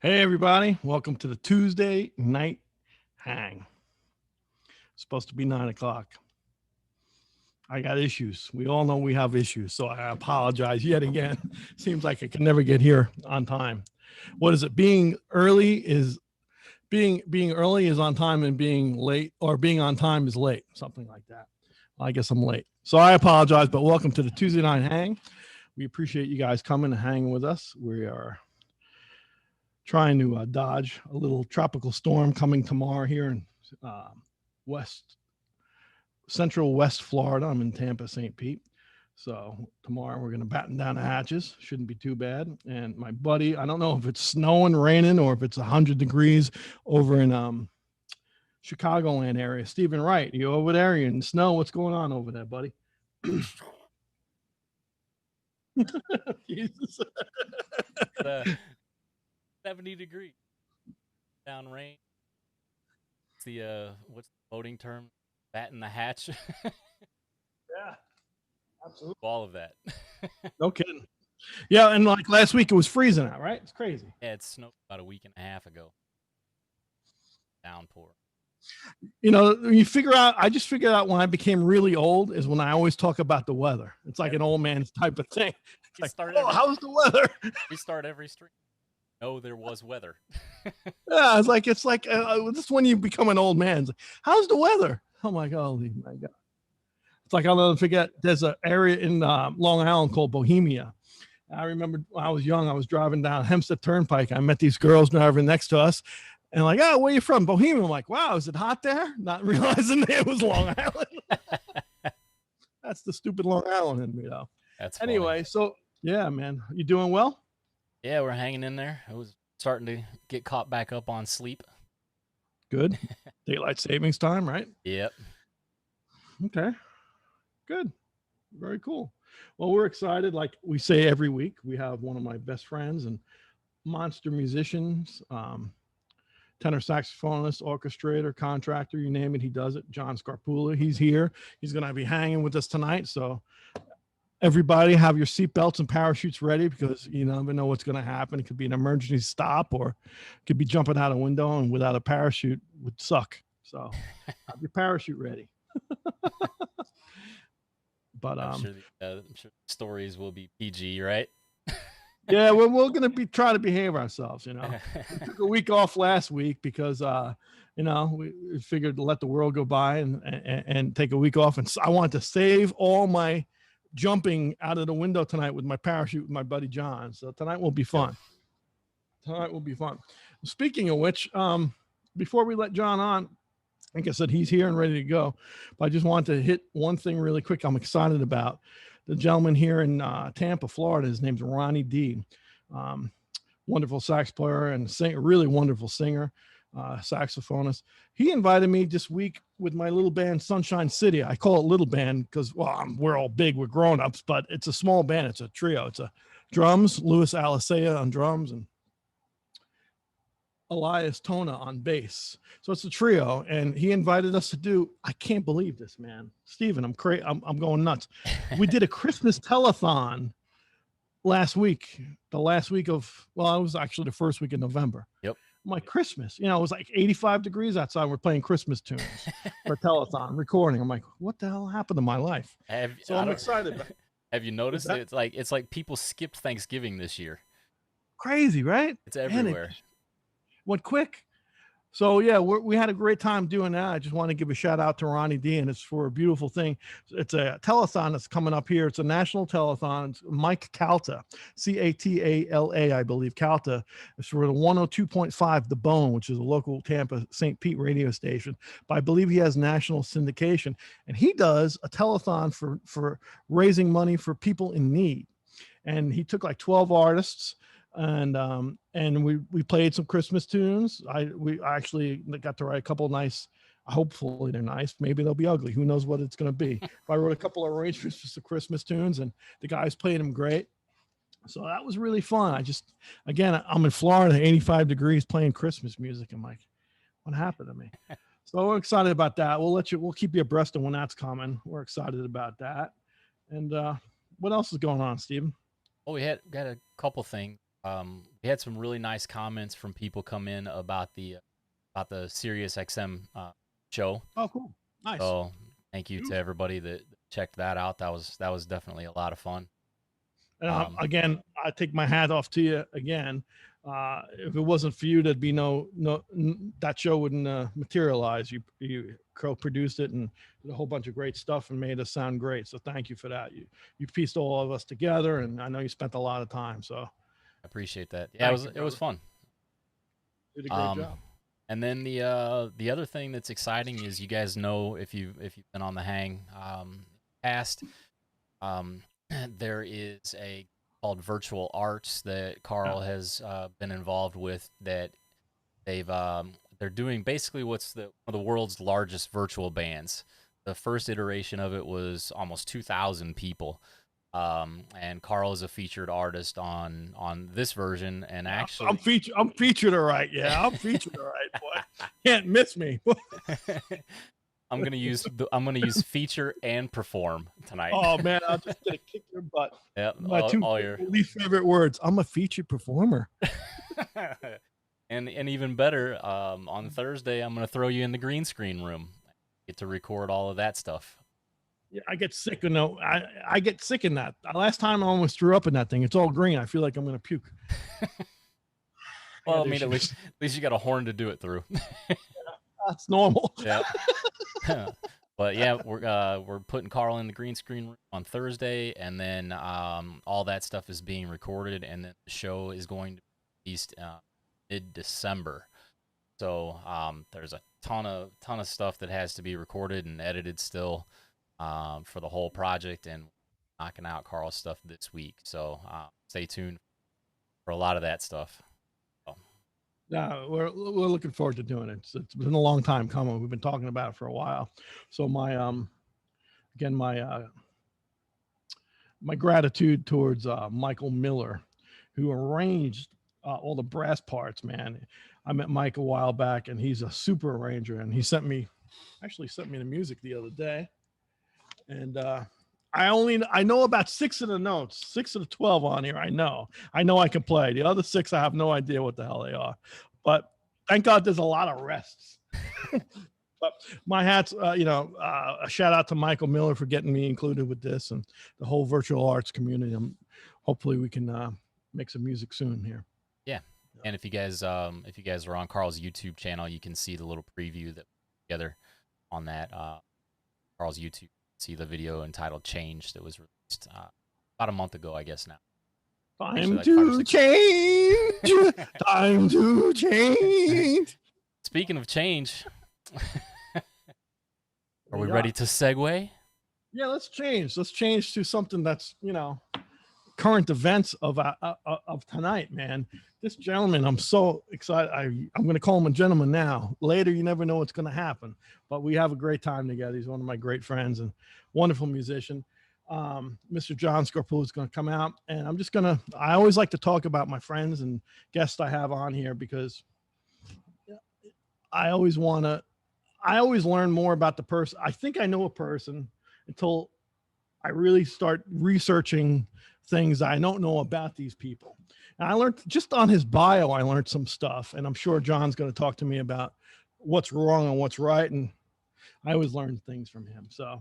Hey, everybody. Welcome to the Tuesday night hang. It's supposed to be 9 o'clock. I got issues. We all know we have issues, so I apologize yet again. Seems like I can never get here on time. What is it? Being early is on time, and being late or being on time is late. Something like that. I guess I'm late. So I apologize, but welcome to the Tuesday night hang. We appreciate you guys coming and hanging with us. We are trying to dodge a little tropical storm coming tomorrow here in central West Florida. I'm in Tampa, St. Pete. So tomorrow we're going to batten down the hatches. Shouldn't be too bad. And my buddy, I don't know if it's snowing, raining, or if it's 100 degrees over in Chicagoland area. Stephen Wright, you over there? You in snow? What's going on over there, buddy? Jesus. 70 degrees. Down rain. It's the what's the boating term? Batten the hatch. Yeah, absolutely. All of that. No kidding. Yeah, and like last week it was freezing out, right? It's crazy. Yeah, it snowed about a week and a half ago. Downpour. You know, you figure out, I just figured out when I became really old is when I always talk about the weather. It's like an old man's type of thing. It's like, oh, how's the weather? We start every stream. No, there was weather. Yeah, it's like this is when you become an old man. It's like, how's the weather? Oh my God, my God. It's like, I'll never forget, there's an area in Long Island called Bohemia. I remember when I was young, I was driving down Hempstead Turnpike. I met these girls driving next to us. And like, oh, where are you from? Bohemia. I'm like, wow, is it hot there? Not realizing it was Long Island. That's the stupid Long Island in me, though. That's anyway. Funny. So yeah, man, you doing well? Yeah, we're hanging in there. I was starting to get caught back up on sleep. Good. Daylight savings time, right? Yep. Okay. Good. Very cool. Well, we're excited. Like we say every week, we have one of my best friends and monster musicians, tenor saxophonist, orchestrator, contractor, you name it, he does it. John Scarpulla, he's here. He's going to be hanging with us tonight. So everybody have your seatbelts and parachutes ready, because you never know what's going to happen. It could be an emergency stop, or it could be jumping out a window, and without a parachute would suck. So have your parachute ready. But I'm sure stories will be PG, right? Yeah, we're going to be trying to behave ourselves. You know, we took a week off last week because we figured to let the world go by and take a week off. And I wanted to save all my jumping out of the window tonight with my parachute with my buddy John. So tonight will be fun. Tonight will be fun. Speaking of which, before we let John on, like I said, he's here and ready to go. But I just want to hit one thing really quick I'm excited about. The gentleman here in Tampa, Florida, his name's Ronnie D. Wonderful sax player and really wonderful singer, saxophonist. He invited me this week with my little band, Sunshine City. I call it little band because, well, we're all big, we're grown-ups, but it's a small band. It's a trio. It's a drums, Louis Alicea on drums, and Elias Tona on bass. So it's a trio, and he invited us to do, I can't believe this, man. Steven, I'm going nuts. We did a Christmas telethon last week, it was actually the first week in November. Yep. My Christmas, it was like 85 degrees outside. We're playing Christmas tunes for telethon recording. I'm like, what the hell happened to my life? I'm excited. Have you noticed it's like people skipped Thanksgiving this year? Crazy, right? It's everywhere. Went quick. So yeah, we had a great time doing that. I just want to give a shout out to Ronnie D, and it's for a beautiful thing. It's a telethon that's coming up here. It's a national telethon. It's Mike Calta, Catala, I believe. Calta. It's for the 102.5 The Bone, which is a local Tampa St. Pete radio station. But I believe he has national syndication, and he does a telethon for raising money for people in need. And he took like 12 artists. And we played some Christmas tunes. We actually got to write a couple of nice, hopefully they're nice. Maybe they'll be ugly. Who knows what it's going to be. But I wrote a couple of arrangements for some Christmas tunes, and the guys played them great. So that was really fun. I'm in Florida, 85 degrees playing Christmas music. I'm like, what happened to me? So we're excited about that. We'll keep you abreast of when that's coming. We're excited about that. And what else is going on, Steven? Well, we got a couple things. We had some really nice comments from people come in about the Sirius XM show. Oh, cool. Nice. So thank you to everybody that checked that out. That was definitely a lot of fun. And again, I take my hat off to you again. If it wasn't for you, there'd be that show wouldn't materialize. You co-produced it and did a whole bunch of great stuff and made us sound great. So thank you for that. You pieced all of us together, and I know you spent a lot of time. So I appreciate that. Yeah, it was fun. You did a great job. And then the other thing that's exciting is, you guys know, if you've been on the hang past, there is a called Virtual Arts that Carl has been involved with, that they're doing basically what's one of the world's largest virtual bands. The first iteration of it was almost 2,000 people. And Carl is a featured artist on this version, and actually I'm featured all right. Yeah, I'm featured all right, boy. Can't miss me. I'm gonna use feature and perform tonight. Oh man, I'm just gonna kick your butt. Yeah, my two least favorite words. I'm a featured performer. and even better, on Thursday I'm gonna throw you in the green screen room. Get to record all of that stuff. Yeah, I get sick. I get sick in that. Last time I almost threw up in that thing. It's all green. I feel like I'm gonna puke. Well, I mean, at least you got a horn to do it through. That's normal. Yeah. But yeah, we're putting Carl in the green screen room on Thursday, and then all that stuff is being recorded, and then the show is going to be released mid-December. So there's a ton of stuff that has to be recorded and edited still for the whole project, and knocking out Carl's stuff this week. So stay tuned for a lot of that stuff. No, we're looking forward to doing it. It's been a long time coming. We've been talking about it for a while. So my gratitude towards Michael Miller, who arranged all the brass parts. Man, I met Mike a while back, and he's a super arranger. And he sent me the music the other day, and I know about 6 of the notes, 6 of the 12 on here. I know I can play. The other 6, I have no idea what the hell they are, but thank God there's a lot of rests. But my hats, a shout out to Michael Miller for getting me included with this, and the whole virtual arts community. Hopefully we can make some music soon here. Yeah. And if you guys are on Carl's YouTube channel, you can see the little preview that we put together on that Carl's YouTube. See the video entitled "Change" that was released about a month ago, I guess now. Time to change. Time to change. Speaking of change, are we ready to segue? Yeah, let's change. Let's change to something that's current events of tonight, man. This gentleman, I'm so excited. I'm going to call him a gentleman now. Later, you never know what's going to happen, but we have a great time together. He's one of my great friends and wonderful musician. Mr. John Scarpulla is going to come out, and I always like to talk about my friends and guests I have on here, because I always learn more about the person. I think I know a person until I really start researching things I don't know about these people. And I learned just on his bio, I learned some stuff, and I'm sure John's going to talk to me about what's wrong and what's right. And I always learn things from him. So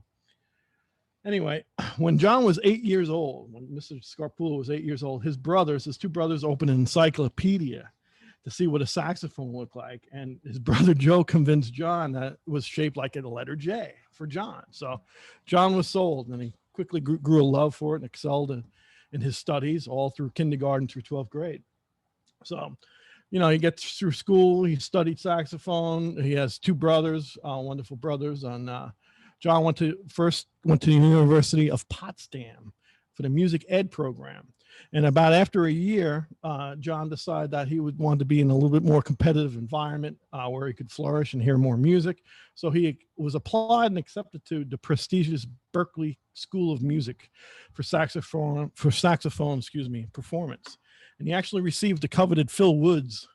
anyway, when John was 8 years old, when Mr. Scarpulla was 8 years old, his two brothers opened an encyclopedia to see what a saxophone looked like. And his brother Joe convinced John that it was shaped like a letter J for John. So John was sold, and he quickly grew a love for it and excelled in his studies all through kindergarten through 12th grade. So, he gets through school. He studied saxophone. He has 2 brothers, wonderful brothers. And John went to the University of Potsdam for the music ed program. And about after a year, John decided that he would want to be in a little bit more competitive environment where he could flourish and hear more music. So he was applied and accepted to the prestigious Berklee School of Music for saxophone, performance. And he actually received the coveted Phil Woods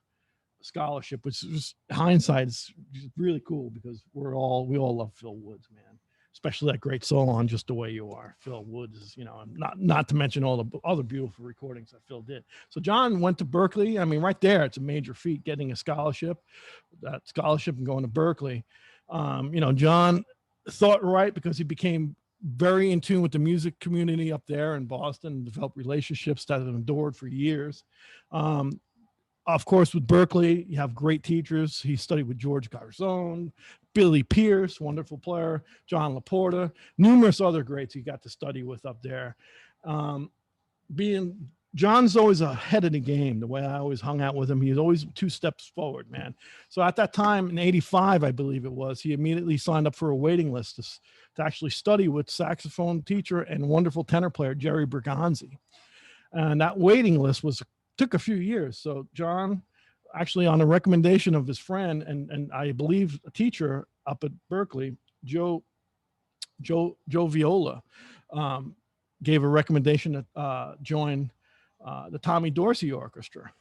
scholarship, which was hindsight is really cool, because we all love Phil Woods, man. especially that great solo on Just the Way You Are. Phil Woods, you know, and not to mention all the other beautiful recordings that Phil did. So John went to Berkeley. I mean, right there, it's a major feat getting a scholarship, and going to Berkeley. You know, John thought right because he became very in tune with the music community up there in Boston and developed relationships that have endured for years. Of course, with Berkeley, you have great teachers. He studied with George Garzone, Billy Pierce, wonderful player, John Laporta, numerous other greats he got to study with up there. John's always ahead of the game. The way I always hung out with him, he's always 2 steps forward, man. So at that time in '85, I believe it was, he immediately signed up for a waiting list to actually study with saxophone teacher and wonderful tenor player Jerry Bergonzi. And that waiting list took a few years. So John, actually on a recommendation of his friend and I believe a teacher up at Berkeley, Joe Viola, gave a recommendation to join the Tommy Dorsey Orchestra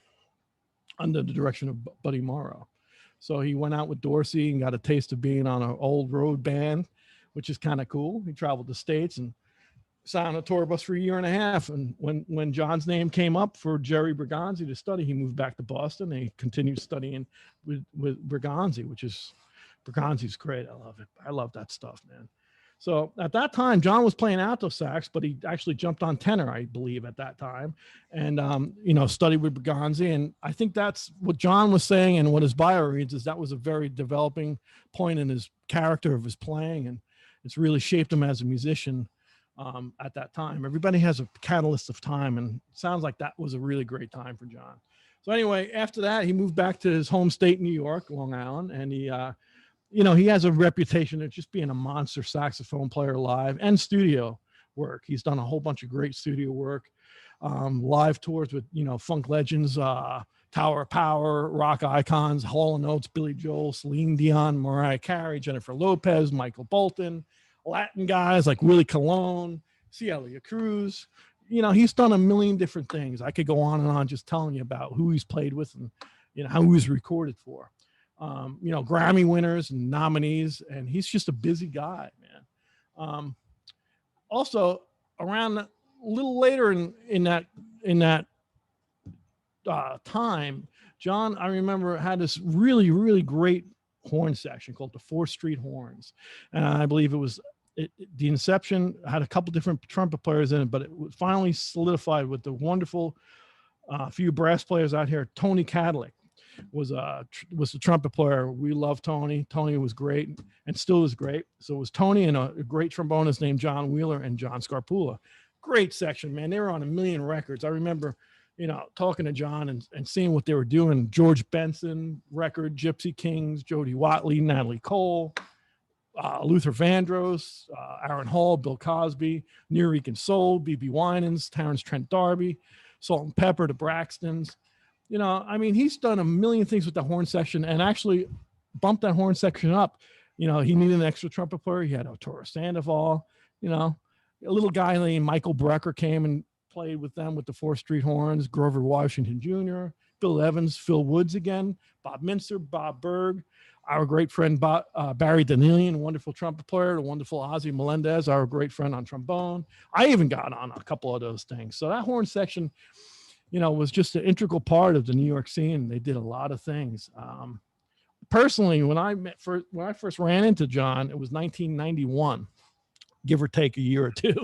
under the direction of Buddy Morrow. So he went out with Dorsey and got a taste of being on an old road band, which is kind of cool. He traveled the States and sat on a tour bus for a year and a half. And when John's name came up for Jerry Bergonzi to study, he moved back to Boston and he continued studying with Bergonzi, Bergonzi's great. I love it. I love that stuff, man. So at that time, John was playing alto sax, but he actually jumped on tenor, I believe, at that time, and you know, studied with Bergonzi. And I think that's what John was saying, and what his bio reads is that was a very developing point in his character of his playing, and it's really shaped him as a musician at that time. Everybody has a catalyst of time, and it sounds like that was a really great time for John. So anyway, after that, he moved back to his home state, New York, Long Island, and he you know, he has a reputation of just being a monster saxophone player live and studio work. He's done a whole bunch of great studio work, live tours with, you know, funk legends, Tower of Power, rock icons, Hall & Oates, Billy Joel, Celine Dion, Mariah Carey, Jennifer Lopez, Michael Bolton, Latin guys like Willie Colon, Celia Cruz. You know, he's done a million different things. I could go on and on just telling you about who he's played with and, you know, how he was recorded for. You know, Grammy winners and nominees, and he's just a busy guy, man. Also, around a little later in that time, John, I remember, had this really, really great horn section called the 4th Street Horns, and I believe it was the inception had a couple different trumpet players in it, but it finally solidified with the wonderful few brass players out here. Tony Cadillac was the trumpet player. We love Tony. Tony was great and still is great. So it was Tony and a great trombonist named John Wheeler and John Scarpulla. Great section, man. They were on a million records. I remember, you know, talking to John and seeing what they were doing. George Benson record, Gypsy Kings, Jody Watley, Natalie Cole, Luther Vandross, Aaron Hall, Bill Cosby, Nuyorican Soul, B.B. Winans, Terrence Trent D'Arby, Salt and Pepper, the Braxtons. You know, I mean, he's done a million things with the horn section and actually bumped that horn section up. You know, he needed an extra trumpet player. He had Arturo Sandoval, you know, a little guy named Michael Brecker came and played with them with the 4th Street Horns, Grover Washington Jr., Bill Evans, Phil Woods again, Bob Minster, Bob Berg, our great friend Barry Danilian, wonderful trumpet player, the wonderful Ozzy Melendez, our great friend on trombone. I even got on a couple of those things. So that horn section, you know, was just an integral part of the New York scene. They did a lot of things. Personally, when I first ran into John, it was 1991, give or take a year or two.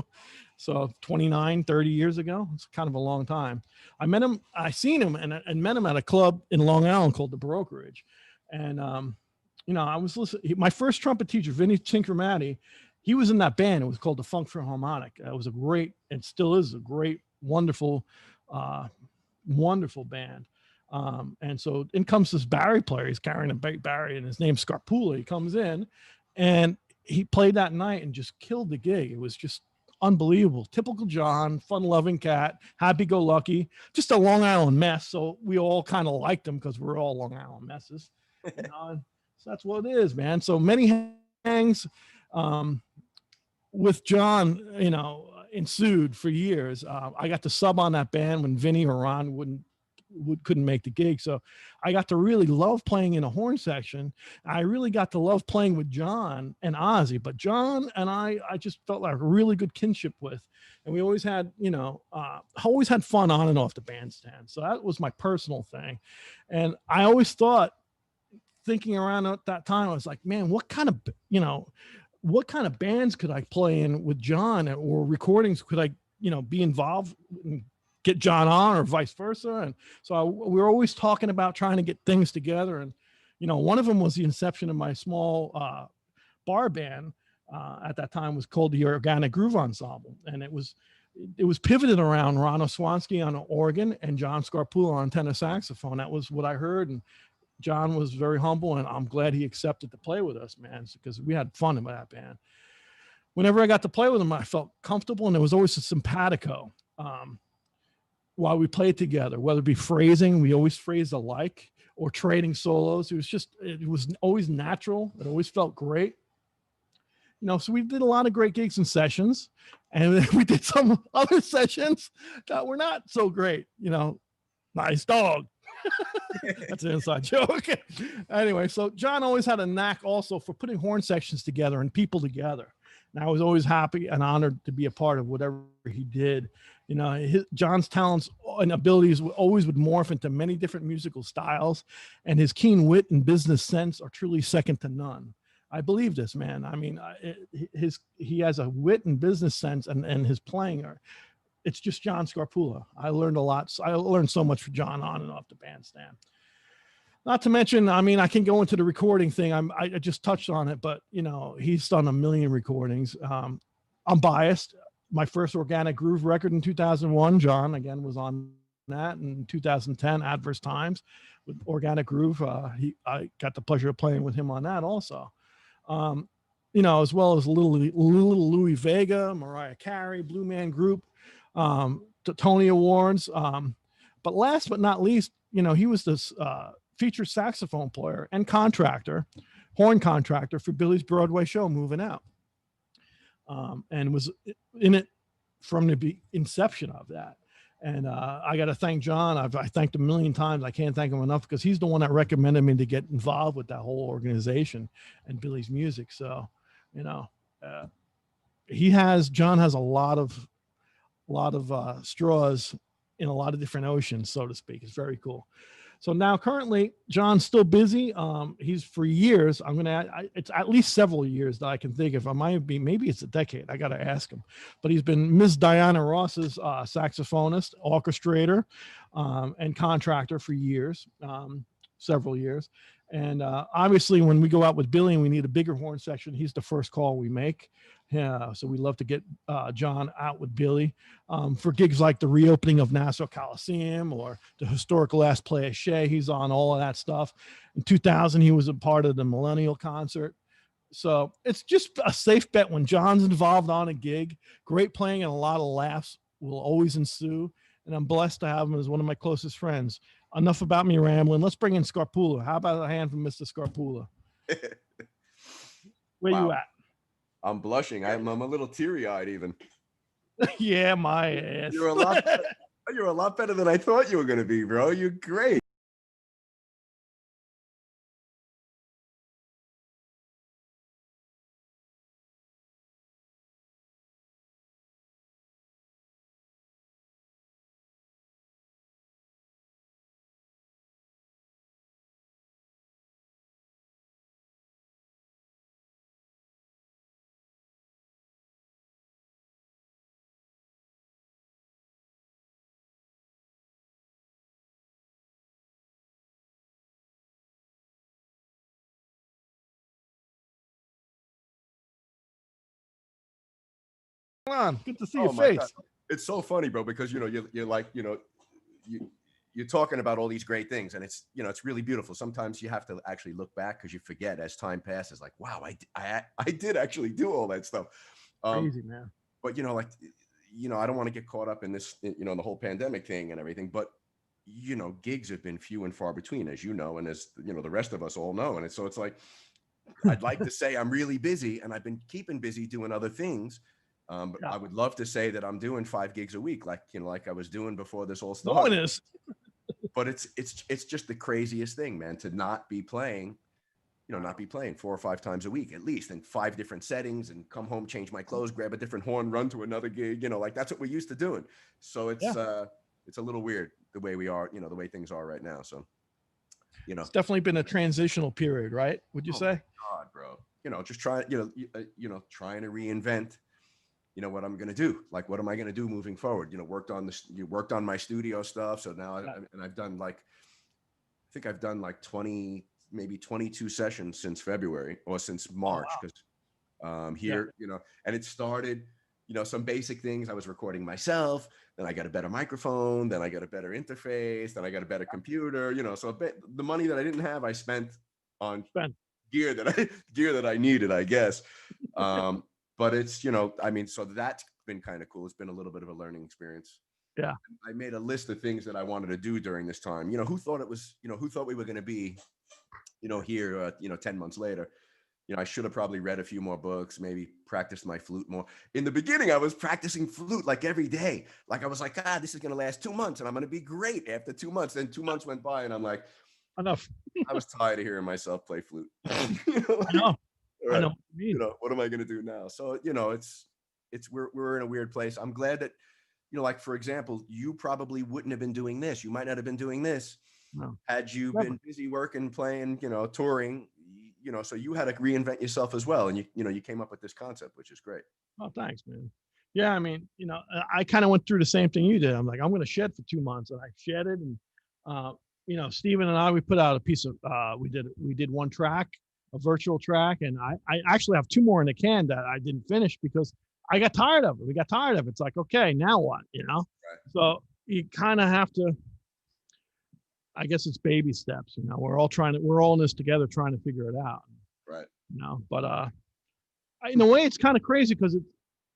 So 29, 30 years ago. It's kind of a long time. I seen him and met him at a club in Long Island called the Brokerage. And, you know, I was listening. My first trumpet teacher, Vinny Cincromatti, he was in that band. It was called the Funk Philharmonic. It was a great, and still is a great, wonderful band. And so in comes this Barry player. He's carrying a big Barry, and his name's Scarpulla. He comes in and he played that night and just killed the gig. It was just unbelievable. Typical John, fun-loving cat, happy-go-lucky, just a Long Island mess. So we all kind of liked him because we're all Long Island messes. You know? So that's what it is, man. So many hangs with John, you know, ensued for years. I got to sub on that band when Vinny or Ron wouldn't couldn't make the gig. So I got to really love playing in a horn section. I really got to love playing with John and Ozzy, but John and I just felt like a really good kinship with, and we always had, always had fun on and off the bandstand. So that was my personal thing. And I always thought, thinking around at that time, I was like, man, what kind of bands could I play in with John, or recordings could I, be involved and get John on, or vice versa. And so we were always talking about trying to get things together. And, one of them was the inception of my small bar band. At that time was called the Organic Groove Ensemble. And it was pivoted around Rano Swansky on organ and John Scarpulla on tenor saxophone. That was what I heard. And John was very humble, and I'm glad he accepted to play with us, man, because we had fun in that band. Whenever I got to play with him, I felt comfortable, and there was always a simpatico while we played together, whether it be phrasing, we always phrased alike, or trading solos. It was always natural. It always felt great. So we did a lot of great gigs and sessions, and then we did some other sessions that were not so great. Nice dog. That's an inside joke. Anyway, so John always had a knack also for putting horn sections together and people together. And I was always happy and honored to be a part of whatever he did. John's talents and abilities always would morph into many different musical styles, and his keen wit and business sense are truly second to none. I believe this, man. I mean, he has a wit and business sense, and his playing it's just John Scarpulla. I learned a lot. I learned so much from John on and off the bandstand. Not to mention, I mean, I can go into the recording thing. I just touched on it, but he's done a million recordings. I'm biased. My first Organic Groove record in 2001, John again was on that. In 2010, Adverse Times with Organic Groove. I got the pleasure of playing with him on that also. As well as little Louis Vega, Mariah Carey, Blue Man Group. Tony Awards. But last but not least, he was this featured saxophone player and horn contractor for Billy's Broadway show, Moving Out. And was in it from the inception of that. And I got to thank John. I thanked him a million times. I can't thank him enough, because he's the one that recommended me to get involved with that whole organization and Billy's music. So, John has a lot of straws in a lot of different oceans, so to speak. It's very cool. So now currently John's still busy. He's for years, it's at least several years that I can think of. Maybe it's a decade. I got to ask him, but he's been Miss Diana Ross's saxophonist, orchestrator, and contractor for years, several years. And obviously when we go out with Billy and we need a bigger horn section, he's the first call we make. So we love to get John out with Billy for gigs like the reopening of Nassau Coliseum or the historical Last Play of Shea. He's on all of that stuff. In 2000, he was a part of the Millennial Concert. So it's just a safe bet when John's involved on a gig. Great playing and a lot of laughs will always ensue. And I'm blessed to have him as one of my closest friends. Enough about me rambling. Let's bring in Scarpulla. How about a hand from Mr. Scarpulla? Where you at? I'm blushing. I'm a little teary-eyed even. Yeah, my ass. You're a lot better than I thought you were going to be, bro. You're great. On. Good to see your face. God. It's so funny, bro, because you're like, you're talking about all these great things, and it's it's really beautiful. Sometimes you have to actually look back because you forget as time passes. Like, wow, I did actually do all that stuff. Crazy, man. But I don't want to get caught up in this, the whole pandemic thing and everything. But gigs have been few and far between, as you know, and as the rest of us all know. And it's like, I'd like to say I'm really busy, and I've been keeping busy doing other things. But yeah. I would love to say that I'm doing 5 gigs a week, like I was doing before this all started. but it's just the craziest thing, man, to not be playing, not be playing 4 or 5 times a week at least in 5 different settings, and come home, change my clothes, grab a different horn, run to another gig, like that's what we're used to doing. So it's a little weird the way we are, the way things are right now. So, It's definitely been a transitional period, right? Would you say? God, bro, just trying, trying to reinvent, what I'm going to do. Like, what am I going to do moving forward? Worked on my studio stuff. So now, I've done I think I've done like 20, maybe 22 sessions since February or since March. Because here, and it started, some basic things. I was recording myself. Then I got a better microphone. Then I got a better interface. Then I got a better computer, so the money that I didn't have, I spent on gear that I needed, I guess. But it's, so that's been kind of cool. It's been a little bit of a learning experience. Yeah. I made a list of things that I wanted to do during this time. Who thought we were going to be, here, 10 months later. I should have probably read a few more books, maybe practiced my flute more. In the beginning, I was practicing flute like every day. Like I was like, this is going to last 2 months and I'm going to be great after 2 months. Then 2 months went by and I'm like, enough. I was tired of hearing myself play flute. I know. Right. I know what you mean. What am I going to do now? So, we're in a weird place. I'm glad that, like, for example, you probably wouldn't have been doing this. You might not have been doing this had you been busy working, playing, touring, so you had to reinvent yourself as well. And you came up with this concept, which is great. Oh, thanks, man. Yeah. I mean, I kind of went through the same thing you did. I'm like, I'm going to shed for 2 months, and I shedded. And, Steven and I, we put out a piece of, we did one track, a virtual track. And I actually have 2 more in the can that I didn't finish because I got tired of it. We got tired of it. It's like, okay, now what, Right. So you kind of have to, I guess it's baby steps, we're all in this together, trying to figure it out. Right. But in a way it's kind of crazy because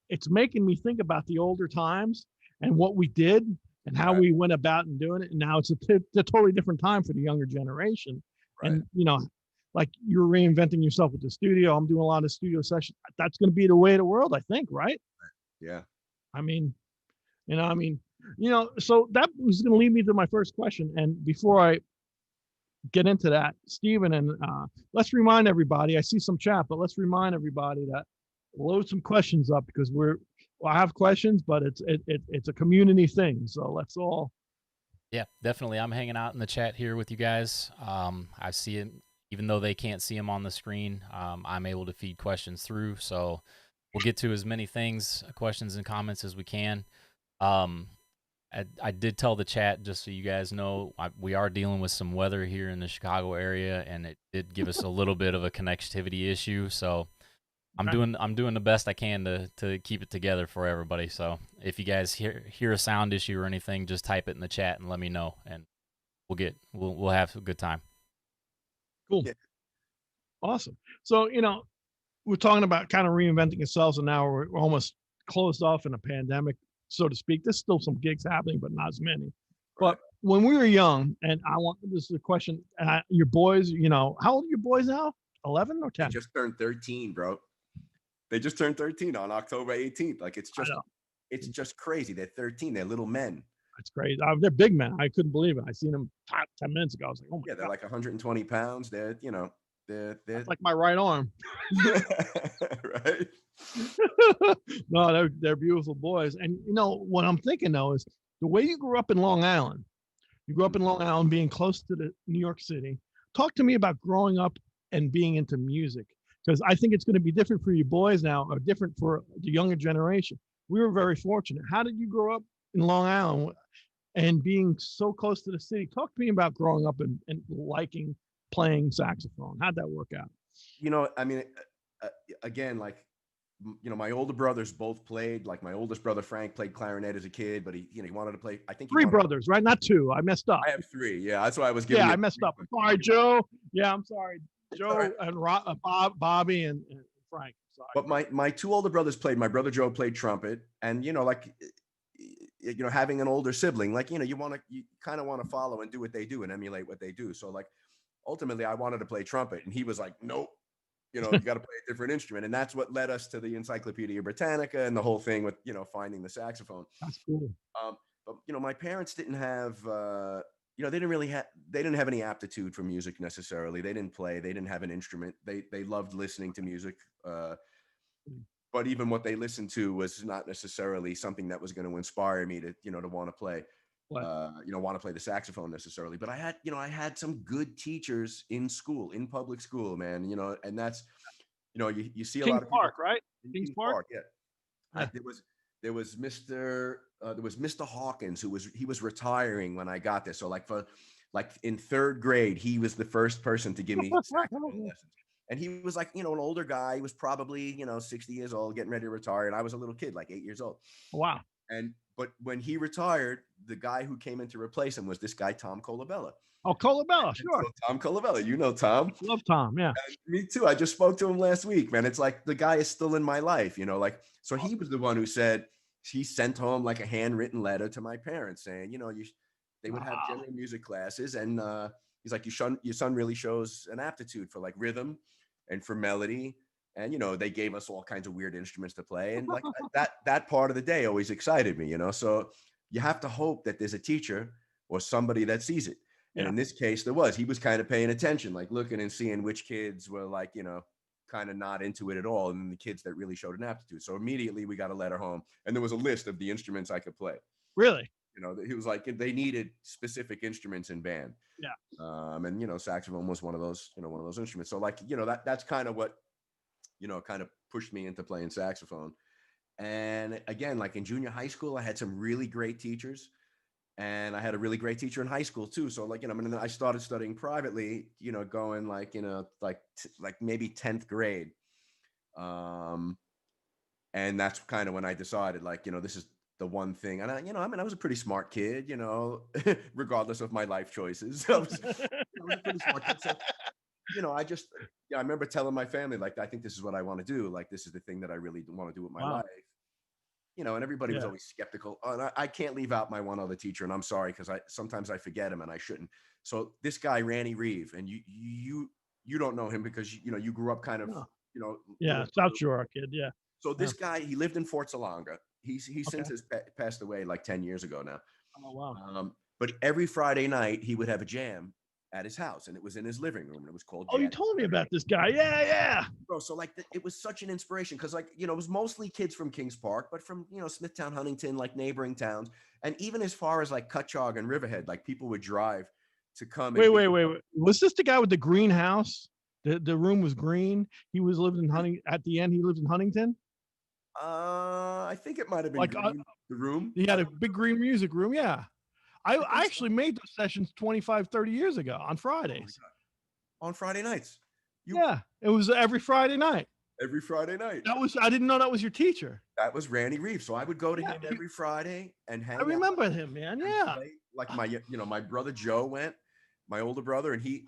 it's making me think about the older times and what we did and how we went about and doing it. And now it's a totally different time for the younger generation. Right. And, like you're reinventing yourself with the studio. I'm doing a lot of studio sessions. That's going to be the way of the world, I think. Right. Yeah. So that was going to lead me to my first question. And before I get into that, Stephen, and let's remind everybody, I see some chat, but let's remind everybody that load some questions up because I have questions, but it's a community thing. So let's all. Yeah, definitely. I'm hanging out in the chat here with you guys. I see it, even though they can't see them on the screen. I'm able to feed questions through. So we'll get to as many questions and comments as we can. I did tell the chat, just so you guys know, we are dealing with some weather here in the Chicago area, and it did give us a little bit of a connectivity issue. So I'm doing the best I can to keep it together for everybody. So if you guys hear a sound issue or anything, just type it in the chat and let me know, and we'll have a good time. Cool. Yeah. Awesome. So we're talking about kind of reinventing ourselves, and now we're almost closed off in a pandemic, so to speak. There's still some gigs happening, but not as many. Right. But when we were young, and this is a question, your boys, how old are your boys now? 11 or 10? They just turned 13, bro. They just turned 13 on October 18th. Like, it's just crazy. They're 13. They're little men. That's crazy. They're big men. I couldn't believe it. I seen them 10 minutes ago. I was like, oh my God. They're like 120 pounds. They're That's like my right arm. Right. No, they're beautiful boys. And what I'm thinking though is the way you grew up in Long Island. You grew up in Long Island, being close to the New York City. Talk to me about growing up and being into music, because I think it's going to be different for you boys now, or different for the younger generation. We were very fortunate. How did you grow up in Long Island and being so close to the city? Talk to me about growing up and liking playing saxophone. How'd that work out? Again, like, my older brothers both played. Like, my oldest brother Frank played clarinet as a kid, but he wanted to play. I think 3 brothers, right? Not 2. I messed up. I have 3. Yeah, that's why I was giving. Yeah, I messed up. I'm sorry, Joe. Yeah, I'm sorry, Joe, right. And Bobby and Frank. Sorry. But my 2 older brothers played. My brother Joe played trumpet, and having an older sibling, like, you kind of want to follow and do what they do and emulate what they do. So, like, ultimately, I wanted to play trumpet, and he was like, nope. You got to play a different instrument. And that's what led us to the Encyclopedia Britannica and the whole thing with, finding the saxophone. That's cool. But, my parents didn't have, you know, they didn't have any aptitude for music necessarily. They didn't play, they didn't have an instrument. They loved listening to music. But even what they listened to was not necessarily something that was going to inspire me to, you know, to want to play, you know, want to play the saxophone necessarily. But I had some good teachers in school, in public school, man, you know, and that's, you know, you see a Kings lot of people Park, right? in Kings Kings Park. Park. Yeah. There was Mr. Hawkins he was retiring when I got there. So like in third grade, he was the first person to give me saxophone lessons. And he was like, you know, an older guy. He was probably, you know, 60 years old, getting ready to retire. And I was a little kid, like 8 years old. Wow. But when he retired, the guy who came in to replace him was this guy, Tom Colabella. Oh, Colabella, sure. So Tom Colabella, you know Tom. Love Tom, yeah. And me too. I just spoke to him last week, man. It's like the guy is still in my life, you know. Like, so he was the one who said he sent home like a handwritten letter to my parents saying, you know, they would have general music classes, and he's like, your son really shows an aptitude for like rhythm and for melody, and you know, they gave us all kinds of weird instruments to play, and like that part of the day always excited me, you know. So you have to hope that there's a teacher or somebody that sees it. And in this case, he was kind of paying attention, like looking and seeing which kids were like, you know, kind of not into it at all. And the kids that really showed an aptitude. So immediately we got a letter home, and there was a list of the instruments I could play. Really? You know, he was like, they needed specific instruments in band. Yeah. And, you know, saxophone was one of those instruments. So like, you know, that's kind of what, you know, kind of pushed me into playing saxophone. And again, like in junior high school, I had some really great teachers. And I had a really great teacher in high school too. So like, you know, I mean, I started studying privately, you know, going like, you know, like maybe 10th grade. And that's kind of when I decided like, you know, this is the one thing. And I was a pretty smart kid, you know, regardless of my life choices. I was a pretty smart kid. So, you know, I remember telling my family, like, I think this is what I want to do. Like, this is the thing that I really want to do with my life. You know, and everybody was always skeptical. Oh, and I can't leave out my one other teacher, and I'm sorry because sometimes I forget him and I shouldn't. So this guy, Reeve, and you don't know him because you know you grew up kind of you know South Shore kid, yeah. So this guy, he lived in Fort Salonga. He since has passed away like 10 years ago now. Oh wow. But every Friday night he would have a jam at his house, and it was in his living room, and it was called you told me about this guy. Yeah bro. So like it was such an inspiration because like, you know, it was mostly kids from Kings Park, but from, you know, Smithtown, Huntington, like neighboring towns, and even as far as like Cutchogue and Riverhead, like people would drive to come. Wait. Was this the guy with the green house? The room was green. He lived in at the end he lived in Huntington. I think it might have been like green, the room. He had a big green music room. Yeah. I actually made those sessions 25, 30 years ago on Fridays. On Friday nights. It was every Friday night. Every Friday night. I didn't know that was your teacher. That was Randy Reeve. So I would go to him every Friday and hang out. I remember him, man. Yeah. Like my brother Joe went, my older brother, and he, you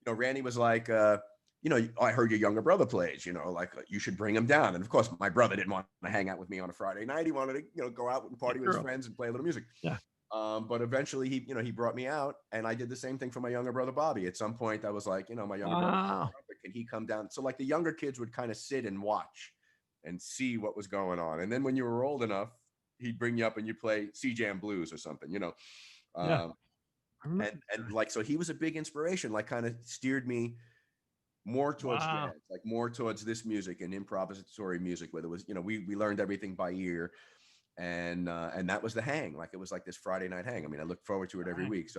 know, Randy was like, you know, I heard your younger brother plays, you know, like you should bring him down. And of course, my brother didn't want to hang out with me on a Friday night. He wanted to, you know, go out and party with his friends and play a little music. Yeah. But eventually he brought me out, and I did the same thing for my younger brother, Bobby. At some point I was like, you know, my younger brother, can he come down? So like the younger kids would kind of sit and watch and see what was going on. And then when you were old enough, he'd bring you up and you play C-Jam Blues or something, you know? And like, so he was a big inspiration, like kind of steered me more towards jazz, like more towards this music and improvisatory music, where there was, you know, we learned everything by ear. And that was the hang. Like it was like this Friday night hang. I mean, I look forward to it every week.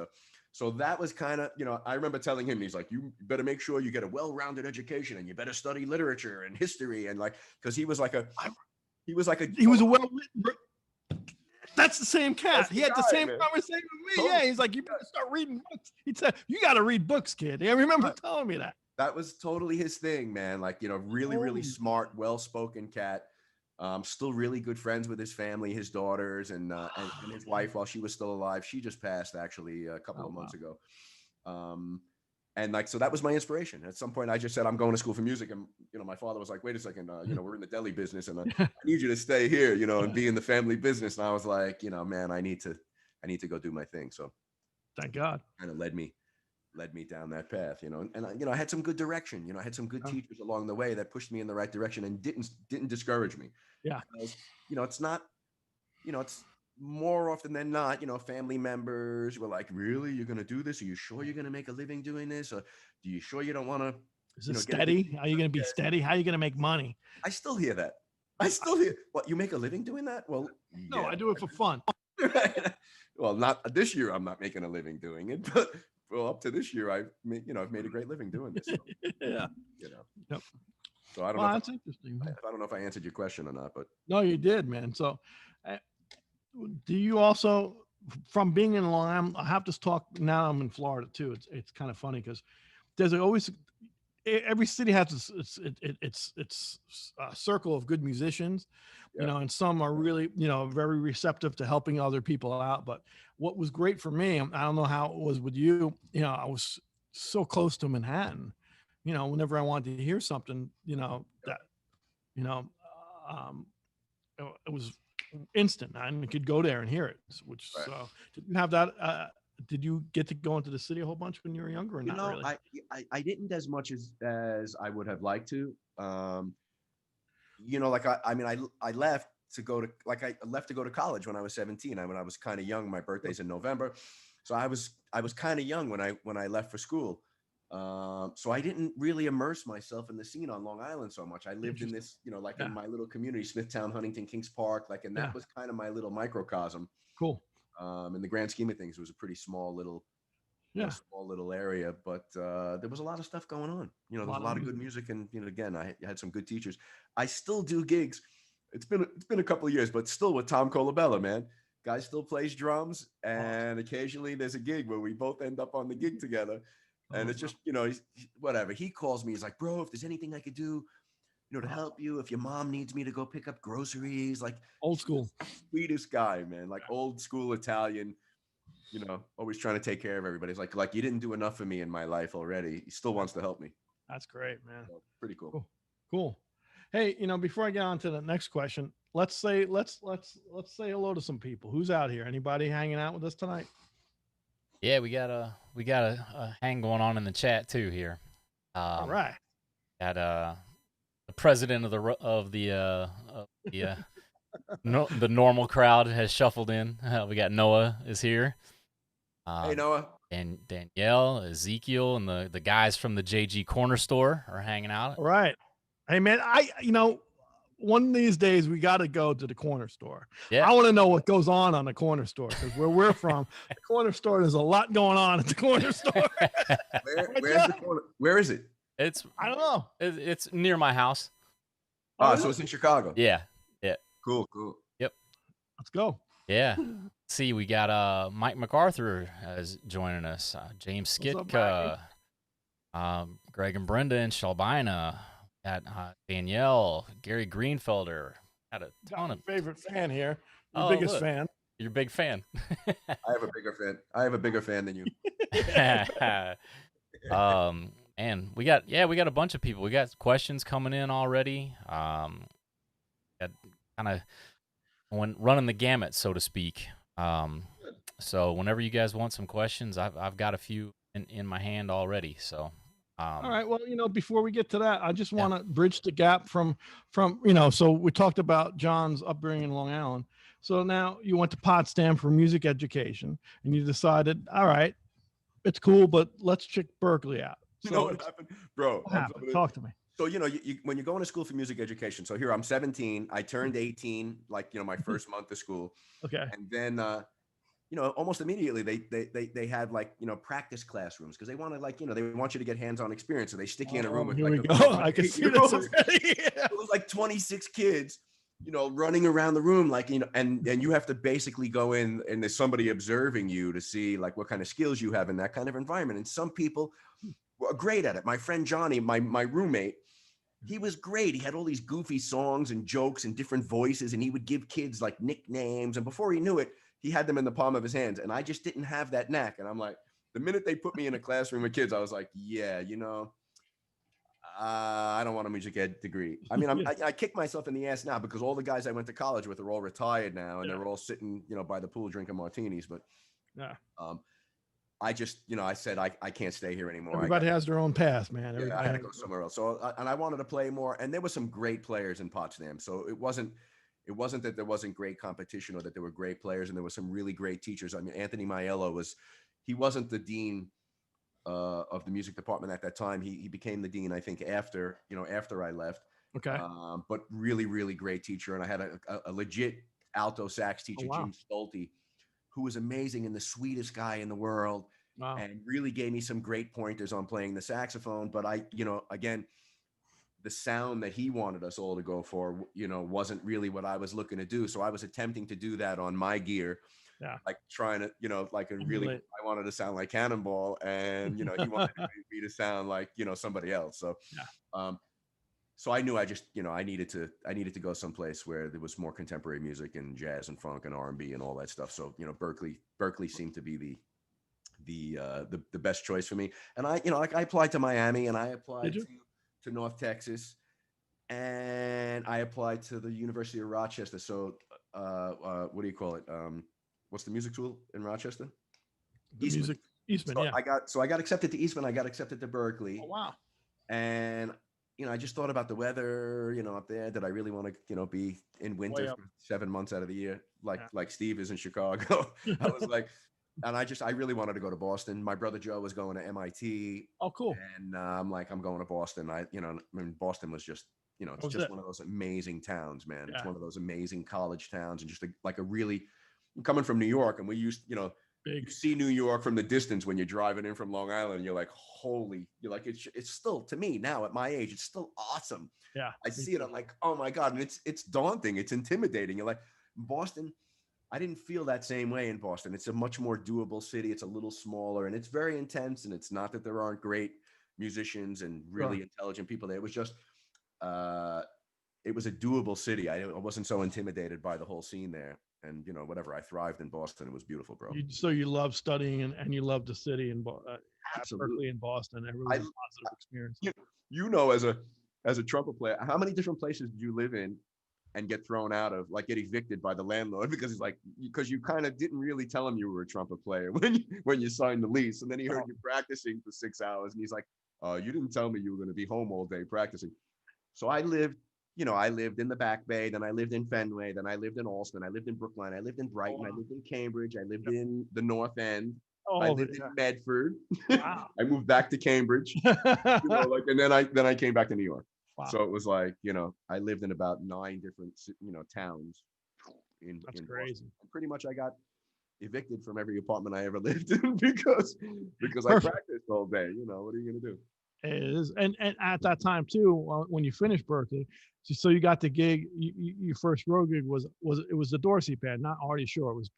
So that was kind of, you know, I remember telling him, he's like, you better make sure you get a well-rounded education, and you better study literature and history, and like, because he was a well-written. That's the same cat. He had the same conversation with me. Totally. Yeah, he's like, you better start reading books. He said, you got to read books, kid. I remember telling me that. That was totally his thing, man. Like, you know, really smart, well-spoken cat. Still really good friends with his family, his daughters, and his wife while she was still alive. She just passed actually a couple of months ago. And like, so that was my inspiration. At some point I just said, I'm going to school for music. And, you know, my father was like, wait a second, you know, we're in the deli business, and I need you to stay here, you know, and be in the family business. And I was like, you know, man, I need to go do my thing. So thank God. Kind of led me down that path, you know, and you know, I had some good direction, you know, I had some good teachers along the way that pushed me in the right direction and didn't discourage me. Yeah. Because, you know, it's not, you know, more often than not, family members were like, really, you're going to do this? Are you sure you're going to make a living doing this? Or do you sure you don't want to, Is it get a degree? steady? Are you going to be steady? How are you going to make money? I still hear that. I still hear, what, you make a living doing that? Well, No, yeah. I do it for fun. Well, not this year. I'm not making a living doing it, but well, up to this year, I've made a great living doing this. So, Yeah. Yep. So I don't Well, know. that's interesting. I don't know if I answered your question or not, but No, you did, man. So, do you also, from being in Long Island, I have to talk now. I'm in Florida too. It's kind of funny because there's always every city has its circle of good musicians, and some are really very receptive to helping other people out. But what was great for me, I don't know how it was with you. I was so close to Manhattan. Whenever I wanted to hear something, that it was instant. I could go there and hear it. Which Right. so did you have that? Did you get to go into the city a whole bunch when you were younger, or not really? I didn't as much as I would have liked to. Like I left to go to college when I was 17. I was kind of young. My birthday's in November, so I was kind of young when I left for school. So I didn't really immerse myself in the scene on Long Island so much. I lived in this, in my little community, Smithtown, Huntington, Kings Park, and that was kind of my little microcosm. Cool. In the grand scheme of things, it was a pretty small little area, but there was a lot of stuff going on. There was a lot of good music, and again, I had some good teachers. I still do gigs. It's been a couple of years, but still with Tom Colabella, man. Guy still plays drums, and occasionally there's a gig where we both end up on the gig together. And it's just, whatever. He calls me. He's like, bro, if there's anything I could do, to help you, if your mom needs me to go pick up groceries, old school, sweetest guy, man, old school Italian, always trying to take care of everybody. It's like you didn't do enough for me in my life already. He still wants to help me. That's great, man. So, pretty cool. Cool. Hey, before I get on to the next question, let's say hello to some people. Who's out here? Anybody hanging out with us tonight? Yeah, we got a hang going on in the chat too here. All right. Got the president of the normal crowd has shuffled in. We got Noah is here. Hey Noah. And Danielle, Ezekiel, and the guys from the JG Corner Store are hanging out. All right. Hey man, one of these days we got to go to the corner store. Yeah. I want to know what goes on the corner store, because where we're from, the corner store, there's a lot going on at the corner store. Where's the corner? Where is it? I don't know. It's near my house. So it's in Chicago. Yeah. Cool. Yep. Let's go. Yeah. See, we got Mike MacArthur is joining us. James Skitka, Greg and Brenda in Shalbina. Got Danielle, Gary Greenfelder. Had a ton of favorite fan here. Your biggest fan. You're a big fan. I have a bigger fan than you. And we got a bunch of people. We got questions coming in already. Got kind of running the gamut, so to speak. So whenever you guys want some questions, I've got a few in my hand already. So. All right. Well, before we get to that, I just want to bridge the gap from, so we talked about John's upbringing in Long Island. So now you went to Potsdam for music education, and you decided, all right, it's cool, but let's check Berkeley out. So what happened? Bro, what happened? Talk to me. So, when you're going to school for music education, so here I'm 17, I turned 18, my first month of school. Okay. And then, almost immediately they had practice classrooms, because they wanted they want you to get hands-on experience. So they stick you in a room with I can see this already. It was 26 kids, running around the room, and you have to basically go in, and there's somebody observing you to see what kind of skills you have in that kind of environment. And some people were great at it. My friend Johnny, my roommate, he was great. He had all these goofy songs and jokes and different voices, and he would give kids nicknames. And before he knew it, he had them in the palm of his hands. And I just didn't have that knack. And I'm like, the minute they put me in a classroom with kids, I was like, yeah, I don't want a music ed degree. I mean, I kick myself in the ass now, because all the guys I went to college with are all retired now, and they're all sitting, by the pool drinking martinis. But I just, I said, I can't stay here anymore. Everybody has their own path, man. I had to go somewhere else. So, and I wanted to play more. And there were some great players in Potsdam. So it wasn't it wasn't that there wasn't great competition or that there were great players, and there were some really great teachers. I mean, Anthony Maiello he wasn't the dean of the music department at that time. He became the dean, I think, after I left. Okay. But really, really great teacher. And I had a legit alto sax teacher, wow. Jim Stolte, who was amazing and the sweetest guy in the world. Wow. And really gave me some great pointers on playing the saxophone. But again, the sound that he wanted us all to go for, wasn't really what I was looking to do. So I was attempting to do that on my gear. Yeah. Like trying to, I wanted to sound like Cannonball, and, he wanted me to sound like, somebody else. So, so I knew I needed to go someplace where there was more contemporary music and jazz and funk and R&B and all that stuff. So, Berkeley seemed to be the best choice for me. And I applied to Miami, and I applied to North Texas, and I applied to the University of Rochester. So, what do you call it? What's the music school in Rochester? Eastman. So yeah. I got accepted to Eastman. I got accepted to Berkeley. Oh, wow. And, I just thought about the weather, up there. Did I really want to, be in winter for 7 months out of the year, like Steve is in Chicago? I was like, and I really wanted to go to Boston. My brother Joe was going to MIT. Oh, cool. And I'm like, I'm going to Boston. Boston was just, it's just one of those amazing towns, man. It's one of those amazing college towns, and just like a really, coming from New York, and we used, you see New York from the distance when you're driving in from Long Island, and you're like, it's still, to me now at my age, it's still awesome. Yeah. I see it. I'm like, oh my God. And it's daunting. It's intimidating. You're like, Boston, I didn't feel that same way in Boston. It's a much more doable city. It's a little smaller, and it's very intense. And it's not that there aren't great musicians and really intelligent people there. It was just, it was a doable city. I wasn't so intimidated by the whole scene there. And, whatever, I thrived in Boston. It was beautiful, bro. So you love studying and you love the city and Absolutely. Berkeley and Boston. It really was a positive experience. As a trumpet player, how many different places did you live in and get thrown out of, like get evicted by the landlord because you kind of didn't really tell him you were a trumpet player when you signed the lease, and then he heard you practicing for 6 hours, and he's like, you didn't tell me you were going to be home all day practicing. So I lived in the Back Bay, then I lived in Fenway, then I lived in Olsen, I lived in Brookline, I lived in Brighton, I lived in Cambridge, I lived in the North End, I lived in Medford. Wow. I moved back to Cambridge, and then I came back to New York. Wow. So it was like, I lived in about 9 different, towns That's in crazy. Boston. And pretty much I got evicted from every apartment I ever lived in because I practiced all day. What are you going to do? It is. And at that time too, when you finished Berkeley, so you got the gig, your first road gig was the Dorsey band, not Artie Shore. It was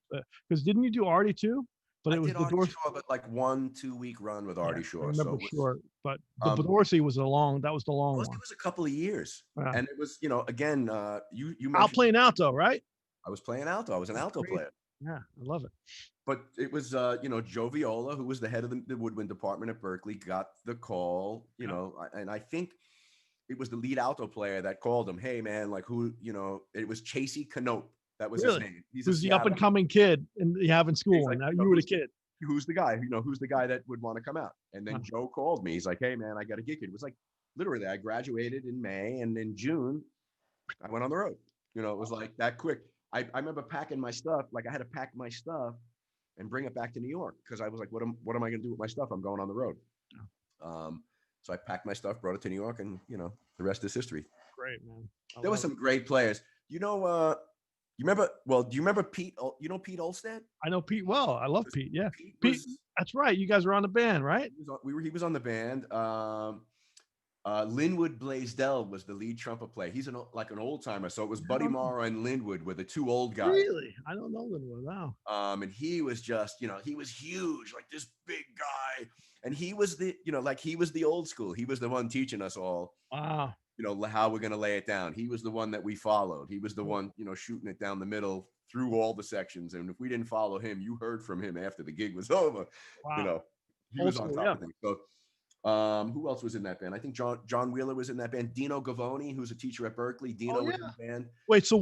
because didn't you do Artie too? But it was the Dorsey Shore, but like 1-2 week run with Artie Shore. I remember Shore, but the Dorsey was the long one. It was a couple of years, and it was again you mentioned I'll play alto, right? I was playing alto. I was an alto player. Yeah, I love it. But it was Joe Viola, who was the head of the woodwind department at Berkeley, got the call. And I think it was the lead alto player that called him. Hey man, like who? It was Chasey Knope. That was his name. Who's the up and coming kid you have in school? Like, now you were the kid. Who's the guy? Who's the guy that would want to come out? And then Joe called me. He's like, hey man, I got a gig. It was like literally I graduated in May, and in June I went on the road. It was like that quick. I remember packing my stuff. Like I had to pack my stuff and bring it back to New York because I was like, what am I going to do with my stuff? I'm going on the road. So I packed my stuff, brought it to New York, and the rest is history. Great, man. There were some great players. Do you remember Pete? You know T.Ë.T.I? I know Pete well. I love Pete. Yeah, Pete. That's right. You guys were on the band, right? He was on the band. Linwood Blaisdell was the lead trumpet player. He's an old timer. So it was Buddy Morrow and Linwood were the 2 old guys. Really? I don't know Linwood. Wow. And he was just, he was huge, like this big guy. And he was he was the old school. He was the one teaching us all. Wow. How we're going to lay it down. He was the one that we followed. He was the one, shooting it down the middle through all the sections. And if we didn't follow him, you heard from him after the gig was over. Wow. He was on top of things. So who else was in that band? I think John Wheeler was in that band. Dino Gavoni, who's a teacher at Berkeley. Dino was in the band. Wait, so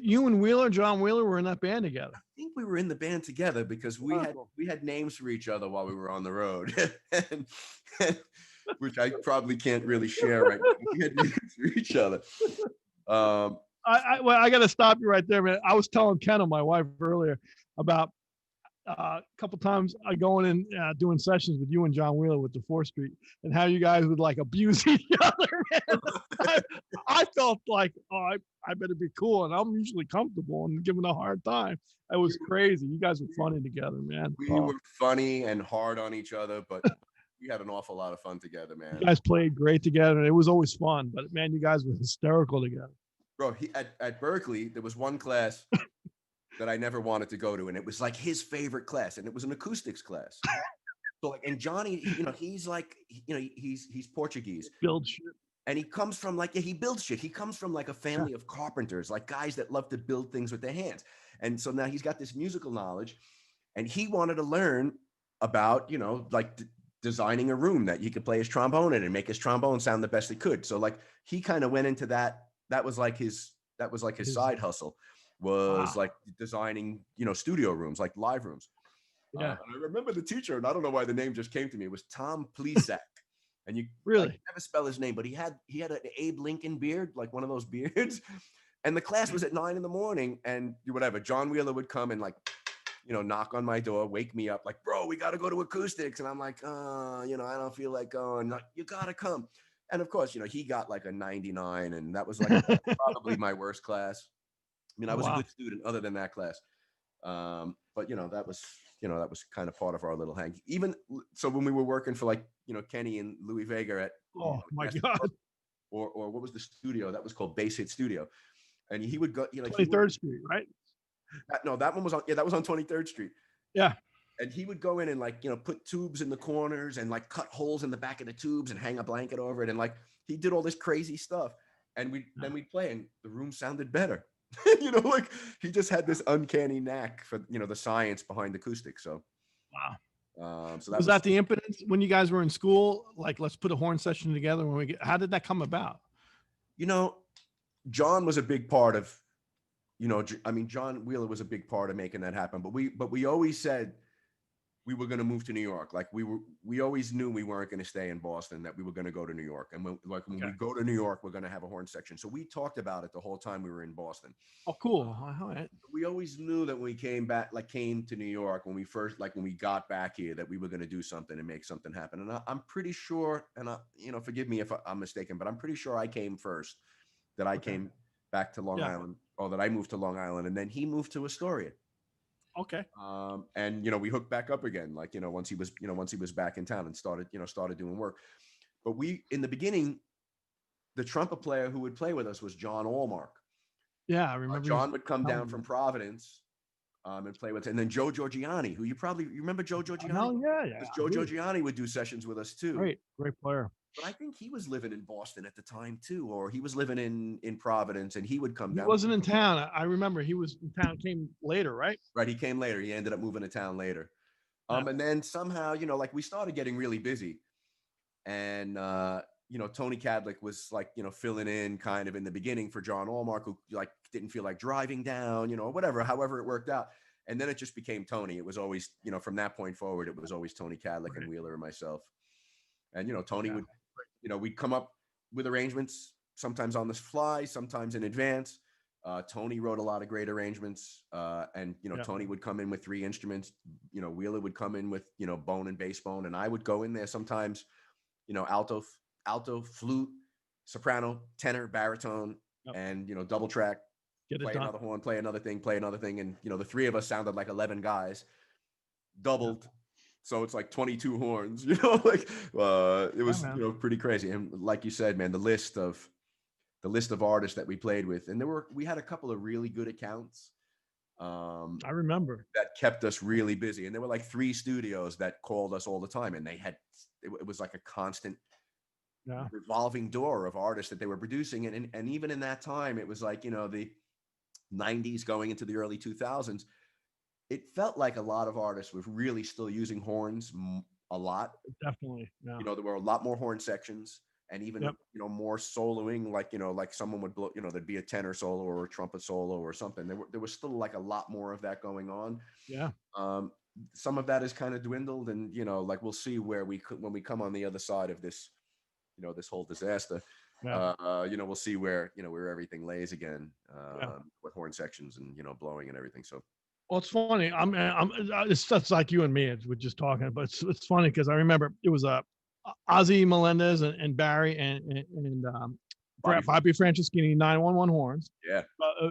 you and John Wheeler were in that band together? I think we were in the band together because we had names for each other while we were on the road. and which I probably can't really share right now. We had names for each other. Well, I got to stop you right there, man. I was telling Kenna, my wife, earlier about a couple times going in doing sessions with you and John Wheeler with the 4th Street, and how you guys would like abuse each other, man. I felt like, oh, I better be cool, and I'm usually comfortable and giving a hard time. It was crazy. You guys were funny together, man. We were funny and hard on each other, but we had an awful lot of fun together, man. You guys played great together, and it was always fun. But man, you guys were hysterical together. Bro, at Berkeley, there was one class that I never wanted to go to, and it was like his favorite class, and it was an acoustics class. So like, and Johnny, he's like, he's Portuguese. Build shit. And he comes from like, he builds shit. He comes from like a family of carpenters, like guys that love to build things with their hands. And so now he's got this musical knowledge, and he wanted to learn about, like designing a room that he could play his trombone in and make his trombone sound the best he could. So like, he kind of went into that. That was like his side hustle, was like designing, studio rooms, like live rooms. Yeah. And I remember the teacher, and I don't know why the name just came to me. It was Tom Plesac. And you really never spell his name, but he had an Abe Lincoln beard, like one of those beards. And the class was at 9 a.m, and whatever. John Wheeler would come and like, knock on my door, wake me up, like, bro, we got to go to acoustics. And I'm like, I don't feel like going. Like, you got to come. And of course, he got like a 99, and that was like probably my worst class. I mean, I was a good student other than that class. But that was kind of part of our little hang. Even so, when we were working for like, Kenny and Louis Vega at, my God. Or what was the studio? That was called Bass Hit Studio. And he would go, 23rd Street, right? No, that one was that was on 23rd Street. Yeah. And he would go in and like, put tubes in the corners and like cut holes in the back of the tubes and hang a blanket over it. And like, he did all this crazy stuff. And then we'd play, and the room sounded better. Like he just had this uncanny knack for, the science behind acoustics. So, wow. So was that the impetus when you guys were in school? Like, let's put a horn session together how did that come about? John was a big part of, John Wheeler was a big part of making that happen. But we always said we were going to move to New York. Like we always knew we weren't going to stay in Boston, that we were going to go to New York. And when we go to New York, we're going to have a horn section. So we talked about it the whole time we were in Boston. Oh, cool. All right. We always knew that when we came to New York, when we got back here, that we were going to do something and make something happen. And I'm pretty sure, and forgive me if I'm mistaken, but I'm pretty sure I came first, that I came back to Long Island, or that I moved to Long Island, and then he moved to Astoria. Okay. And we hooked back up again, like, once he was back in town and started doing work. But in the beginning, the trumpet player who would play with us was John Allmark. Yeah, I remember. John would come down from Providence and play with, and then Joe Giorgiani, who you remember Joe Giorgiani? Oh, yeah. Because Joe Giorgiani would do sessions with us too. Great player. But I think he was living in Boston at the time too, or he was living in Providence, and he would come down. He wasn't in town. I remember he was in town, came later, right? Right, he came later. He ended up moving to town later. And then somehow, like we started getting really busy. And, Tony Cadlick was like, filling in kind of in the beginning for John Allmark, who like didn't feel like driving down, however it worked out. And then it just became Tony. It was always, from that point forward, it was always Tony Cadlick and Wheeler and myself. And, Tony would, we'd come up with arrangements, sometimes on the fly, sometimes in advance. Tony wrote a lot of great arrangements. And, Tony would come in with 3 instruments. Wheeler would come in with, bone and bass bone. And I would go in there sometimes, alto, flute, soprano, tenor, baritone, and, double track. Play another horn, play another thing. And, the 3 of us sounded like 11 guys, doubled. So it's like 22 horns, it was, pretty crazy. And like you said, man, the list of artists that we played with, and we had a couple of really good accounts. I remember that kept us really busy. And there were like 3 studios that called us all the time, and it was like a constant revolving door of artists that they were producing. And even in that time, it was like, the 90s going into the early 2000s. It felt like a lot of artists were really still using horns a lot. Definitely. Yeah. There were a lot more horn sections, and even, more soloing, like, like someone would blow, there'd be a tenor solo or a trumpet solo or something. There was still like a lot more of that going on. Yeah. Some of that is kind of dwindled, and, like we'll see when we come on the other side of this, this whole disaster. We'll see where everything lays again, Yeah. with horn sections and blowing and everything. So Well, it's funny. It's just like you and me. We're just talking, but it's funny because I remember it was Ozzy Melendez and Barry and Bobby Franceschini 911 horns. yeah,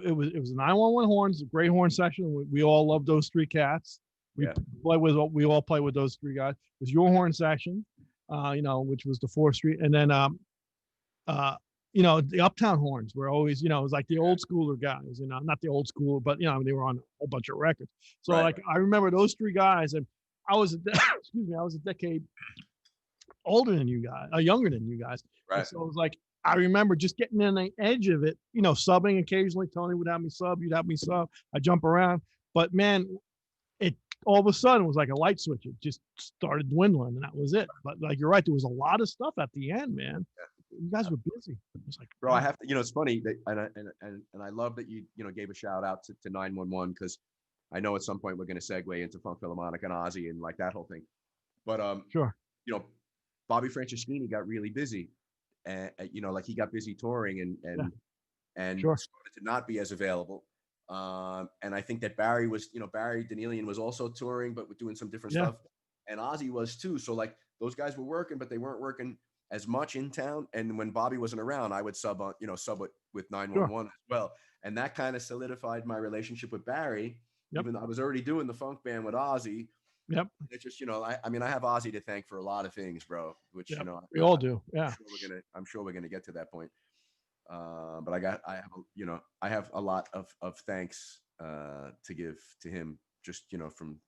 It was 911 horns, a great horn section. We all love those three cats. We all play with those three guys. It was your horn section, which was the 4th Street, and then the Uptown horns were always, it was like the old schooler guys, not the old school, but they were on a whole bunch of records. So like I remember those three guys, and I was I was a decade older than you guys, younger than you guys. Right. And so it was like I remember just getting in the edge of it, subbing occasionally. Tony would have me sub, you'd have me sub. I jump around, but man, it all of a sudden was like a light switch. It just started dwindling, and that was it. But like you're right, there was a lot of stuff at the end, man. You guys were busy. It was like, bro, I have to, it's funny that, and I love that you gave a shout out to 911, because I know at some point we're going to segue into Funk Philharmonic and Ozzy and like that whole thing. But sure, Bobby Franceschini got really busy, and like he got busy touring and sure. started to not be as available. And I think that Barry Danielian was also touring, but doing some different stuff, and Ozzy was too. So like those guys were working, but they weren't working as much in town. And when Bobby wasn't around, I would sub with 911 as well. And that kind of solidified my relationship with Barry. Even though I was already doing the funk band with Ozzy. Yep. It's just, I have Ozzy to thank for a lot of things, bro, which, we all do. Yeah. I'm sure we're going to get to that point. But I have a lot of thanks to give to him, just, from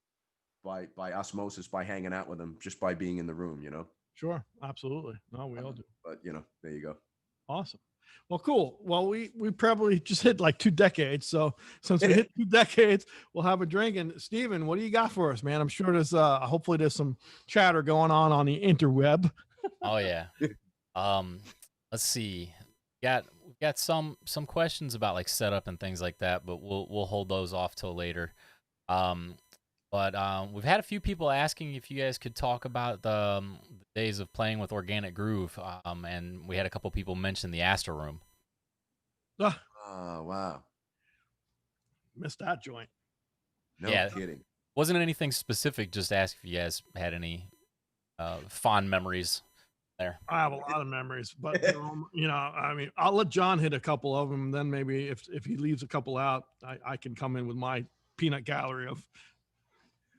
by osmosis, by hanging out with him, just by being in the room, Sure, absolutely. No, we all do. But there you go. Awesome. Well, cool. Well, we probably just hit like 2 decades. So since we hit 2 decades, we'll have a drink. And Steven, what do you got for us, man? I'm sure there's hopefully there's some chatter going on the interweb. Oh yeah. Let's see. We've got some questions about like setup and things like that, but we'll hold those off till later. But we've had a few people asking if you guys could talk about the days of playing with Organic Groove, and we had a couple people mention the Astor Room. Oh, wow. Missed that joint. No kidding. Wasn't anything specific, just ask if you guys had any fond memories there. I have a lot of memories, but I'll let John hit a couple of them. Then maybe if he leaves a couple out, I can come in with my peanut gallery of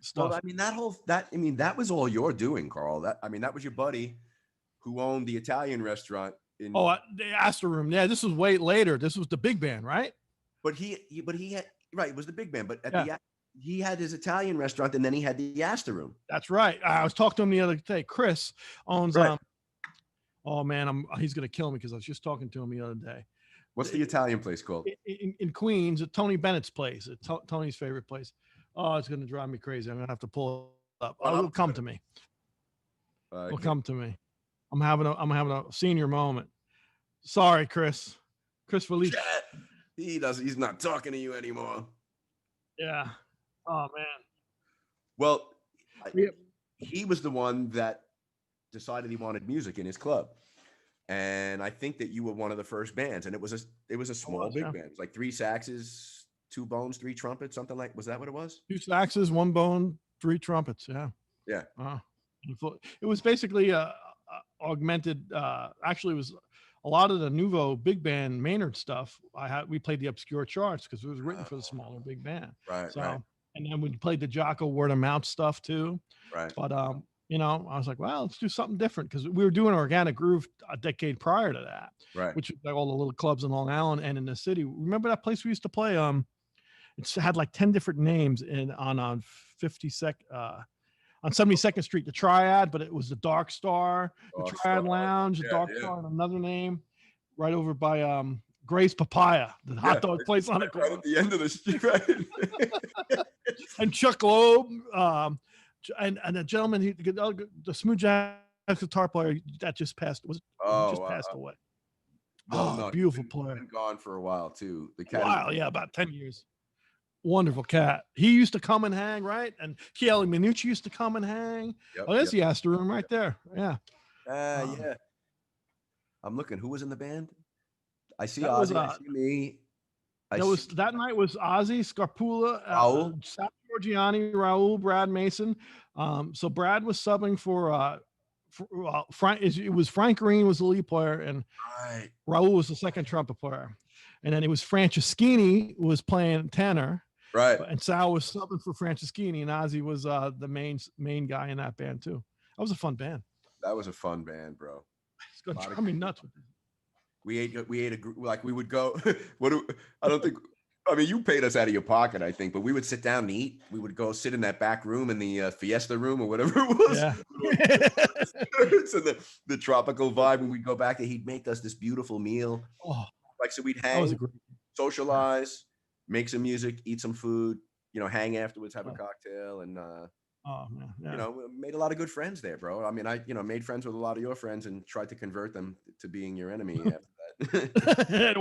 stuff. Well, that was all you're doing, Carl. That was your buddy who owned the Italian restaurant in the Astor Room. Yeah, this was way later. This was the Big Band, right? But he had it was the Big Band, but he had his Italian restaurant, and then he had the Astor Room. That's right. I was talking to him the other day. Chris owns oh man, he's gonna kill me because I was just talking to him the other day. What's the Italian place called? In Queens, at Tony Bennett's place. It's Tony's favorite place. Oh, it's going to drive me crazy. I'm going to have to pull it up. It'll come to me. It'll come to me. I'm having a senior moment. Sorry, Chris. Chris Felice. He's not talking to you anymore. Yeah. Oh man. Well, he was the one that decided he wanted music in his club. And I think that you were one of the first bands, and it was a small big band. It was like 3 saxes, 2 bones, 3 trumpets, something like. Was that what it was? 2 saxes, 1 bone, 3 trumpets. Yeah. Yeah. It was basically augmented. Actually, it was a lot of the Nouveau Big Band Maynard stuff. We played the obscure charts because it was written for the smaller big band. Right. So, right. And then we played the Jocko word of mouth stuff too. Right. But I was like, well, let's do something different because we were doing Organic Groove a decade prior to that. Right. Which was like all the little clubs in Long Island and in the city. Remember that place we used to play? It's had like 10 different names on 72nd Street, the Triad, but it was the Dark Star, the Triad Lounge, the Dark Star, and another name right over by Gray's Papaya, the hot dog place on the corner. Right at the end of the street, right? And Chuck Loeb, and a gentleman, the smooth jazz guitar player that just passed passed away. No, beautiful player. Been gone for a while too. About 10 years. Wonderful cat. He used to come and hang, right? And Chieli Minucci used to come and hang. There's the Astor Room right there. Yeah. Yeah. I'm looking. Who was in the band? I see That was Ozzy. I see me. that night was Ozzy, Scarpulla, Raul. Sal Giorgiani, Raul, Brad Mason. So Brad was subbing for Frank. It was Frank Green was the lead player, and Right. Raul was the second trumpet player, and then it was Franceschini was playing tenor, Right. and Sal was subbing for Franceschini, and Ozzy was the main guy in that band too. That was a fun band. That was a fun band, bro. It's gonna drive me nuts with this. We ate a group, like we would go. I don't think. I mean, you paid us out of your pocket, I think, but we would sit down and eat. We would go sit in that back room in the Fiesta room or whatever it was. Yeah. So the tropical vibe, and we'd go back and he'd make us this beautiful meal. Oh, like, so we'd hang, socialize, make some music, eat some food, hang afterwards, have a cocktail, and oh man, yeah. Made a lot of good friends there, bro. I mean, I made friends with a lot of your friends and tried to convert them to being your enemy after that. It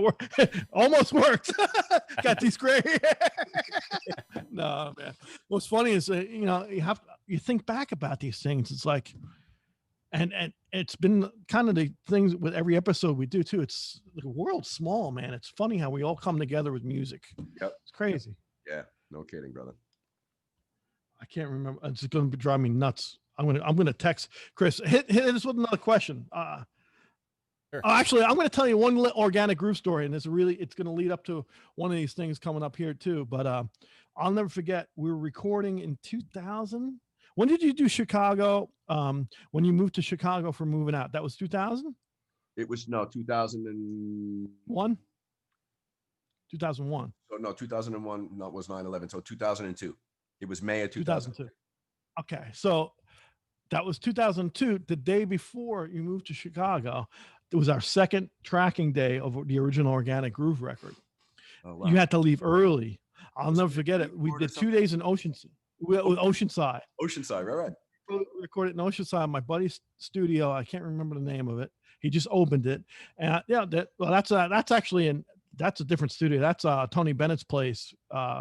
almost worked. Got these gray. No, man. What's funny is you think back about these things. It's like, and it's been kind of the things with every episode we do too. It's the world's small, man. It's funny how we all come together with music. Yep, it's crazy. Yeah, no kidding, brother. I can't remember. It's going to drive me nuts. I'm gonna text Chris. Hit us with another question. Sure. Actually, I'm going to tell you one Organic Groove story, and it's going to lead up to one of these things coming up here too. But I'll never forget. We were recording in 2000. When did you do Chicago? When you moved to Chicago for moving out, that was 2000. It was 2001. 2001. So no, 2001. No, it was 9/11. So 2002. It was May of 2002. Okay, so that was 2002. The day before you moved to Chicago, it was our second tracking day of the original Organic Groove record. Oh, wow. You had to leave early. I'll never forget it. We did 2 days in Oceanside. Oceanside, right. We recorded in Oceanside, my buddy's studio. I can't remember the name of it. He just opened it, and that's actually that's a different studio. That's Tony Bennett's place.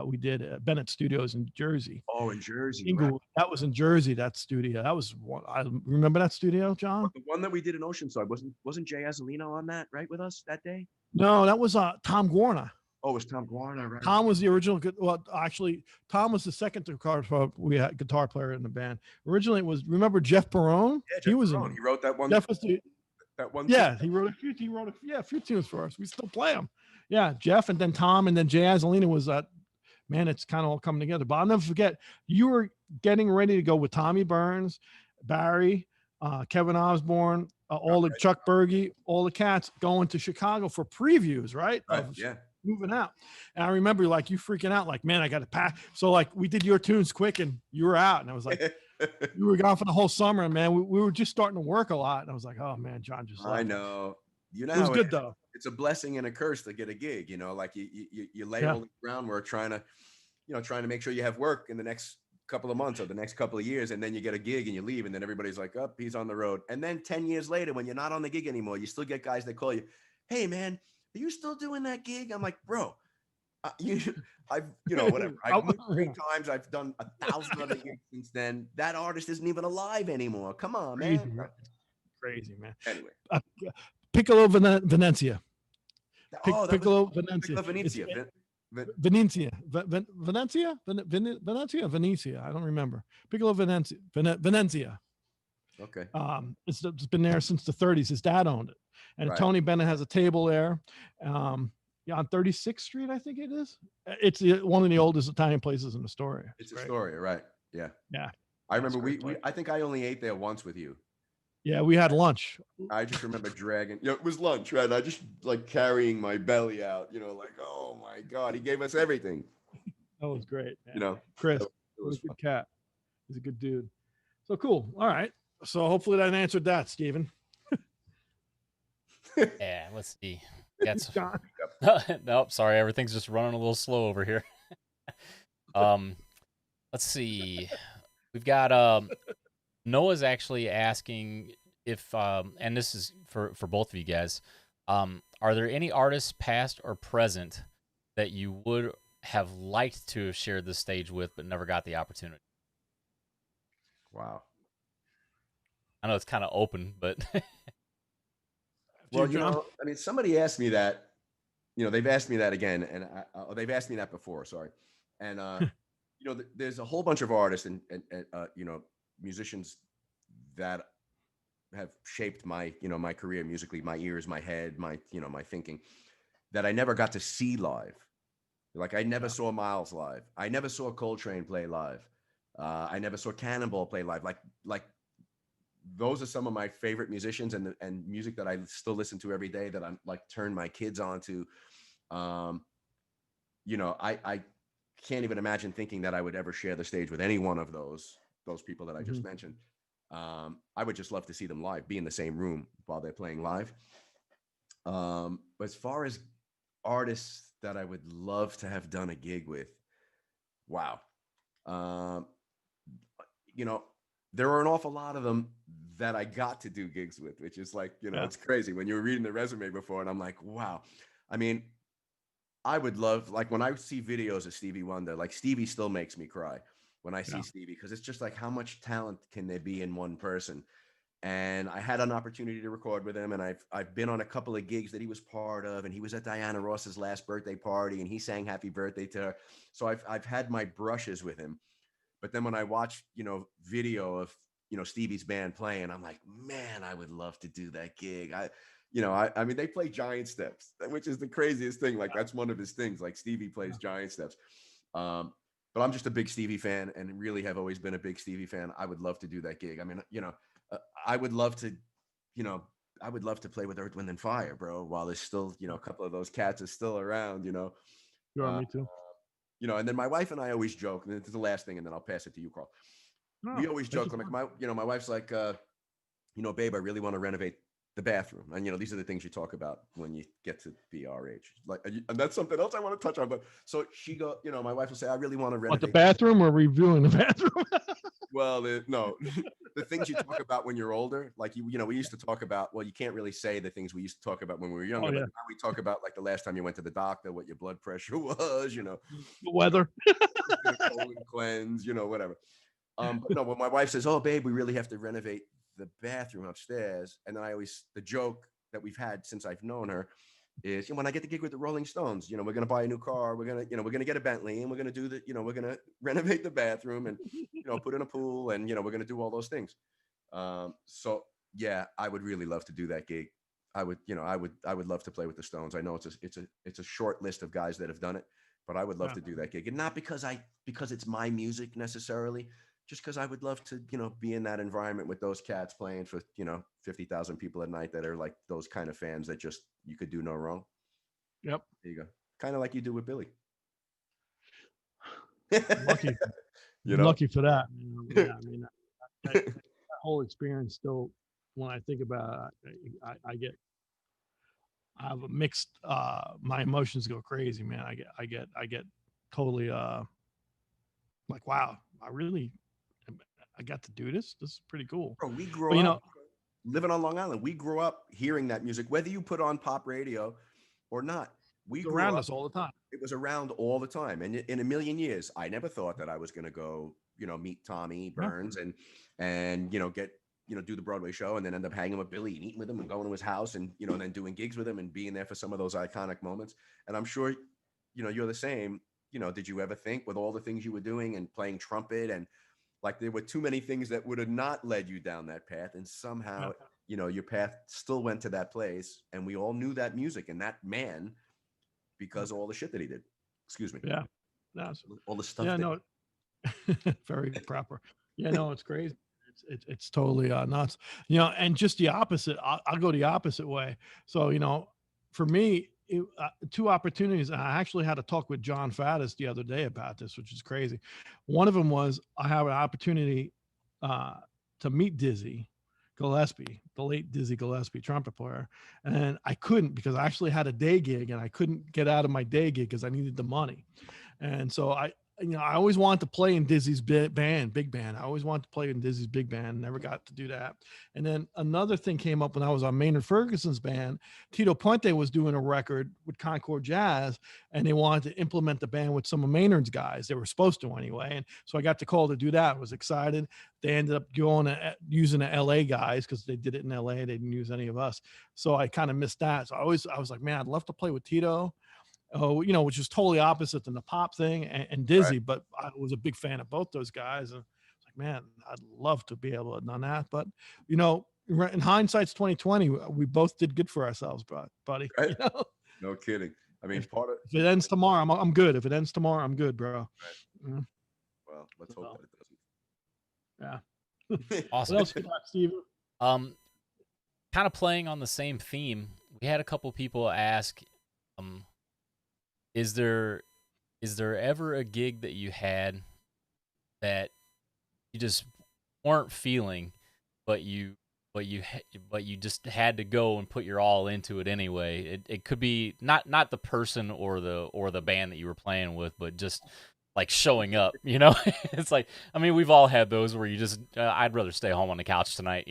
We did at Bennett Studios in Jersey. Oh, in Jersey. Inglewood. Right. That was in Jersey, that studio. That was one. I remember that studio, John. The one that we did in Oceanside. Wasn't Jay Azzolino on that, right, with us that day? No, that was Tom Guarna. Oh, it was Tom Guarna, right? Tom was the original. Well, actually, Tom was the second guitar player in the band. Originally, it was, remember Jeff Perrone? Yeah, Jeff Perrone. He wrote that one. Jeff was that one. Yeah, he wrote a few tunes for us. We still play them. Yeah, Jeff, and then Tom, and then Jay Azzolino was man, it's kind of all coming together. But I'll never forget, you were getting ready to go with Tommy Burns, Barry, Kevin Osborne, all the Chuck Berge, all the cats going to Chicago for previews, right? Right. Yeah. Moving out. And I remember you freaking out, like, man, I got to pack. So we did your tunes quick and you were out. And I was like, you were gone for the whole summer. And man, we were just starting to work a lot. And I was like, oh man, John just left. I know. It was good though. It's a blessing and a curse to get a gig, like you lay all the groundwork trying to make sure you have work in the next couple of months or the next couple of years, and then you get a gig and you leave, and then everybody's like, oh, he's on the road. And then 10 years later, when you're not on the gig anymore, you still get guys that call you, hey man, are you still doing that gig? I'm like, bro, whatever. I've moved 3 times. I've done 1,000 other gigs since then. That artist isn't even alive anymore. Come on, man. Crazy, man. Anyway. Piccolo Venezia. Piccolo Venezia. Venezia. I don't remember. Piccolo Venezia. Okay. It's been there since the 30s. His dad owned it, and right. Tony Bennett has a table there. On 36th Street, I think it is. It's one of the oldest Italian places in Astoria. It's Astoria, right? Yeah. Yeah. I remember I think I only ate there once with you. Yeah, we had lunch. I just remember dragging. It was lunch, right? I just carrying my belly out. Like, oh my God, he gave us everything. That was great. Man. Chris, it was a good cat. He's a good dude. So cool. All right. So hopefully that answered that, Steven. Yeah. Let's see. That's nope. Sorry, everything's just running a little slow over here. Let's see. We've got Noah's actually asking if, and this is for both of you guys, are there any artists, past or present, that you would have liked to have shared the stage with but never got the opportunity? Wow. I know it's kind of open, but Well, John? I mean, somebody asked me that. They've asked me that again, and they've asked me that before. Sorry, and there's a whole bunch of artists and musicians that have shaped my career musically, my ears, my head, my thinking, that I never got to see live. Like I never saw Miles live. I never saw Coltrane play live. I never saw Cannonball play live. Like those are some of my favorite musicians and music that I still listen to every day, that I'm like turn my kids on to. I can't even imagine thinking that I would ever share the stage with any one of those people that I just mentioned. I would just love to see them live, be in the same room while they're playing live. But as far as artists that I would love to have done a gig with, wow. There are an awful lot of them that I got to do gigs with, which is like, it's crazy when you were reading the resume before, and I'm like, wow. I mean, I would love, like when I see videos of Stevie Wonder, like Stevie still makes me cry when I see Stevie, because it's just like, how much talent can there be in one person? And I had an opportunity to record with him, and I've been on a couple of gigs that he was part of, and he was at Diana Ross's last birthday party, and he sang Happy Birthday to her. So I've had my brushes with him. But then when I watch, video of, Stevie's band playing, I'm like, man, I would love to do that gig. I mean, they play giant steps, which is the craziest thing. Like that's one of his things. Like Stevie plays giant steps. But I'm just a big Stevie fan, and really have always been a big Stevie fan. I would love to do that gig. I mean, I would love to, I would love to play with Earth, Wind and Fire, bro, while there's still, a couple of those cats are still around, Sure, me too. And then my wife and I always joke, and this is the last thing, and then I'll pass it to you, Carl. We always joke, like my wife's like, babe, I really want to renovate the bathroom. And, these are the things you talk about when you get to be our age. Like, and that's something else I want to touch on. But so my wife will say, I really want to renovate the bathroom, or reviewing the bathroom? Well, no, the things you talk about when you're older, like we used to talk about. Well, you can't really say the things we used to talk about when we were younger. But now we talk about like the last time you went to the doctor, what your blood pressure was, the weather, colon cleanse, whatever. But no, when my wife says, "Oh, babe, we really have to renovate the bathroom upstairs," and then the joke that we've had since I've known her is, when I get the gig with the Rolling Stones, we're going to buy a new car. We're going to get a Bentley, and we're going to do we're going to renovate the bathroom and, put in a pool, and, we're going to do all those things. So yeah, I would really love to do that gig. I would love to play with the Stones. I know it's a short list of guys that have done it, but I would love to do that gig. And not because it's my music necessarily, just because I would love to, be in that environment with those cats playing for, 50,000 people at night that are like those kind of fans that just, you could do no wrong. Yep. There you go. Kind of like you do with Billy. Lucky. Lucky for that. Yeah, I mean, that whole experience still, when I think about it, I have a mixed, my emotions go crazy, man. I get totally, like, wow, I got to do this. This is pretty cool. Bro, we grew up living on Long Island. We grew up hearing that music, whether you put on pop radio or not. We grew around up, us all the time. It was around all the time. And in a million years, I never thought that I was going to go, meet Tommy Burns and get, do the Broadway show and then end up hanging with Billy and eating with him and going to his house and, and then doing gigs with him and being there for some of those iconic moments. And I'm sure, you're the same. Did you ever think, with all the things you were doing and playing trumpet, and like there were too many things that would have not led you down that path, and somehow, your path still went to that place, and we all knew that music and that man because of all the shit that he did. Excuse me. Yeah. No, all the stuff. Yeah, no. Very proper. Yeah, no, it's crazy. It's totally nuts. And just the opposite. I'll go the opposite way. So, for me, two opportunities. I actually had a talk with John Faddis the other day about this, which is crazy. One of them was I have an opportunity to meet Dizzy Gillespie, the late Dizzy Gillespie, trumpet player, and I couldn't, because I actually had a day gig and I couldn't get out of my day gig because I needed the money. And so I always wanted to play in Dizzy's big band. I always wanted to play in Dizzy's big band. Never got to do that. And then another thing came up when I was on Maynard Ferguson's band. T.Ë.T.I was doing a record with Concord Jazz, and they wanted to implement the band with some of Maynard's guys. They were supposed to anyway. And so I got the call to do that. I was excited. They ended up using the LA guys because they did it in LA. They didn't use any of us. So I kind of missed that. So I was like, man, I'd love to play with Tito. Which is totally opposite than the pop thing and Dizzy, but I was a big fan of both those guys. And it's like, man, I'd love to be able to have done that. But, in hindsight's 2020, we both did good for ourselves, buddy. Right? No kidding. I mean, if it ends tomorrow, I'm good. If it ends tomorrow, I'm good, bro. Right. Yeah. Well, let's hope that it doesn't. Yeah. Awesome. What else you got, Steven? Kind of playing on the same theme. We had a couple people ask, is there ever a gig that you had that you just weren't feeling, but you just had to go and put your all into it anyway? It could be not the person or the band that you were playing with, but just like showing up, It's like, I mean, we've all had those where you just I'd rather stay home on the couch tonight,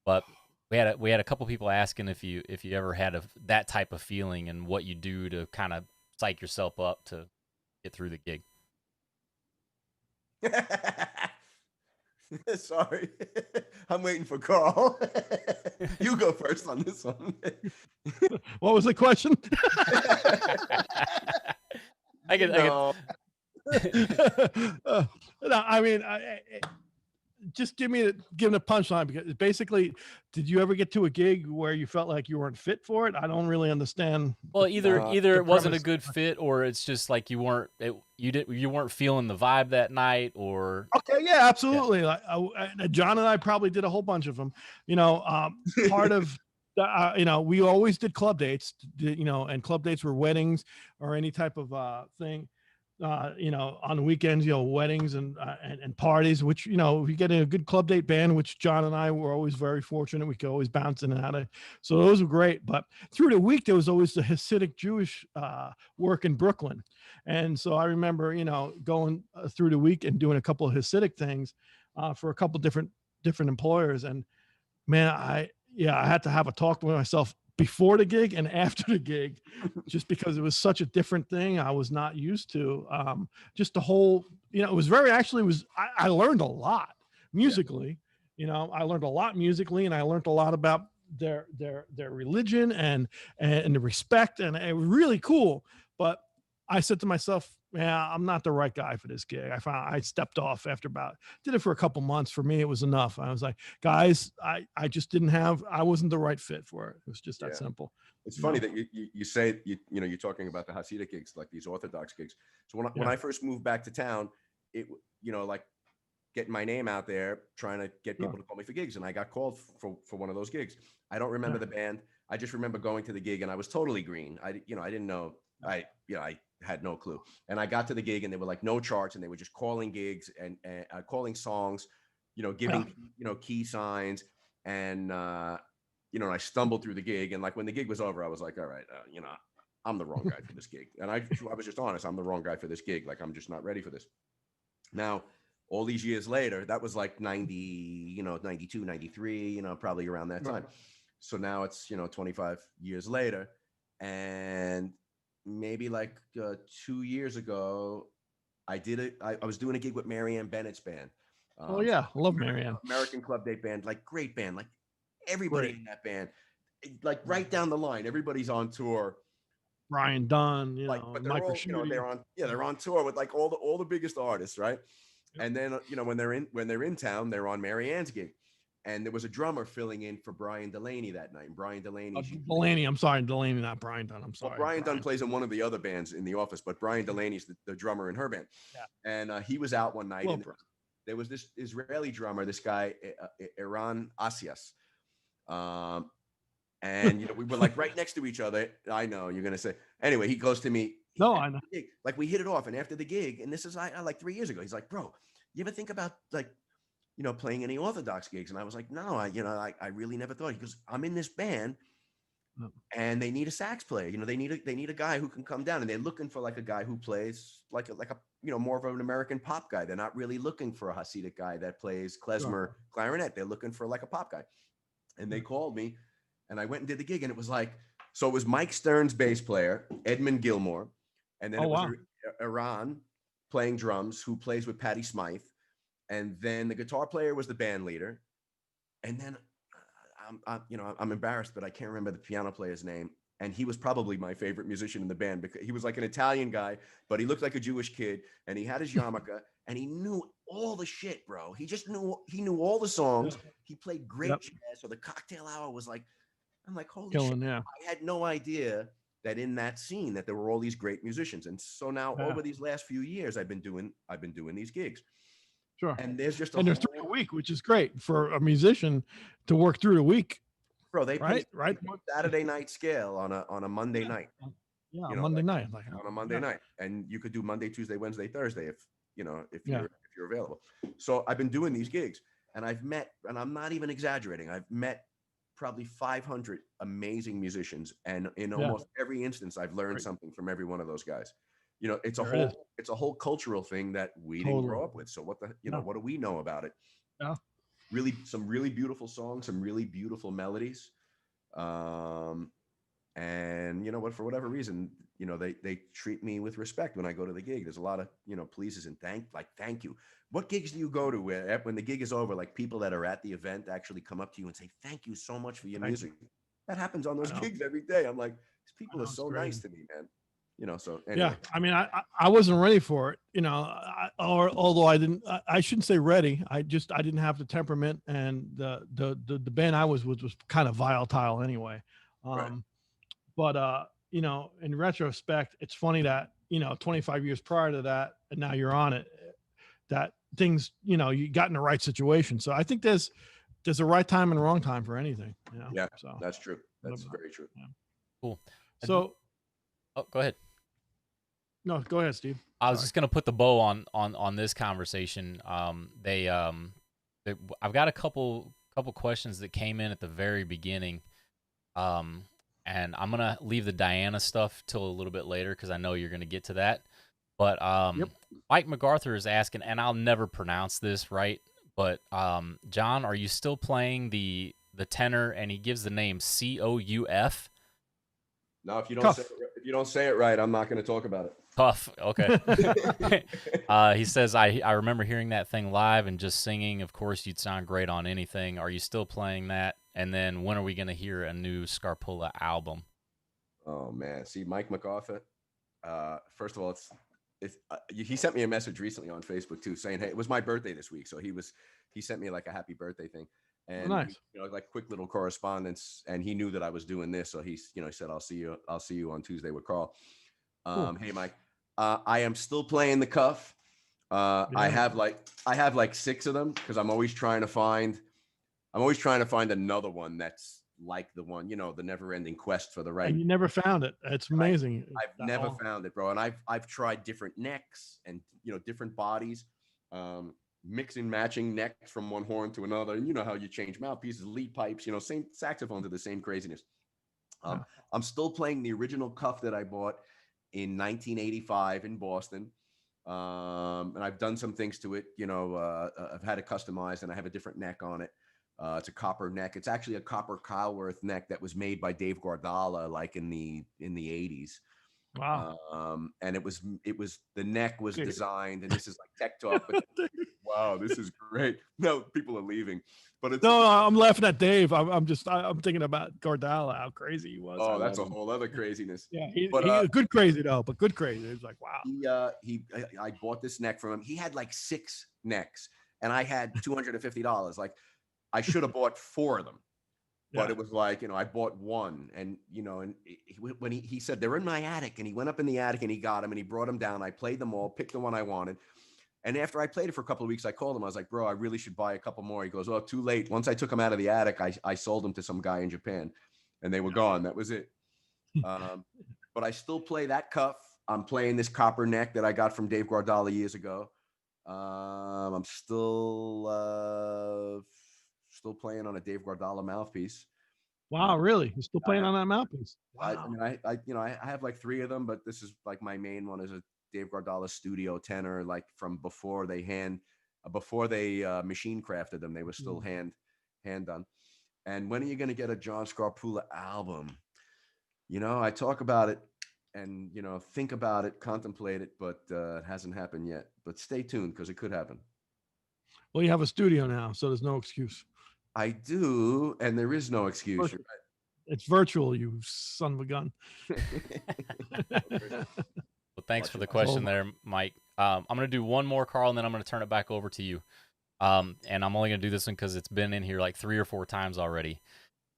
But we had a couple people asking if you ever had that type of feeling and what you do to kind of psych yourself up to get through the gig. Sorry, I'm waiting for Carl. You go first on this one. What was the question? No, I mean, just give a punchline, because basically, did you ever get to a gig where you felt like you weren't fit for it? I don't really understand. Well, either it wasn't a good fit, or it's just like you weren't feeling the vibe that night, or okay, yeah, absolutely. Yeah. Like John and I probably did a whole bunch of them. Part of we always did club dates. And club dates were weddings or any type of thing. On the weekends, weddings and parties, which, if you get a good club date band, which John and I were always very fortunate, we could always bounce in and out of. So those were great. But through the week, there was always the Hasidic Jewish work in Brooklyn. And so I remember, going through the week and doing a couple of Hasidic things for a couple different employers. And man, I had to have a talk with myself before the gig and after the gig, just because it was such a different thing I was not used to. Just the whole, it was I learned a lot musically. I learned a lot musically, and I learned a lot about their religion and the respect, and it was really cool. But I said to myself, yeah, I'm not the right guy for this gig. I stepped off after did it for a couple months. For me, it was enough. I was like, guys, I just I wasn't the right fit for it. It was just that simple. It's funny that you say, you're talking about the Hasidic gigs, like these Orthodox gigs. So when I first moved back to town, it, like getting my name out there, trying to get people to call me for gigs. And I got called for one of those gigs. I don't remember the band. I just remember going to the gig and I was totally green. I didn't know, I had no clue. And I got to the gig and they were like no charts, and they were just calling gigs and calling songs, giving, key signs. And, I stumbled through the gig, and like when the gig was over, I was like, all right, I'm the wrong guy for this gig. And I was just honest. I'm the wrong guy for this gig. Like, I'm just not ready for this. Now, all these years later, that was like 90, 92, 93, probably around that time. So now it's, 25 years later, and maybe like 2 years ago, I was doing a gig with Marianne Bennett's band. Oh yeah, I love Marianne. American Club Date band, like great band, like everybody in that band, like right down the line, everybody's on tour. Brian Dunn, but they're all, they're on tour with like all the biggest artists, right? Yep. And then when they're in town, they're on Marianne's gig. And there was a drummer filling in for Brian Delaney that night. Brian Delaney. Delaney, I'm sorry, Delaney, not Brian Dunn. I'm sorry. Well, Brian Dunn plays in one of the other bands in the office, but Brian Delaney's the drummer in her band. Yeah. And he was out one night, and there was this Israeli drummer, this guy, Eran Asias. And we were like right next to each other. I know you're gonna say. Anyway, he goes to me. No, I know. Like we hit it off, and after the gig, and this is like 3 years ago. He's like, bro, you ever think about like, playing any Orthodox gigs? And I was like, no, I really never thought. He goes, I'm in this band and they need a sax player. You know, they need a guy who can come down, and they're looking for like a guy who plays like a you know, more of an American pop guy. They're not really looking for a Hasidic guy that plays klezmer clarinet. They're looking for like a pop guy. And they called me, and I went and did the gig, and it was like, so it was Mike Stern's bass player, Edmund Gilmore, and then it was Iran playing drums, who plays with Patty Smythe, and then the guitar player was the band leader, and then I'm embarrassed, but I can't remember the piano player's name. And he was probably my favorite musician in the band, because he was like an Italian guy, but he looked like a Jewish kid, and he had his yarmulke, and he knew all the shit, bro. He knew all the songs. He played great jazz. So the cocktail hour was like, I'm like, holy shit. I had no idea that in that scene that there were all these great musicians. And so now over these last few years, I've been doing these gigs. Sure. And there's just there's 3 a week, which is great for a musician to work through the week. Bro, they play Saturday night scale on a Monday night. Yeah, Monday night. Like on a Monday night. And you could do Monday, Tuesday, Wednesday, Thursday if you're available. So I've been doing these gigs, and I've met, and I'm not even exaggerating, I've met probably 500 amazing musicians, and in almost every instance I've learned something from every one of those guys. You know, it's a whole cultural thing that we didn't grow up with. So what do we know about it? Yeah. Really, some really beautiful songs, some really beautiful melodies. And you know what, for whatever reason, you know, they treat me with respect when I go to the gig. There's a lot of, you know, pleases and thank you. What gigs do you go to where when the gig is over, like people that are at the event actually come up to you and say, thank you so much for your music? That happens on those gigs every day. I'm like, these people are so nice to me, man. You know, so anyway. Yeah, I mean, I wasn't ready for it, you know, although I shouldn't say ready. I didn't have the temperament, and the band I was with was kind of volatile anyway. But you know, in retrospect, it's funny that, you know, 25 years prior to that, and now you're on it, that things, you know, you got in the right situation. So I think there's a right time and wrong time for anything, you know? Yeah, so that's true. That's very true. Yeah. Cool. So, go ahead. No, go ahead, Steve. I was just gonna put the bow on this conversation. I've got a couple questions that came in at the very beginning, and I'm gonna leave the Diana stuff till a little bit later because I know you're gonna get to that. But Mike MacArthur is asking, and I'll never pronounce this right, but John, are you still playing the tenor? And he gives the name COUF. No, if you don't say it right, I'm not going to talk about it. Tough. Okay. He says, I remember hearing that thing live and just singing. Of course, you'd sound great on anything. Are you still playing that? And then when are we going to hear a new Scarpulla album? Oh man, see, Mike MacArthur. First of all, he sent me a message recently on Facebook too, saying, "Hey, it was my birthday this week," so he sent me like a happy birthday thing, and nice. You know, like quick little correspondence, and he knew that I was doing this, so he said, "I'll see you on Tuesday with Carl." Cool. Hey, Mike, I am still playing the cuff. I have like 6 of them because I'm always trying to find another one that's like the one, you know, the never-ending quest for the right. And you never found it. It's amazing. I've never found it, bro. And I've tried different necks and, you know, different bodies, mixing, matching necks from one horn to another. And you know how you change mouthpieces, lead pipes, you know, same saxophones are the same craziness. I'm still playing the original cuff that I bought in 1985 in Boston. And I've done some things to it, you know, I've had it customized and I have a different neck on it. It's a copper neck. It's actually a copper Kyleworth neck that was made by Dave Gardala, like in the 80s. Wow. And it was the neck was designed, and this is like tech talk, but wow, this is great. No, people are leaving, but it's I'm laughing at Dave. I'm thinking about Gardala, how crazy he was. Oh, that's a whole other craziness. Yeah, he's good crazy though, but good crazy. It's like, wow. I bought this neck from him. He had like 6 necks, and I had $250. Like, I should have bought 4 of them, but it was like, you know, I bought 1, and, you know, and when he said they're in my attic, and he went up in the attic and he got them and he brought them down. I played them all, picked the one I wanted. And after I played it for a couple of weeks, I called him. I was like, bro, I really should buy a couple more. He goes, oh, too late. Once I took them out of the attic, I sold them to some guy in Japan, and they were gone. That was it. But I still play that cuff. I'm playing this copper neck that I got from Dave Gardala years ago. I'm still playing on a Dave Gardala mouthpiece. Wow, really? You're still I playing have, on that mouthpiece? I Wow. mean, I have like 3 of them, but this is like my main one is a Dave Gardella Studio tenor, like from before they machine crafted them, they were still hand done. And when are you going to get a John Scarpulla album? I talk about it and think about it, contemplate it, but it hasn't happened yet. But stay tuned because it could happen. Well, you have a studio now, so there's no excuse. I do, and there is no excuse. You're It's virtual, you son of a gun. Well, thanks for the question there, Mike. I'm going to do one more, Carl, and then I'm going to turn it back over to you. And I'm only going to do this one because it's been in here like 3 or 4 times already.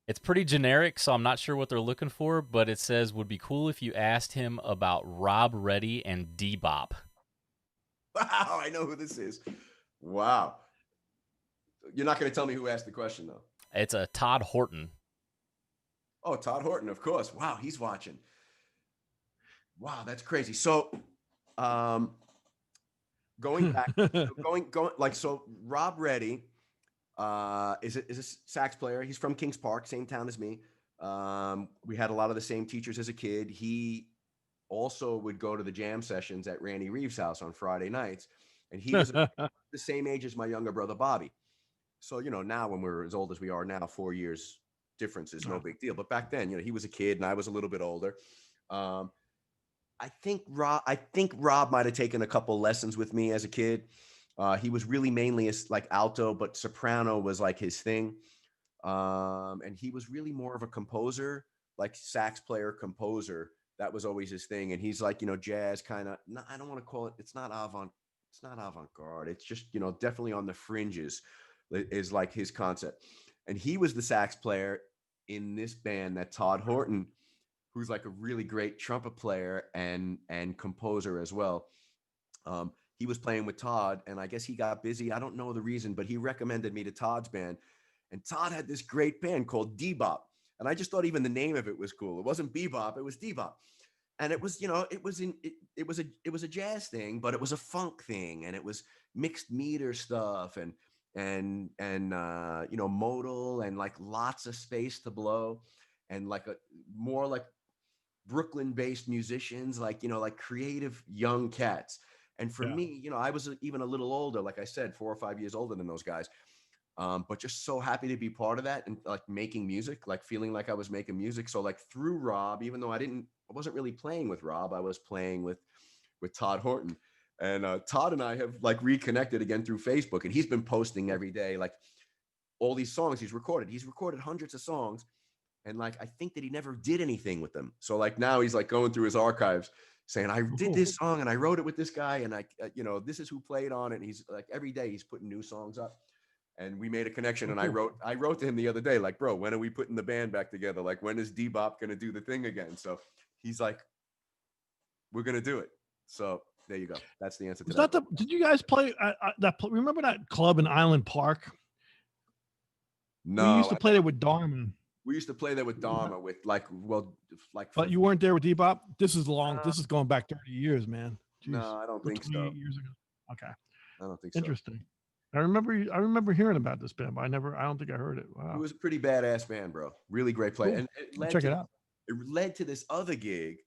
It's pretty generic, so I'm not sure what they're looking for, but it says, would be cool if you asked him about Rob Reddy and D-Bop. Wow, I know who this is. Wow. You're not going to tell me who asked the question, though. It's a Todd Horton. Oh, Todd Horton, of course. Wow, he's watching. Wow, that's crazy. So, going back, so Rob Reddy is a sax player. He's from Kings Park, same town as me. We had a lot of the same teachers as a kid. He also would go to the jam sessions at Randy Reeve's house on Friday nights, and he was the same age as my younger brother Bobby. So now when we're as old as we are now, 4 years difference is no big deal. But back then, he was a kid and I was a little bit older. I think Rob might have taken a couple lessons with me as a kid. He was really mainly like alto, but soprano was like his thing. And he was really more of a composer, like sax player, composer. That was always his thing. And he's like, jazz kind of, I don't want to call it, it's not avant-garde. It's just, definitely on the fringes is like his concept. And he was the sax player in this band that Todd Horton, who's like a really great trumpet player and composer as well. He was playing with Todd, and I guess he got busy. I don't know the reason, but he recommended me to Todd's band. And Todd had this great band called D-Bop. And I just thought even the name of it was cool. It wasn't bebop, it was D-Bop. And it was, it was a jazz thing, but it was a funk thing, and it was mixed meter stuff and modal and like lots of space to blow, and like more like Brooklyn-based musicians, like creative young cats. And for me, I was even a little older, like I said, 4 or 5 years older than those guys. But just so happy to be part of that and like making music, like feeling like I was making music. So like through Rob, even though I wasn't really playing with Rob, I was playing with Todd Horton. And Todd and I have like reconnected again through Facebook, and he's been posting every day, like all these songs he's recorded. He's recorded hundreds of songs. And like, I think that he never did anything with them. So like now he's like going through his archives saying, I did this song and I wrote it with this guy. And this is who played on it. And he's like, every day he's putting new songs up. And we made a connection. And I wrote to him the other day, like, bro, when are we putting the band back together? Like, when is D-Bop going to do the thing again? So he's like, we're going to do it. So there you go. That's the answer to that. Did you guys play remember that club in Island Park? No. We used to play there with Dharma. We used to play there with Dharma But you weren't there with D-Bop? This is this is going back 30 years, man. Jeez. No, I don't think so. Years ago. Okay. I don't think so. Interesting. I remember hearing about this band, but I don't think I heard it. Wow. It was a pretty badass band, bro. Really great play. Cool. And check it out. It led to this other gig.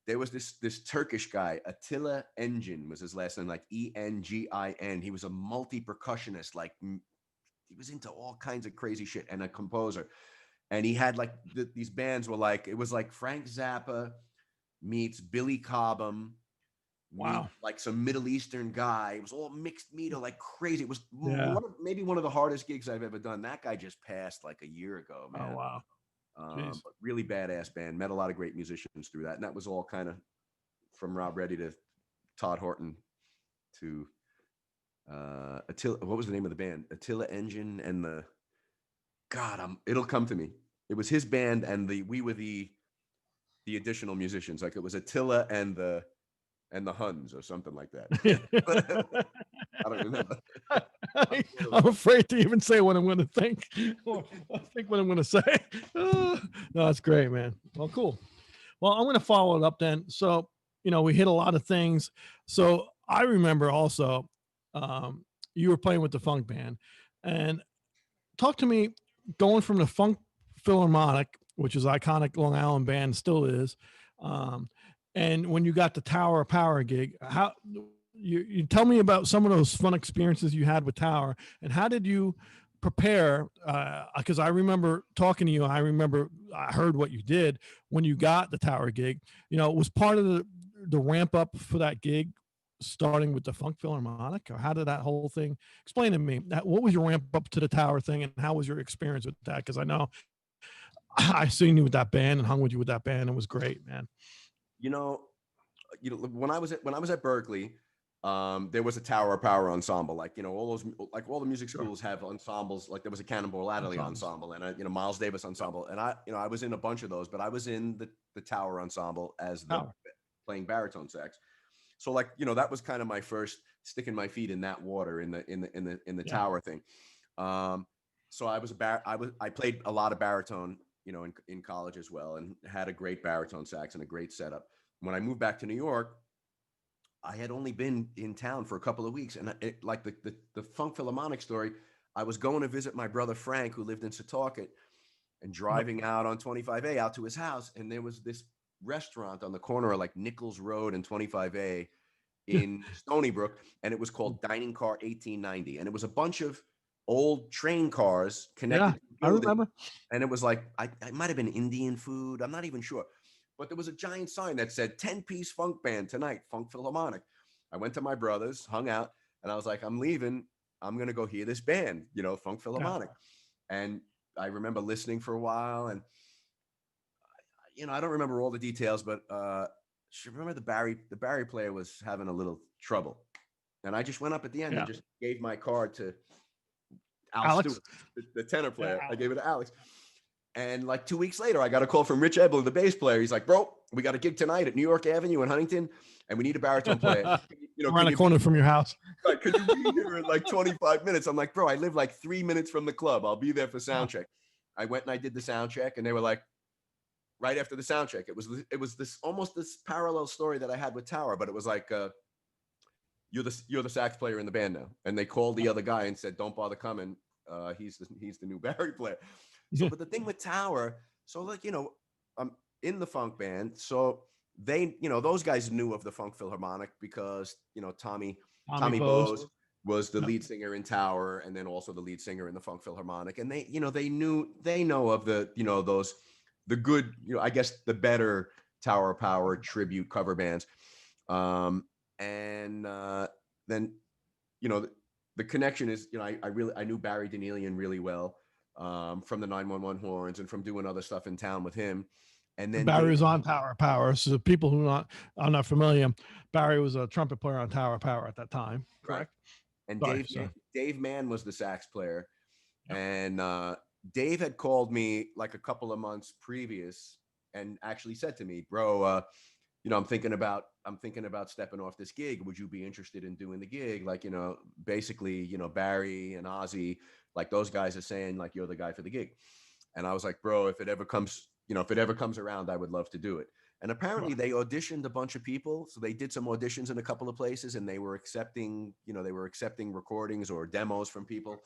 There was this Turkish guy, Attila Engin was his last name, like Engin. He was a multi-percussionist, like he was into all kinds of crazy shit, and a composer. And he had like these bands were like, it was like Frank Zappa meets Billy Cobham. Wow. Like some Middle Eastern guy. It was all mixed meter, like crazy. It was maybe one of the hardest gigs I've ever done. That guy just passed like a year ago, man. Oh, wow. But really badass band. Met a lot of great musicians through that. And that was all kind of from Rob Reddy to Todd Horton to Attila. What was the name of the band? Attila Engin and the it'll come to me. It was his band, and we were the additional musicians. Like it was Attila and the Huns or something like that. I don't remember. I'm afraid to even say what I'm going to think. I think what I'm going to say. No, that's great, man. Well, cool. Well, I'm going to follow it up then. So, we hit a lot of things. So I remember also you were playing with the funk band, and talk to me going from the funk Philharmonic, which is iconic Long Island band, still is. And when you got the Tower of Power gig, how you tell me about some of those fun experiences you had with Tower, and how did you prepare? Because I remember talking to you. I heard what you did when you got the Tower gig. You know, was part of the ramp up for that gig starting with the Funk Philharmonic, or how did that whole thing? Explain to me what was your ramp up to the Tower thing, and how was your experience with that? Because I know I seen you with that band and hung with you with that band. It was great, man. You know, when I was at Berkeley, there was a Tower of Power ensemble. Like, you know, all the music schools have ensembles. Like there was a Cannonball Adderley ensemble and a Miles Davis ensemble. And I was in a bunch of those, but I was in the Tower ensemble as playing baritone sax. So like, you know, that was kind of my first sticking my feet in that water in the Tower thing. So I played a lot of baritone, you know, in college as well, and had a great baritone sax and a great setup. When I moved back to New York, I had only been in town for a couple of weeks, and like the Funk Philharmonic story, I was going to visit my brother Frank, who lived in Setauket, and driving out on 25A out to his house, and there was this restaurant on the corner of like Nichols Road and 25A in Stony Brook, and it was called Dining Car 1890, and it was a bunch of old train cars connected to the building. I remember. And it was like I might have been Indian food, I'm not even sure, but there was a giant sign that said 10-piece funk band tonight, Funk Philharmonic. I went to my brother's, hung out, and I was like, I'm leaving, I'm gonna go hear this band, you know, Funk Philharmonic. And I remember listening for a while, and you know, I don't remember all the details, but I remember the Barry player was having a little trouble, and I just went up at the end and just gave my card to Alex Stewart, the tenor player. I gave it to Alex, and like 2 weeks later, I got a call from Rich Eblin, the bass player. He's like, "Bro, we got a gig tonight at New York Avenue in Huntington, and we need a baritone player. You know, around the corner from your house. Could you be here in like 25 minutes?" I'm like, "Bro, I live like 3 minutes from the club. I'll be there for sound check." I went and I did the sound check, and they were like, right after the sound check, it was this almost this parallel story that I had with Tower, but it was like, you're the sax player in the band now, and they called the other guy and said, "Don't bother coming. He's the new Barry player." So, but the thing with Tower, so like, you know, I'm in the funk band, so they, you know, those guys knew of the Funk Philharmonic because, you know, Tommy Bose was the lead singer in Tower, and then also the lead singer in the Funk Philharmonic, and they, you know, they know of the, you know, the good, you know, I guess the better Tower of Power tribute cover bands. And then, you know, the connection is, you know, I knew Barry Danielian really well, from the 911 horns and from doing other stuff in town with him. And then Barry was on Tower of Power. So the people who are not familiar, Barry was a trumpet player on Tower of Power at that time. Correct. Right. And Dave Mann was the sax player. Yep. And Dave had called me like a couple of months previous and actually said to me, "Bro, you know, I'm thinking about stepping off this gig. Would you be interested in doing the gig? Like, you know, basically, you know, Barry and Ozzy, like those guys are saying like, you're the guy for the gig." And I was like, "Bro, if it ever comes around, I would love to do it." And apparently they auditioned a bunch of people. So they did some auditions in a couple of places, and they were accepting recordings or demos from people.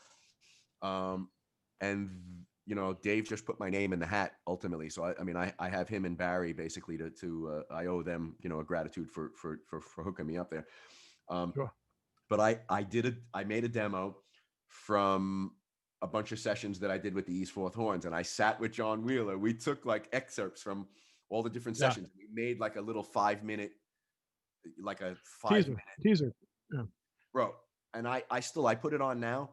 And you know, Dave just put my name in the hat ultimately. So I mean, I have him and Barry basically to I owe them, you know, a gratitude for hooking me up there. But I made a demo from a bunch of sessions that I did with the East Fourth Horns, and I sat with John Wheeler. We took like excerpts from all the different sessions. We made like a little 5-minute, like a 5-minute teaser. Yeah. Bro. And I put it on now.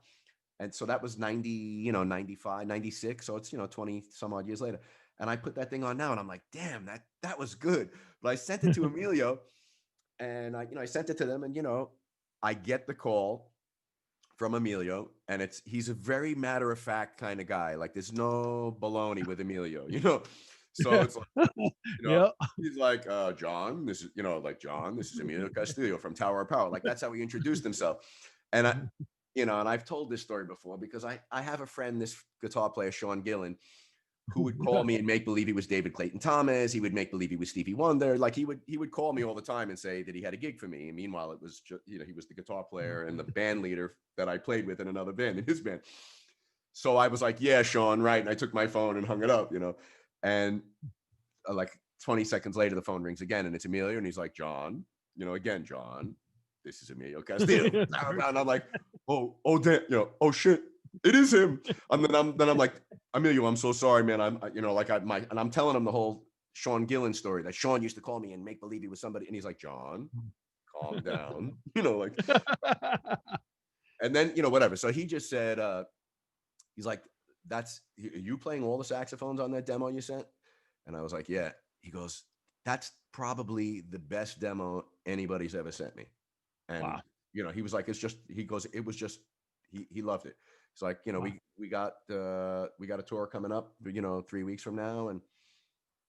And so that was 90, you know, 95, 96. So it's, you know, 20 some odd years later. And I put that thing on now, and I'm like, damn, that was good. But I sent it to Emilio, and I sent it to them, and, you know, I get the call from Emilio, and he's a very matter of fact kind of guy. Like there's no baloney with Emilio, you know? So it's like, you know, he's like, John, this is Emilio Castillo from Tower of Power. Like that's how he introduced himself. And and I've told this story before because I have a friend, this guitar player, Sean Gillen, who would call me and make believe he was David Clayton Thomas. He would make believe he was Stevie Wonder. Like he would call me all the time and say that he had a gig for me. And meanwhile, it was just, you know, he was the guitar player and the band leader that I played with in another band, in his band. So I was like, yeah, Sean, right. And I took my phone and hung it up, and like 20 seconds later, the phone rings again, and it's Emilio. And he's like, John, again, John, this is Emilio Castillo. And I'm like, oh, damn, oh shit, it is him. And then I'm like, Emilio, I'm so sorry, man. And I'm telling him the whole Sean Gillen story that Sean used to call me and make believe he was somebody. And he's like, John, calm down, like, and then, whatever. So he just said, he's like, are you playing all the saxophones on that demo you sent? And I was like, yeah. He goes, that's probably the best demo anybody's ever sent me. And, wow. He was like, he goes, it was just, he loved it. It's like, wow. we got a tour coming up, 3 weeks from now. And do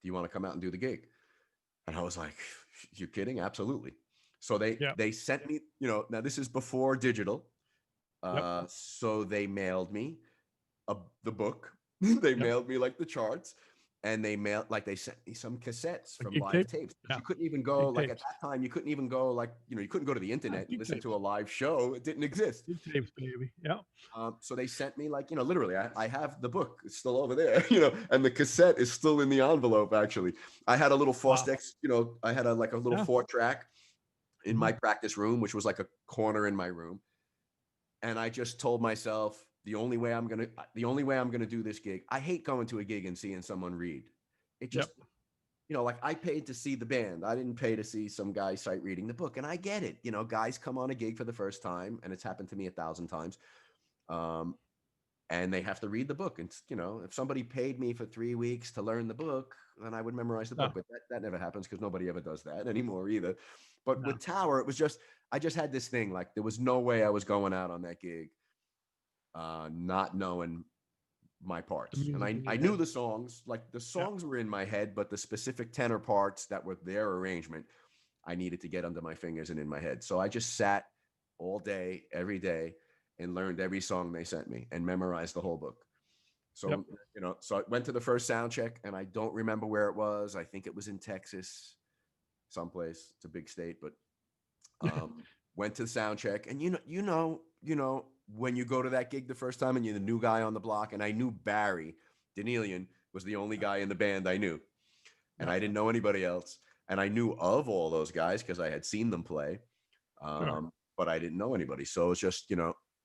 you want to come out and do the gig? And I was like, you kidding? Absolutely. So they sent me, now this is before digital. So they mailed me the book. They mailed me like the charts, and they sent me some cassettes from live tapes. You couldn't even go at that time. You couldn't even go you couldn't go to the internet and listen to a live show. It didn't exist. Tapes, baby. Yeah. So they sent me literally. I have the book. It's still over there. And the cassette is still in the envelope. Actually, I had a little Fostex. I had a little 4-track in my practice room, which was like a corner in my room. And I just told myself, the only way I'm gonna do this gig. I hate going to a gig and seeing someone read. It just, I paid to see the band. I didn't pay to see some guy sight reading the book. And I get it. Guys come on a gig for the first time, and it's happened to me 1,000 times. And they have to read the book. And if somebody paid me for 3 weeks to learn the book, then I would memorize the book. But that never happens because nobody ever does that anymore either. But with Tower, it was just, I just had this thing, like there was no way I was going out on that gig not knowing my parts. And I knew the songs, like the songs were in my head, but the specific tenor parts that were their arrangement, I needed to get under my fingers and in my head. So I just sat all day, every day, and learned every song they sent me and memorized the whole book. So, so I went to the first sound check, and I don't remember where it was. I think it was in Texas, someplace. It's a big state, but went to the sound check, and when you go to that gig the first time and you're the new guy on the block, and I knew Barry Danielian was the only guy in the band I knew, and I didn't know anybody else, and I knew of all those guys because I had seen them play, but I didn't know anybody. So it's just,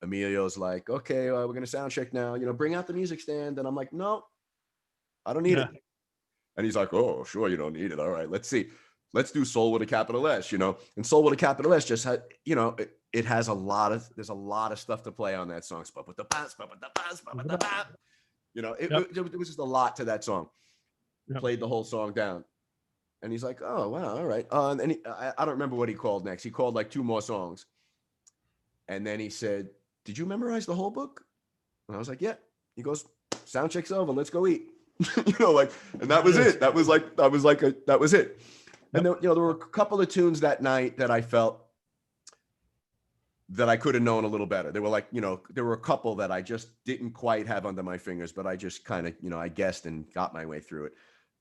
Emilio's like, okay, we're gonna sound check now, bring out the music stand, and I'm like, no, I don't need it. And he's like, oh, sure, you don't need it. All right, let's see. Let's do Soul with a capital S, and Soul with a capital S just had, it has there's a lot of stuff to play on that song. It was just a lot to that song. Played the whole song down. And he's like, oh, wow, all right. And I don't remember what he called next. He called like 2 more songs. And then he said, did you memorize the whole book? And I was like, yeah. He goes, sound check's over. Let's go eat. And that was it. That was it. And there were a couple of tunes that night that I felt that I could have known a little better. They were there were a couple that I just didn't quite have under my fingers, but I just kind of, I guessed and got my way through it.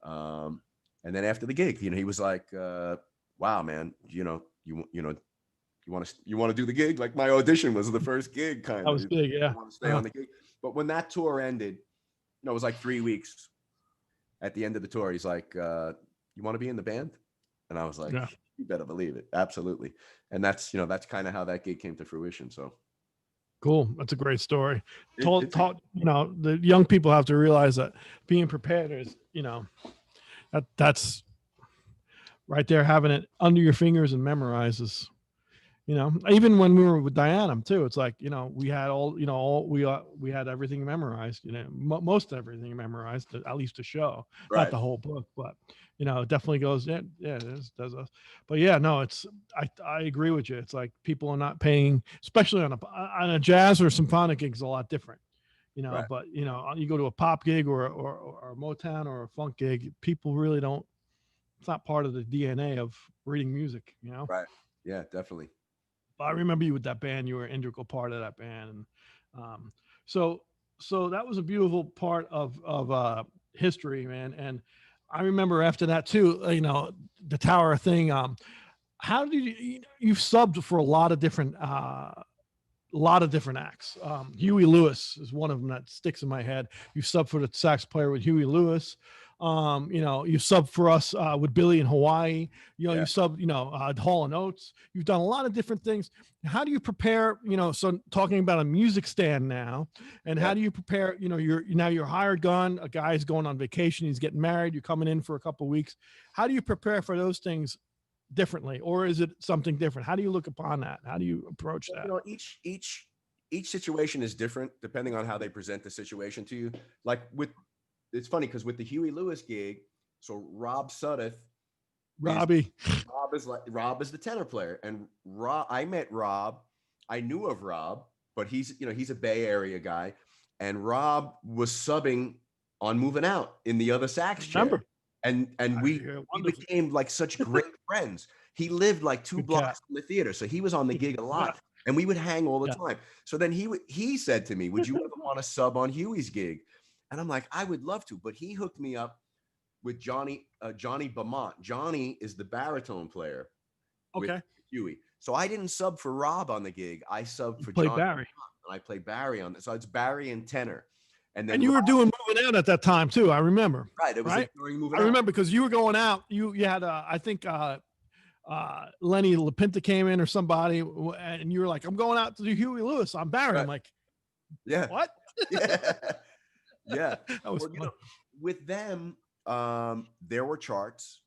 And then after the gig, he was like, wow, man, you want to do the gig? Like my audition was the first gig kind of. That was big, yeah. I want to stay on the gig. But when that tour ended, it was like 3 weeks. At the end of the tour, he's like, you want to be in the band? And I was like, you better believe it. Absolutely. And that's kind of how that gig came to fruition. So cool. That's a great story. The young people have to realize that being prepared is, that's right there, having it under your fingers and memorizes. Even when we were with Diana too, it's like, we had we had everything memorized, most everything memorized, at least a show, not the whole book, but it definitely goes, does us. But I agree with you. It's like people are not paying, especially on a jazz or symphonic gig is a lot different, but you go to a pop gig or a Motown or a funk gig, people really don't, it's not part of the DNA of reading music, Right. Yeah, definitely. I remember you with that band. You were an integral part of that band, and so that was a beautiful part of history, man. And I remember after that too, the Tower thing. How did you subbed for a lot of different a lot of different acts. Huey Lewis is one of them that sticks in my head. You sub for the sax player with Huey Lewis. You know, you sub for us with Billy in Hawaii. You know, Yeah. you sub, you know, Hall and Oates. You've done a lot of different things. How do you prepare, you know, so talking about a music stand now, and how do you prepare, you know, you're hired gun, a guy's going on vacation, he's getting married, you're coming in for a couple of weeks. How do you prepare for those things differently, or is it something different? How do you look upon that? How do you approach that? You know, each situation is different depending on how they present the situation to you. Like it's funny because with the Huey Lewis gig, so Rob Sudduth, Robbie, Rob is the tenor player, and I met Rob. I knew of Rob, but he's a Bay Area guy, and Rob was subbing on Moving Out in the other sax chair. And we became like such great friends. He lived like two blocks from the theater, so he was on the gig a lot, and we would hang all the time. So then he said to me, "Would you ever want to sub on Huey's gig?" And I'm like, "I would love to," but he hooked me up with Johnny Beaumont. Johnny is the baritone player with Huey. So I didn't sub for Rob on the gig. I subbed for Johnny Beaumont, and I played Barry on it. So it's Barry and tenor. And then you were doing Moving Out at that time too. I remember. Right. It was like during Moving Out. I remember because you were going out. You had I think Lenny LaPinta came in or somebody, and you were like, "I'm going out to do Huey Lewis. I'm Barry." Right. I'm like, "Yeah, what?" Yeah. Well, you know, with them, there were charts,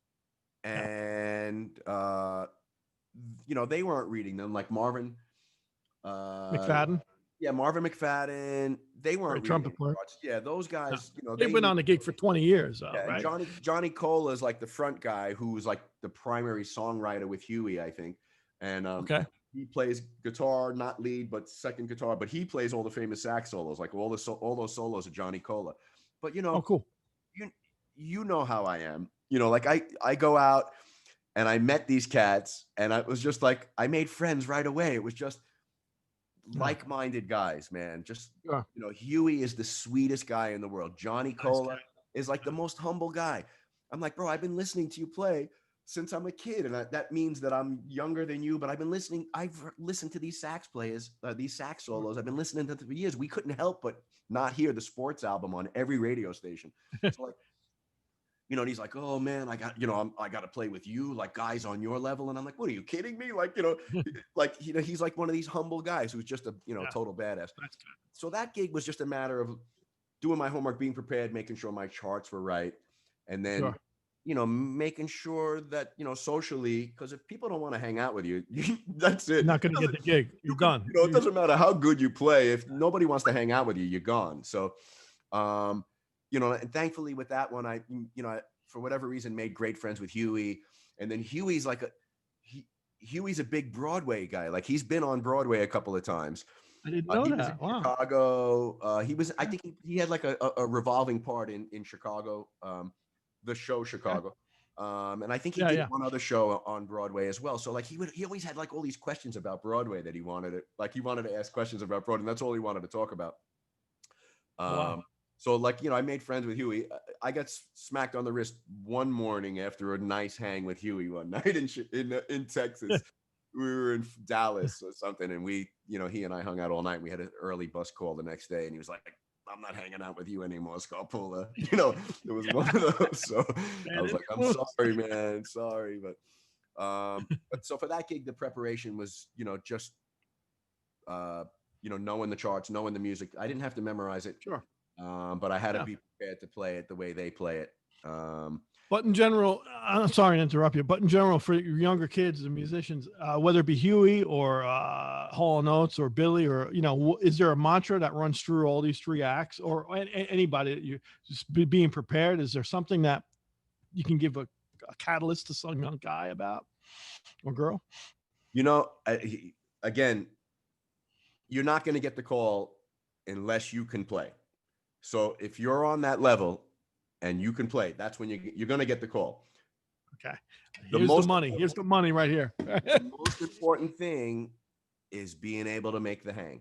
and you know, they weren't reading them, like Marvin McFadden. Yeah, Marvin McFadden. They weren't trumpet player. Yeah, those guys. You know, they've been on the gig for 20 years. Right? Johnny Cola is like the front guy who's like the primary songwriter with Huey, I think. And he plays guitar, not lead, but second guitar. But he plays all the famous sax solos, like all those solos of Johnny Cola. But you know, cool. You know how I am. You know, like I go out and I met these cats, and I was just like, I made friends right away. It was just like-minded guys, man. Just you know, Huey is the sweetest guy in the world. Johnny Cola is like the most humble guy. I'm like, bro, I've been listening to you play since I'm a kid, and that means that I'm younger than you. But I've listened to these sax players, these sax solos. I've been listening to them for years. We couldn't help but not hear the Sports album on every radio station. So like, you know, and he's like, "Oh man, I got to play with you, like guys on your level." And I'm like, "What, are you kidding me?" Like, you know, like, you know, he's like one of these humble guys who's just a, you know, total badass. So that gig was just a matter of doing my homework, being prepared, making sure my charts were right, and then, you know, making sure that, you know, socially, because if people don't want to hang out with you, that's it. You're not going to get the gig. You're done. You know, it doesn't matter how good you play. If nobody wants to hang out with you, you're gone. So, you know, and thankfully with that one, I for whatever reason made great friends with Huey. And then Huey's like Huey's a big Broadway guy. Like, he's been on Broadway a couple of times. I didn't know that. Chicago. I think he had like a revolving part in Chicago, the show Chicago. And I think he did one other show on Broadway as well. So like he always had like all these questions about Broadway that he wanted to ask questions about Broadway, and that's all he wanted to talk about. So like, you know, I made friends with Huey. I got smacked on the wrist one morning after a nice hang with Huey one night in Texas. We were in Dallas or something, and he and I hung out all night. We had an early bus call the next day, and he was like, "I'm not hanging out with you anymore, Scarpulla." You know, it was one of those. So I was like, "I'm sorry, man, sorry." But so for that gig, the preparation was, you know, just you know, knowing the charts, knowing the music. I didn't have to memorize it. Sure. But I had to be prepared to play it the way they play it. But in general, I'm sorry to interrupt you, but in general, for your younger kids and musicians, whether it be Huey or Hall & Oates or Billy, or, you know, is there a mantra that runs through all these three acts, or anybody that you just being prepared? Is there something that you can give a catalyst to some young guy about, or girl? You know, again, you're not going to get the call unless you can play. So if you're on that level and you can play, that's when you're going to get the call. Okay. Here's the money. Here's the money right here. The most important thing is being able to make the hang.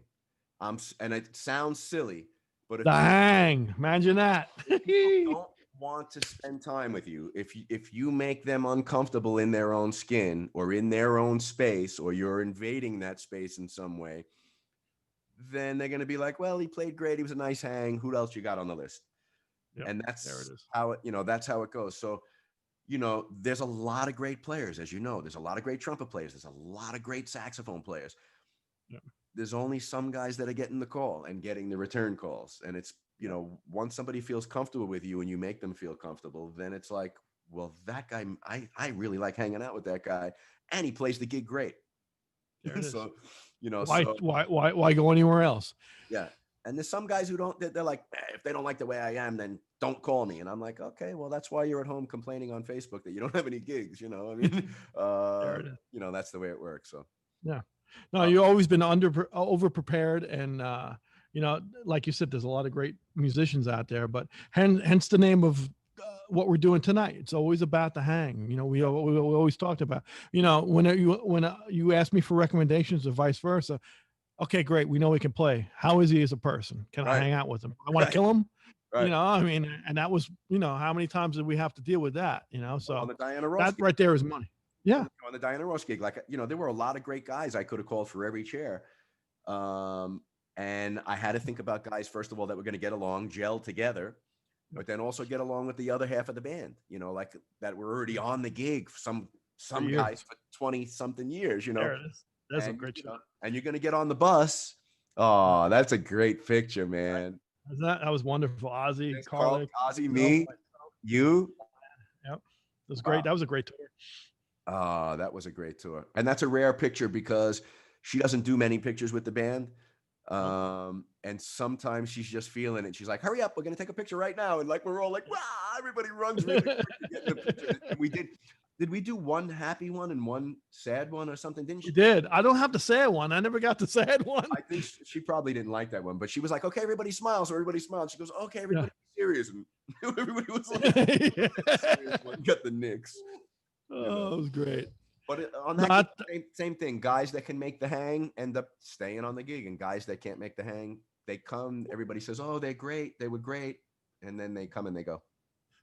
And it sounds silly, but hang, imagine that. People don't want to spend time with you, if you make them uncomfortable in their own skin or in their own space, or you're invading that space in some way, then they're going to be like, well, he played great. He was a nice hang. Who else you got on the list? Yep, And there it that's is. how it, that's how it goes. So, there's a lot of great players, as you know. There's a lot of great trumpet players. There's a lot of great saxophone players. Yep. There's only some guys that are getting the call and getting the return calls. And it's, once somebody feels comfortable with you and you make them feel comfortable, then it's like, well, that guy, I really like hanging out with that guy, and he plays the gig great. There it is. So, why go anywhere else? Yeah. And there's some guys who don't, they're like, if they don't like the way I am, then don't call me. And I'm like, okay, well, that's why you're at home complaining on Facebook that you don't have any gigs, I mean, There it is. that's the way it works. So, yeah. No, you've always been over prepared. And, like you said, there's a lot of great musicians out there, but hence the name of what we're doing tonight. It's always about the hang. We always talked about, when you ask me for recommendations or vice versa. Okay, great. We know he can play. How is he as a person? Can I hang out with him? I want to kill him. Right. And that was, how many times did we have to deal with that? So on the Diana Ross that right there is money. Yeah. On the Diana Ross gig, like, there were a lot of great guys I could have called for every chair. And I had to think about guys, first of all, that were going to get along, gel together, but then also get along with the other half of the band, like that were already on the gig. Some guys for 20 something years, There it is. That's a great show. And you're going to get on the bus. Oh, that's a great picture, man. That was wonderful. Ozzy, Carl, Ozzy, me, you. Yep. It was great. That was a great tour. That was a great tour. And that's a rare picture because she doesn't do many pictures with the band. And sometimes she's just feeling it. She's like, hurry up, we're going to take a picture right now. And like, we're all like, wow, everybody runs really quick to get in the picture. And we did we do one happy one and one sad one or something? Didn't she? You did. I don't have the sad one. I never got the sad one. I think she probably didn't like that one, but she was like, okay, everybody smile. So everybody smiled. She goes, okay, everybody be serious. And everybody was like, got the nicks. Oh, it was great. But on that same thing, guys that can make the hang end up staying on the gig, and guys that can't make the hang, they come, everybody says, oh, they're great. They were great. And then they come and they go.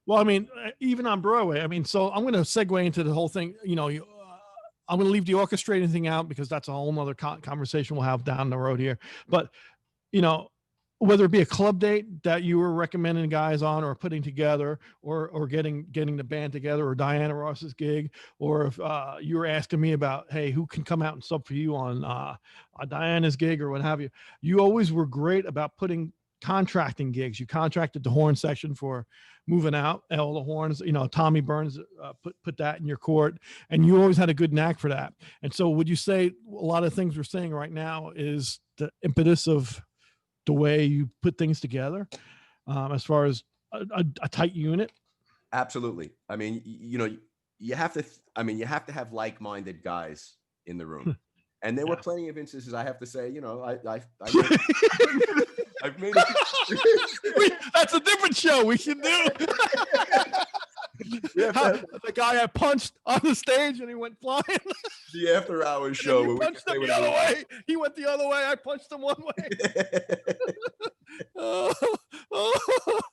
Well, I mean, even on Broadway, so I'm going to segue into the whole thing. I'm going to leave the orchestrating thing out because that's a whole nother conversation we'll have down the road here. But, whether it be a club date that you were recommending guys on or putting together or getting the band together, or Diana Ross's gig, or if you were asking me about, hey, who can come out and sub for you on Diana's gig or what have you, you always were great about contracting gigs. You contracted the horn section for moving out all the horns, Tommy Burns put that in your court, and you always had a good knack for that. And so would you say a lot of things we're saying right now is the impetus of the way you put things together, as far as a tight unit? Absolutely. I mean, you have to have like-minded guys in the room. And there were plenty of instances, I have to say, I've made it. That's a different show we should do. The guy I punched on the stage and he went flying. The after hours show. You punched him the other way. He went the other way. I punched him one way.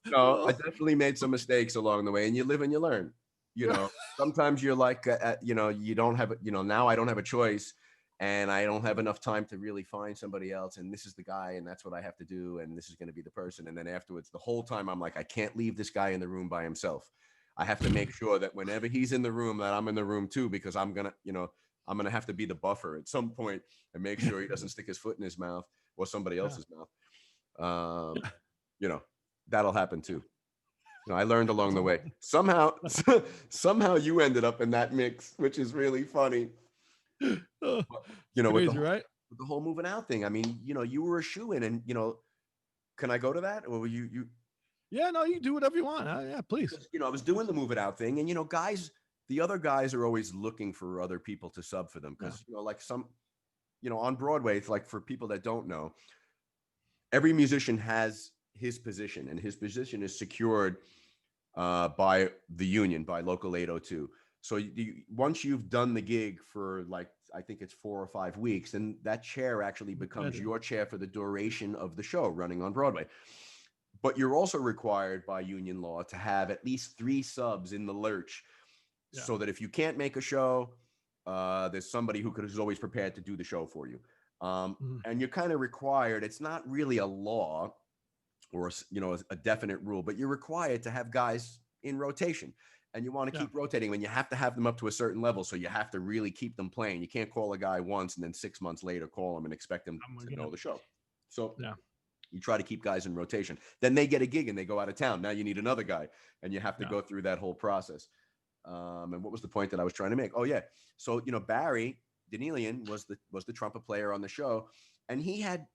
No, I definitely made some mistakes along the way, and you live and you learn. Sometimes you're like, you don't have, now I don't have a choice. And I don't have enough time to really find somebody else. And this is the guy, and that's what I have to do. And this is going to be the person. And then afterwards, the whole time I'm like, I can't leave this guy in the room by himself. I have to make sure that whenever he's in the room, that I'm in the room too, because I'm going to have to be the buffer at some point and make sure he doesn't stick his foot in his mouth or somebody else's mouth. That'll happen too. I learned along the way. Somehow you ended up in that mix, which is really funny. But, crazy, right? With the whole moving out thing. I mean, you were a shoo-in, and can I go to that, or were you? Yeah, no, you do whatever you want. Yeah, please. I was doing the move it out thing, and the other guys are always looking for other people to sub for them because like some, on Broadway, it's like, for people that don't know, every musician has his position, and his position is secured by the union, by Local 802. So once you've done the gig for, like, I think it's 4 or 5 weeks, then that chair actually becomes your chair for the duration of the show running on Broadway. But you're also required by union law to have at least 3 subs in the lurch, so that if you can't make a show, there's somebody who's always prepared to do the show for you. And you're kind of required. It's not really a law or a definite rule, but you're required to have guys in rotation, and you want to keep rotating when you have to have them up to a certain level. So you have to really keep them playing. You can't call a guy once and then 6 months later call him and expect him to know the show. So you try to keep guys in rotation. Then they get a gig and they go out of town. Now you need another guy, and you have to go through that whole process. And what was the point that I was trying to make? Oh yeah. So, Barry Danielian was the trumpet player on the show, and he had,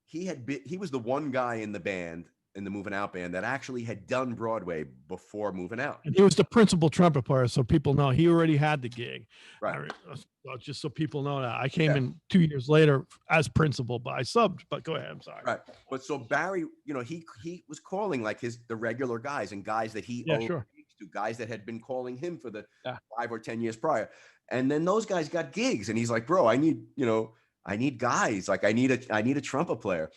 he was the one guy in the band, in the Moving Out band, that actually had done Broadway before moving out. And he was the principal trumpet player, so people know he already had the gig. Right. Just so people know that. I came in 2 years later as principal, but I subbed. But go ahead, I'm sorry. Right. But so Barry, he was calling like the regular guys and guys that he owed to, guys that had been calling him for the 5 or 10 years prior. And then those guys got gigs, and he's like, bro, I need guys. Like I need a trumpet player.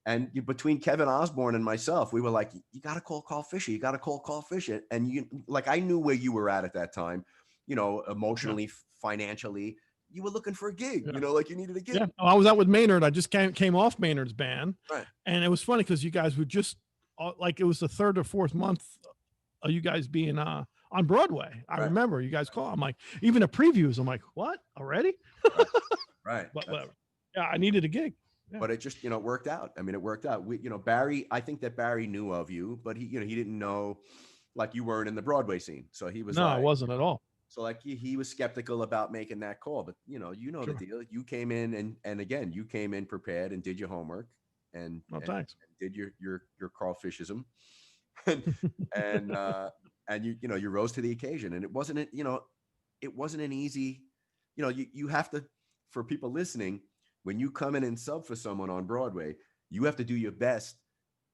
And between Kevin Osborne and myself, we were like, you got to call Carl Fischer. You got to call Carl Fischer. And I knew where you were at that time, emotionally, financially. You were looking for a gig, you needed a gig. Yeah, I was out with Maynard. I just came off Maynard's band. Right. And it was funny because you guys were just it was the 3rd or 4th month of you guys being on Broadway. I remember you guys call. I'm like, even the previews, I'm like, what, already? Right. But whatever. Yeah, I needed a gig. Yeah. But it just, it worked out. I mean, it worked out. Barry, I think that Barry knew of you, but he didn't know, like, you weren't in the Broadway scene. So he was I wasn't at all. So like he was skeptical about making that call, but the deal. You came in and again, you came in prepared and did your homework and, thanks. And did your Carl Fishism and you rose to the occasion, and it wasn't an easy, you have to, for people listening, when you come in and sub for someone on Broadway, you have to do your best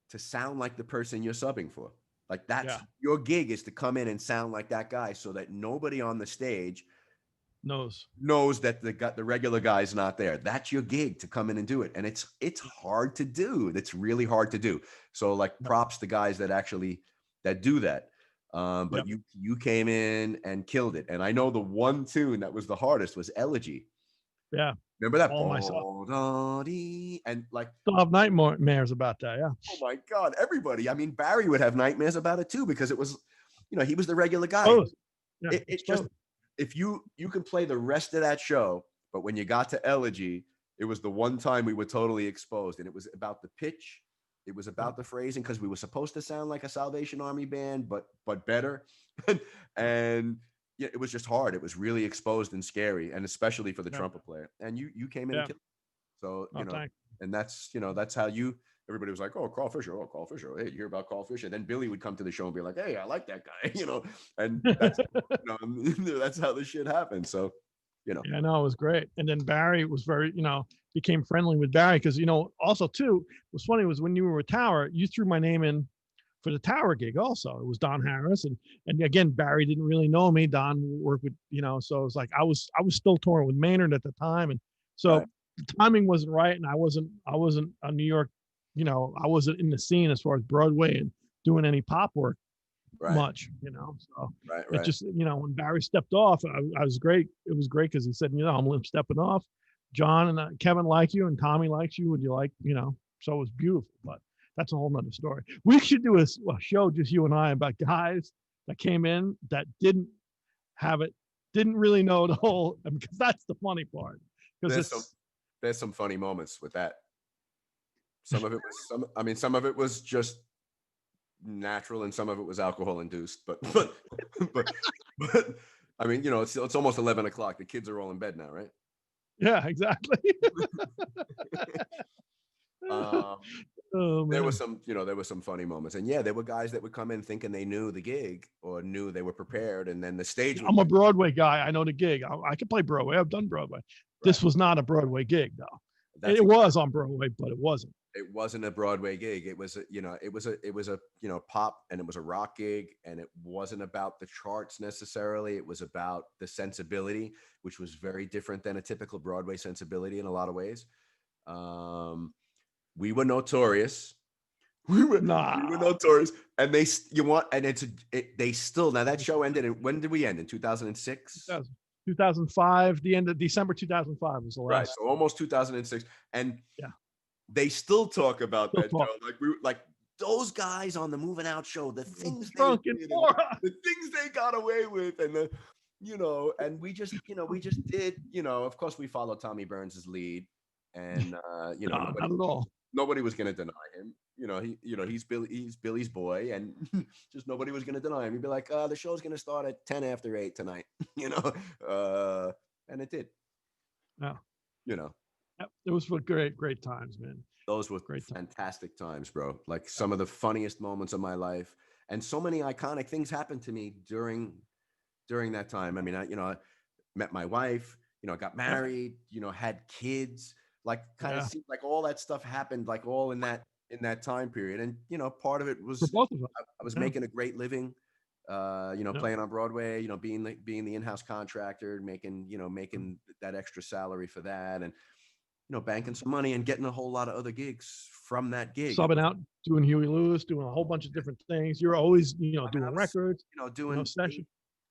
to sound like the person you're subbing for. Like that's your gig, is to come in and sound like that guy, so that nobody on the stage knows that the regular guy's not there. That's your gig, to come in and do it. And it's hard to do. It's really hard to do. So like props to guys that do that. But you came in and killed it. And I know the one tune that was the hardest was Elegy. Yeah. Remember that? All myself. And like, still have nightmares about that. Yeah. Oh my God. Everybody. I mean, Barry would have nightmares about it too, because it was, he was the regular guy. Yeah, it's just, if you can play the rest of that show, but when you got to Elegy, it was the one time we were totally exposed, and it was about the pitch. It was about the phrasing, because we were supposed to sound like a Salvation Army band, but better. And yeah, it was just hard. It was really exposed and scary, and especially for the trumpet player. And you came in and killed it. So, and that's how everybody was like, oh, Carl Fischer. Oh, Carl Fischer. Hey, you hear about Carl Fischer? Then Billy would come to the show and be like, hey, I like that guy, and that's, that's how this shit happened. So, Yeah, no, it was great. And then Barry was very, became friendly with Barry because, also too, what's funny was when you were with Tower, you threw my name in for the Tower gig also. It was Don Harris. And again, Barry didn't really know me. Don worked with, so it was like, I was still touring with Maynard at the time. And so the timing wasn't right. And I wasn't a New York, I wasn't in the scene as far as Broadway and doing any pop work much, so it just, when Barry stepped off, I was great. It was great because he said, I'm stepping off. John and Kevin like you, and Tommy likes you. Would you like, so it was beautiful, but that's a whole nother story. We should do a show, just you and I, about guys that came in that didn't really know the whole, because that's the funny part. Because there's some funny moments with that. Some of it was just natural, and some of it was alcohol induced, but I mean, it's almost 11 o'clock. The kids are all in bed now, right? Yeah, exactly. There was some funny moments, and there were guys that would come in thinking they knew the gig or knew they were prepared, and then the stage. I'm a Broadway guy. I know the gig. I can play Broadway. I've done Broadway. Right. This was not a Broadway gig, though. It was on Broadway, but it wasn't. It wasn't a Broadway gig. It was it was a pop, and it was a rock gig, and it wasn't about the charts necessarily. It was about the sensibility, which was very different than a typical Broadway sensibility in a lot of ways. We were notorious. We were notorious, and they still. Now that show ended. When did we end? In 2006. 2005, the end of December 2005 was the last. Right. So almost 2006. And yeah, they still talk about still that talk. show. Like those guys on the Moving Out show, the things Drunk they and did, Laura. the things they got away with, and and we just did, of course we followed Tommy Burns's lead, and No, not at all. nobody was going to deny him. He's Billy's boy, and just nobody was going to deny him. He'd be like, the show's going to start at 10 after 8 tonight, and it did. Yeah. Yep, it was great times, man. Those were great, fantastic times, bro. Like some of the funniest moments of my life, and so many iconic things happened to me during that time. I mean, I met my wife, got married, had kids, like kind of seemed like all that stuff happened like all in that time period. And, part of it was for both of us. I was making a great living, playing on Broadway, being the in-house contractor, making that extra salary for that. And, banking some money and getting a whole lot of other gigs from that gig. Subbing out, doing Huey Lewis, doing a whole bunch of different things. You're always, doing records, doing sessions.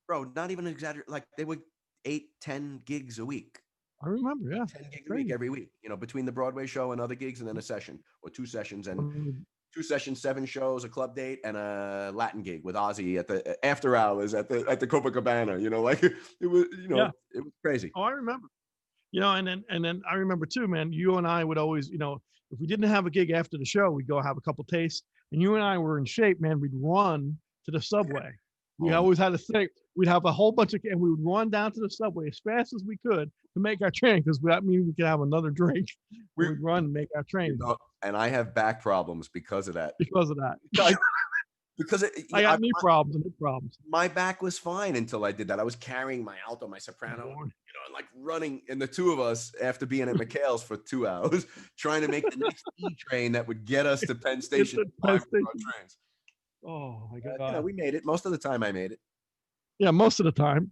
Bro, not even exaggerate. Like they would 8-10 gigs a week. I remember, 10 gigs a week every week, between the Broadway show and other gigs, and then a session or 2 sessions, and 2 sessions, 7 shows, a club date, and a Latin gig with Ozzy at the after hours at the Copacabana. Like it was, it was crazy. Oh, I remember. And then I remember too, man. You and I would always, if we didn't have a gig after the show, we'd go have a couple tastes. And you and I were in shape, man. We'd run to the subway. We always had to think we'd have a whole bunch and we would run down to the subway as fast as we could to make our train, because that means we could have another drink. We'd run and make our train. And I have back problems because of that. Because I got knee problems and hip problems. My back was fine until I did that. I was carrying my alto, my soprano, and like running, and the two of us, after being at McHale's for 2 hours, trying to make the next E train that would get us to Penn Station. Trains. Oh my God! We made it. Most of the time, I made it. Yeah, most of the time.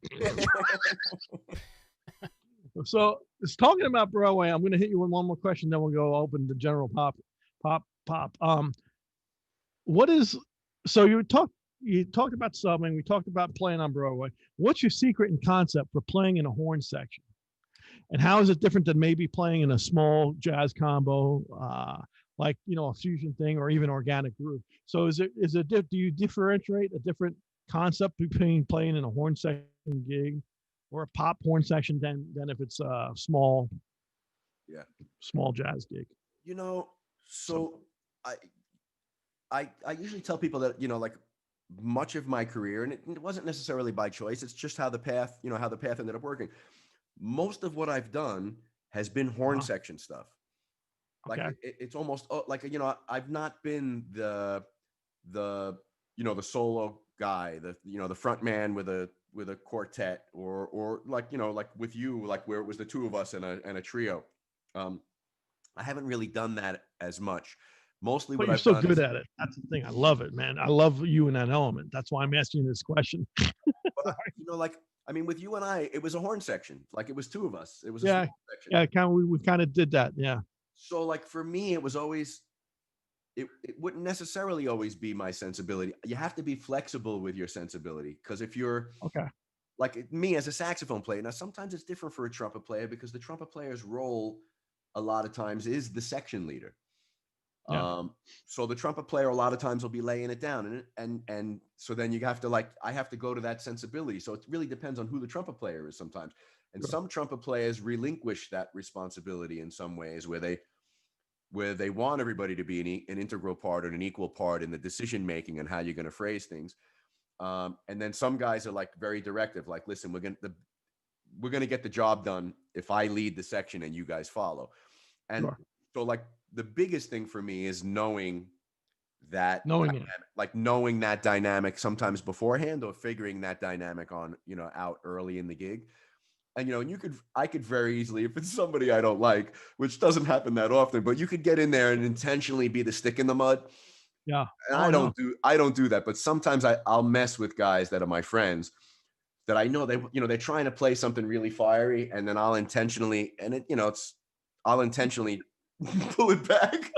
So, it's talking about Broadway. I'm going to hit you with one more question, then we'll go open the general pop. What is? So you talked about subbing. We talked about playing on Broadway. What's your secret and concept for playing in a horn section? And how is it different than maybe playing in a small jazz combo, like a fusion thing, or even Organic Groove? So do you differentiate a different concept between playing in a horn section gig or a pop horn section than if it's a small jazz gig? So I usually tell people that, like much of my career, and it wasn't necessarily by choice, it's just how the path ended up working. Most of what I've done has been horn section stuff. Like it's almost like, I've not been the solo guy, the front man with a quartet, or like with you, like where it was the two of us and a trio. I haven't really done that as much. Mostly but what you're so good at it. That's the thing. I love it, man. I love you in that element. That's why I'm asking you this question. But with you and I, it was a horn section. Like it was two of us. It was a small section. Yeah, we kind of did that. Yeah. So like for me, it was always, it wouldn't necessarily always be my sensibility. You have to be flexible with your sensibility, because if you're like me as a saxophone player, now sometimes it's different for a trumpet player, because the trumpet player's role a lot of times is the section leader. Yeah. So the trumpet player a lot of times will be laying it down, and so then you have to I have to go to that sensibility. So it really depends on who the trumpet player is sometimes. And some trumpet players relinquish that responsibility in some ways, where they want everybody to be an integral part or an equal part in the decision making and how you're going to phrase things. And then some guys are like very directive, like, listen, we're going to get the job done if I lead the section and you guys follow. And so like the biggest thing for me is knowing that dynamic sometimes beforehand, or figuring that dynamic on, out early in the gig. And, I could very easily, if it's somebody I don't like, which doesn't happen that often, but you could get in there and intentionally be the stick in the mud. Yeah. And I don't do that. But sometimes I'll mess with guys that are my friends that I know they're trying to play something really fiery, and then I'll intentionally pull it back.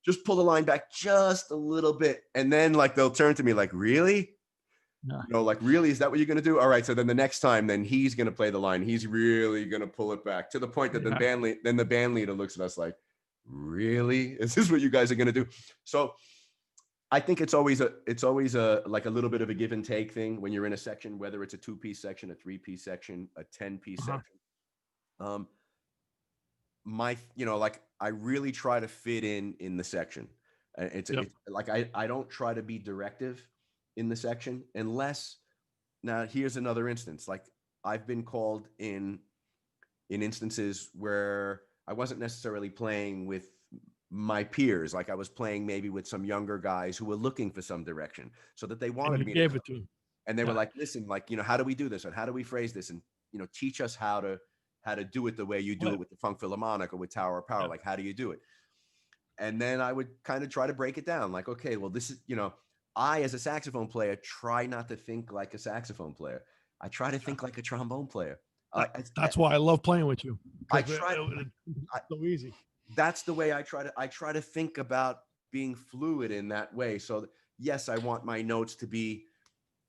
Just pull the line back just a little bit. And then like, they'll turn to me like, really? Yeah. You know, like, really, is that what you're going to do? All right. So then the next time, then he's going to play the line. He's really going to pull it back to the point that then the band leader looks at us like, really? Is this what you guys are going to do? So I think it's always a like a little bit of a give and take thing when you're in a section, whether it's a 2-piece section, a 3-piece section, a 10-piece section. Like, I really try to fit in the section. It's like, I don't try to be directive in the section unless, now here's another instance. Like, I've been called in instances where I wasn't necessarily playing with my peers. Like, I was playing maybe with some younger guys who were looking for some direction, so that they wanted me to give it to them. And they were like, listen, like, how do we do this? And how do we phrase this? And, teach us how to do it the way you do it with the Funk Philharmonic or with Tower of Power. Yeah. Like, how do you do it? And then I would kind of try to break it down. Like, okay, well, this is, I, as a saxophone player, try not to think like a saxophone player. I try to think like a trombone player. That's why I love playing with you. It's so easy. That's the way I try to think about being fluid in that way. So yes, I want my notes to be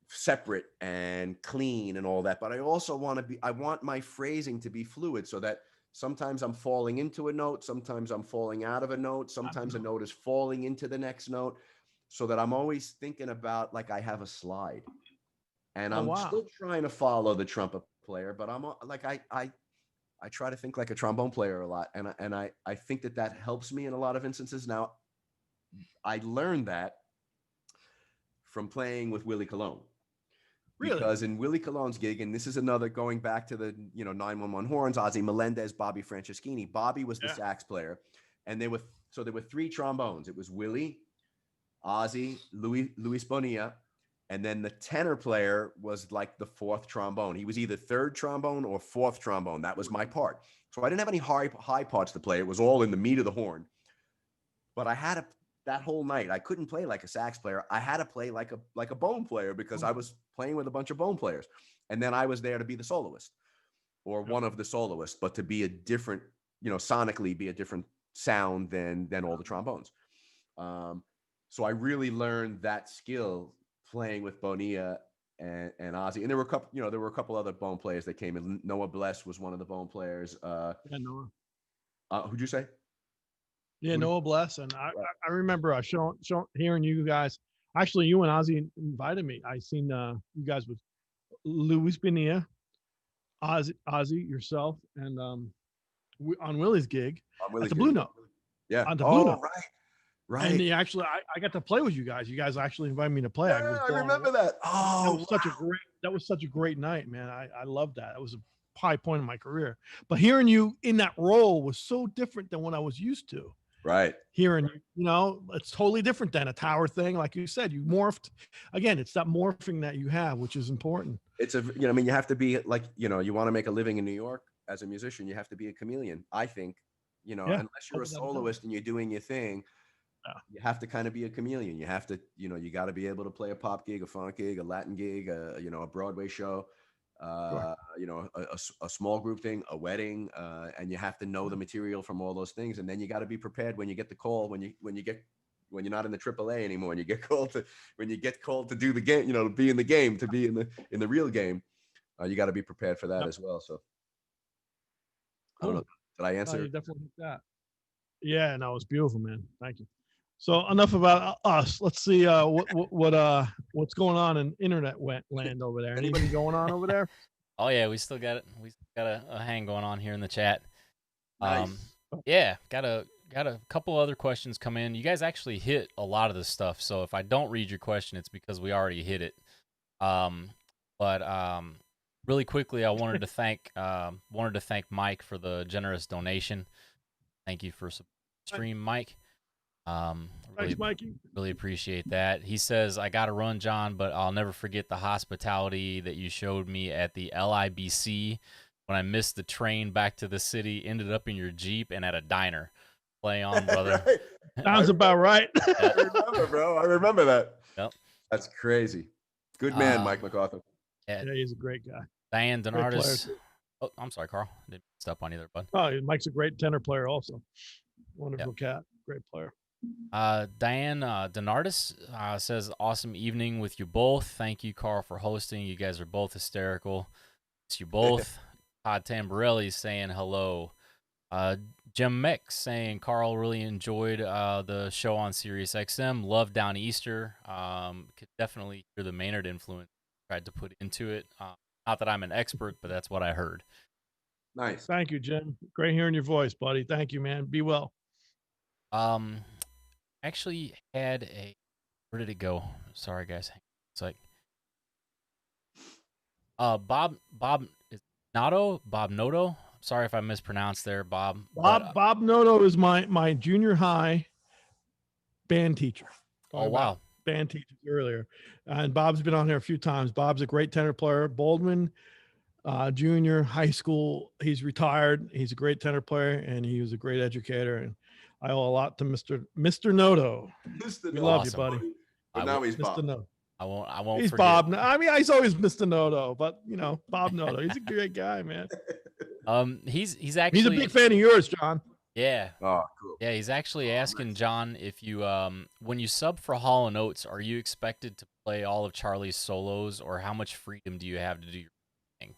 separate and clean and all that, but I also I want my phrasing to be fluid, so that sometimes I'm falling into a note, sometimes I'm falling out of a note, sometimes a note is falling into the next note, so that I'm always thinking about, like, I have a slide, and I'm still trying to follow the trumpet player, but I'm like, I try to think like a trombone player a lot, and I think that helps me in a lot of instances. Now, I learned that from playing with Willie Colon. Really? Because in Willie Colon's gig, and this is another, going back to the 911 horns, Ozzy Melendez, Bobby Franceschini. Bobby was the sax player, and there were 3 trombones. It was Willie, Ozzy, Luis Bonilla, and then the tenor player was like the 4th trombone. He was either 3rd trombone or 4th trombone. That was my part. So I didn't have any high parts to play. It was all in the meat of the horn. But I had that whole night, I couldn't play like a sax player. I had to play like a bone player, because I was playing with a bunch of bone players. And then I was there to be the soloist, or one of the soloists, but to be a different, sonically be a different sound than all the trombones. So I really learned that skill playing with Bonilla and Ozzy. And there were a couple other bone players that came in. Noah Bless was one of the bone players. Noah. Who'd you say? Yeah, Noah Bless. And I remember hearing you guys. Actually, you and Ozzy invited me. I seen you guys with Luis Bonilla, Ozzy, yourself, and on Willie's gig at the Blue Note. Yeah. On the Blue Note. Right. And I got to play with you guys. You guys actually invited me to play. Yeah, I remember that. Oh, that was such a great night, man. I loved that. It was a high point in my career. But hearing you in that role was so different than what I was used to. Right. Hearing, it's totally different than a tower thing. Like you said, you morphed. Again, it's that morphing that you have, which is important. It's you have to be like, you want to make a living in New York as a musician, you have to be a chameleon. I think, unless you're a soloist and you're doing your thing, you have to kind of be a chameleon. You have to, you got to be able to play a pop gig, a funk gig, a Latin gig, a Broadway show, a small group thing, a wedding, and you have to know the material from all those things. And then you got to be prepared when you get the call, when you're not in the AAA anymore, and you get called to do the game, to be in the game, to be in the real game. You got to be prepared for that as well. So I don't know. Did I answer? You definitely did that. Yeah, no, it was beautiful, man. Thank you. So enough about us. Let's see what's going on in internet land over there. Anybody going on over there? Oh yeah, we still got it. We got a hang going on here in the chat. Nice. Yeah, got a couple other questions come in. You guys actually hit a lot of this stuff, so if I don't read your question, it's because we already hit it. But really quickly, I wanted to thank Mike for the generous donation. Thank you for stream, Mike. Thanks, Mikey. Really appreciate that. He says, I got to run, John, but I'll never forget the hospitality that you showed me at the LIBC when I missed the train back to the city, ended up in your Jeep and at a diner. Play on, brother. Sounds about right. I remember, bro. I remember that. Yep. That's crazy. Good man, Mike MacArthur. Yeah, he's a great guy. Diane Donardis. Oh, I'm sorry, Carl. Didn't step on you there, bud. Oh, Mike's a great tenor player also. Wonderful cat. Great player. Diane Donardis says, awesome evening with you both. Thank you, Carl, for hosting. You guys are both hysterical. It's you both. Todd Tamborelli saying hello. Jim Mix saying, Carl, really enjoyed the show on Sirius XM. Love Down Easter. Could definitely hear the Maynard influence tried to put into it. Not that I'm an expert, but that's what I heard. Nice. Thank you, Jim. Great hearing your voice, buddy. Thank you, man. Be well. Actually had a, where did it go? Sorry, guys. It's like, Bob is Bob Noto. Sorry if I mispronounced there, Bob. Bob Noto is my junior high band teacher. Oh, wow. Band teachers earlier. And Bob's been on here a few times. Bob's a great tenor player. Baldwin Junior High School. He's retired. He's a great tenor player, and he was a great educator. And I owe a lot to Mr. Noto. We love you, buddy. But now he's Bob. Mr. Noto. I won't. He's forget. Bob. I mean, he's always Mr. Noto, but you know, Bob Noto. He's a great guy, man. He's actually, he's a big fan of yours, John. Yeah. Oh, cool. Yeah, he's actually asking John if you when you sub for Hall & Oates, are you expected to play all of Charlie's solos, or how much freedom do you have to do your thing?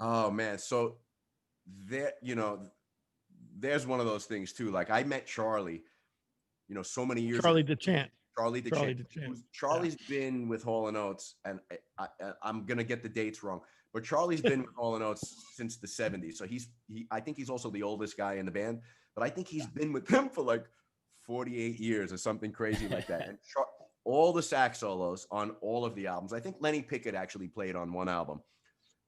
Oh man, so there, there's one of those things too. Like I met Charlie, so many years Charlie ago. DeChant. Charlie's been with Hall & Oates, and I'm gonna get the dates wrong, but Charlie's been with Hall & Oates since the 70s. So I think he's also the oldest guy in the band, but I think he's been with them for like 48 years or something crazy like that. And all the sax solos on all of the albums. I think Lenny Pickett actually played on one album,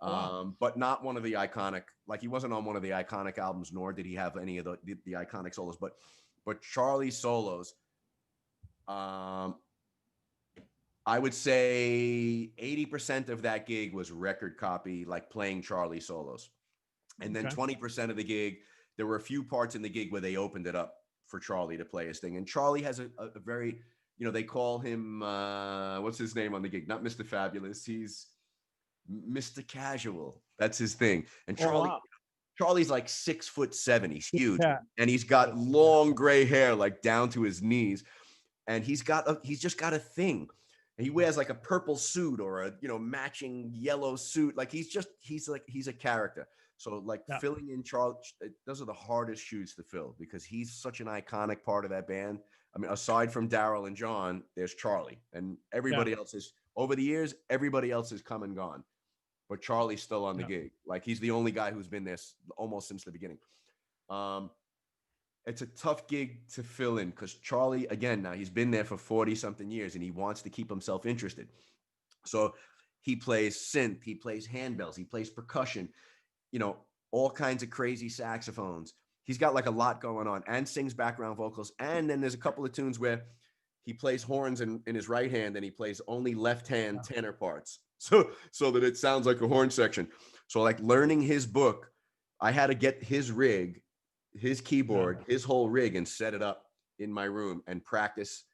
but not one of the iconic. Like he wasn't on one of the iconic albums, nor did he have any of the iconic solos. But Charlie's solos. I would say 80% of that gig was record copy, like playing Charlie solos. And then 20% of the gig, there were a few parts in the gig where they opened it up for Charlie to play his thing. And Charlie has a very, they call him, what's his name on the gig? Not Mr. Fabulous. He's Mr. Casual. That's his thing. And Charlie's like 6'7". He's huge. And he's got long gray hair, like down to his knees. And he's just got a thing. And he wears like a purple suit or a matching yellow suit. Like he's a character. So like filling in Charlie, those are the hardest shoes to fill because he's such an iconic part of that band. I mean, aside from Daryl and John, there's Charlie, and everybody else is over the years. Everybody else has come and gone, but Charlie's still on the gig. Like he's the only guy who's been there almost since the beginning. It's a tough gig to fill in because Charlie, again, now he's been there for 40 something years and he wants to keep himself interested. So he plays synth, he plays handbells, he plays percussion, all kinds of crazy saxophones. He's got like a lot going on and sings background vocals. And then there's a couple of tunes where he plays horns in his right hand and he plays only left hand tenor parts. So that it sounds like a horn section. So like learning his book, I had to get his rig, his keyboard, his whole rig and set it up in my room and practice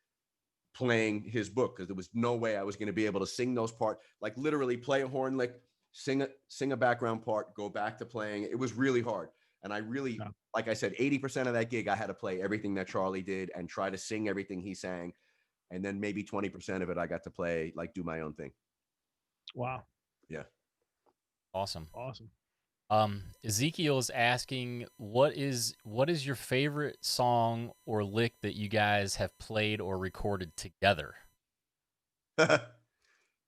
playing his book because there was no way I was going to be able to sing those parts, like literally play a horn lick, sing a background part, go back to playing. It was really hard. And I really, like I said, 80% of that gig, I had to play everything that Charlie did and try to sing everything he sang. And then maybe 20% of it, I got to play, like do my own thing. Wow. Yeah. Awesome. Ezekiel's asking, what is your favorite song or lick that you guys have played or recorded together?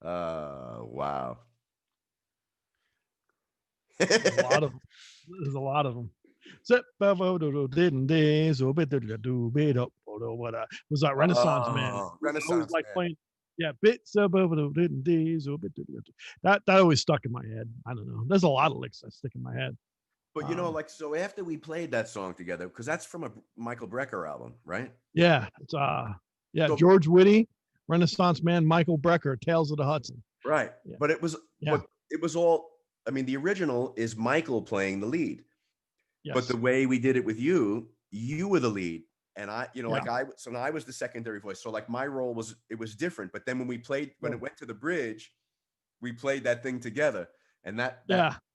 Wow. There's a lot of them. Was that Renaissance Man? Renaissance like Man. playing, bits that always stuck in my head. I don't know. There's a lot of licks that stick in my head. But so after we played that song together, because that's from a Michael Brecker album, right? Yeah, it's George Whitty, Renaissance Man, Michael Brecker, Tales of the Hudson. Right, but it was all. I mean, the original is Michael playing the lead, but the way we did it with you were the lead, and I was the secondary voice. So like my role was different. But then when it went to the bridge, we played that thing together, and that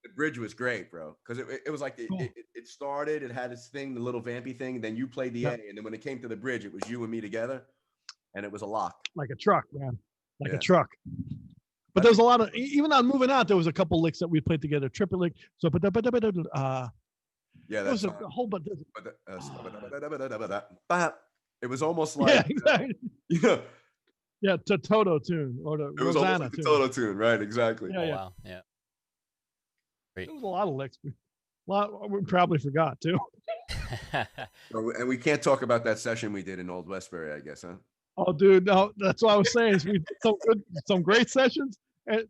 The bridge was great, bro, because it was like Cool. it started, it had its thing, the little vampy thing, then you played the A, and then when it came to the bridge, it was you and me together, and it was a lock. Like a truck, man. Like Yeah. a truck. But there's a lot of, even on Moving Out, there was a couple licks that we played together. Triple lick. So, Yeah, there was that's a whole bunch. it was almost Yeah, like exactly. yeah, Yeah, to Toto tune or the it was almost Rosanna like the tune. Toto tune, right? Exactly. Yeah, Oh, yeah. wow. Yeah. Great. There was a lot of licks. We probably forgot too. So, and we can't talk about that session we did in Old Westbury, I guess, huh? Oh, dude, no, that's what I was saying. Is we did some great sessions, and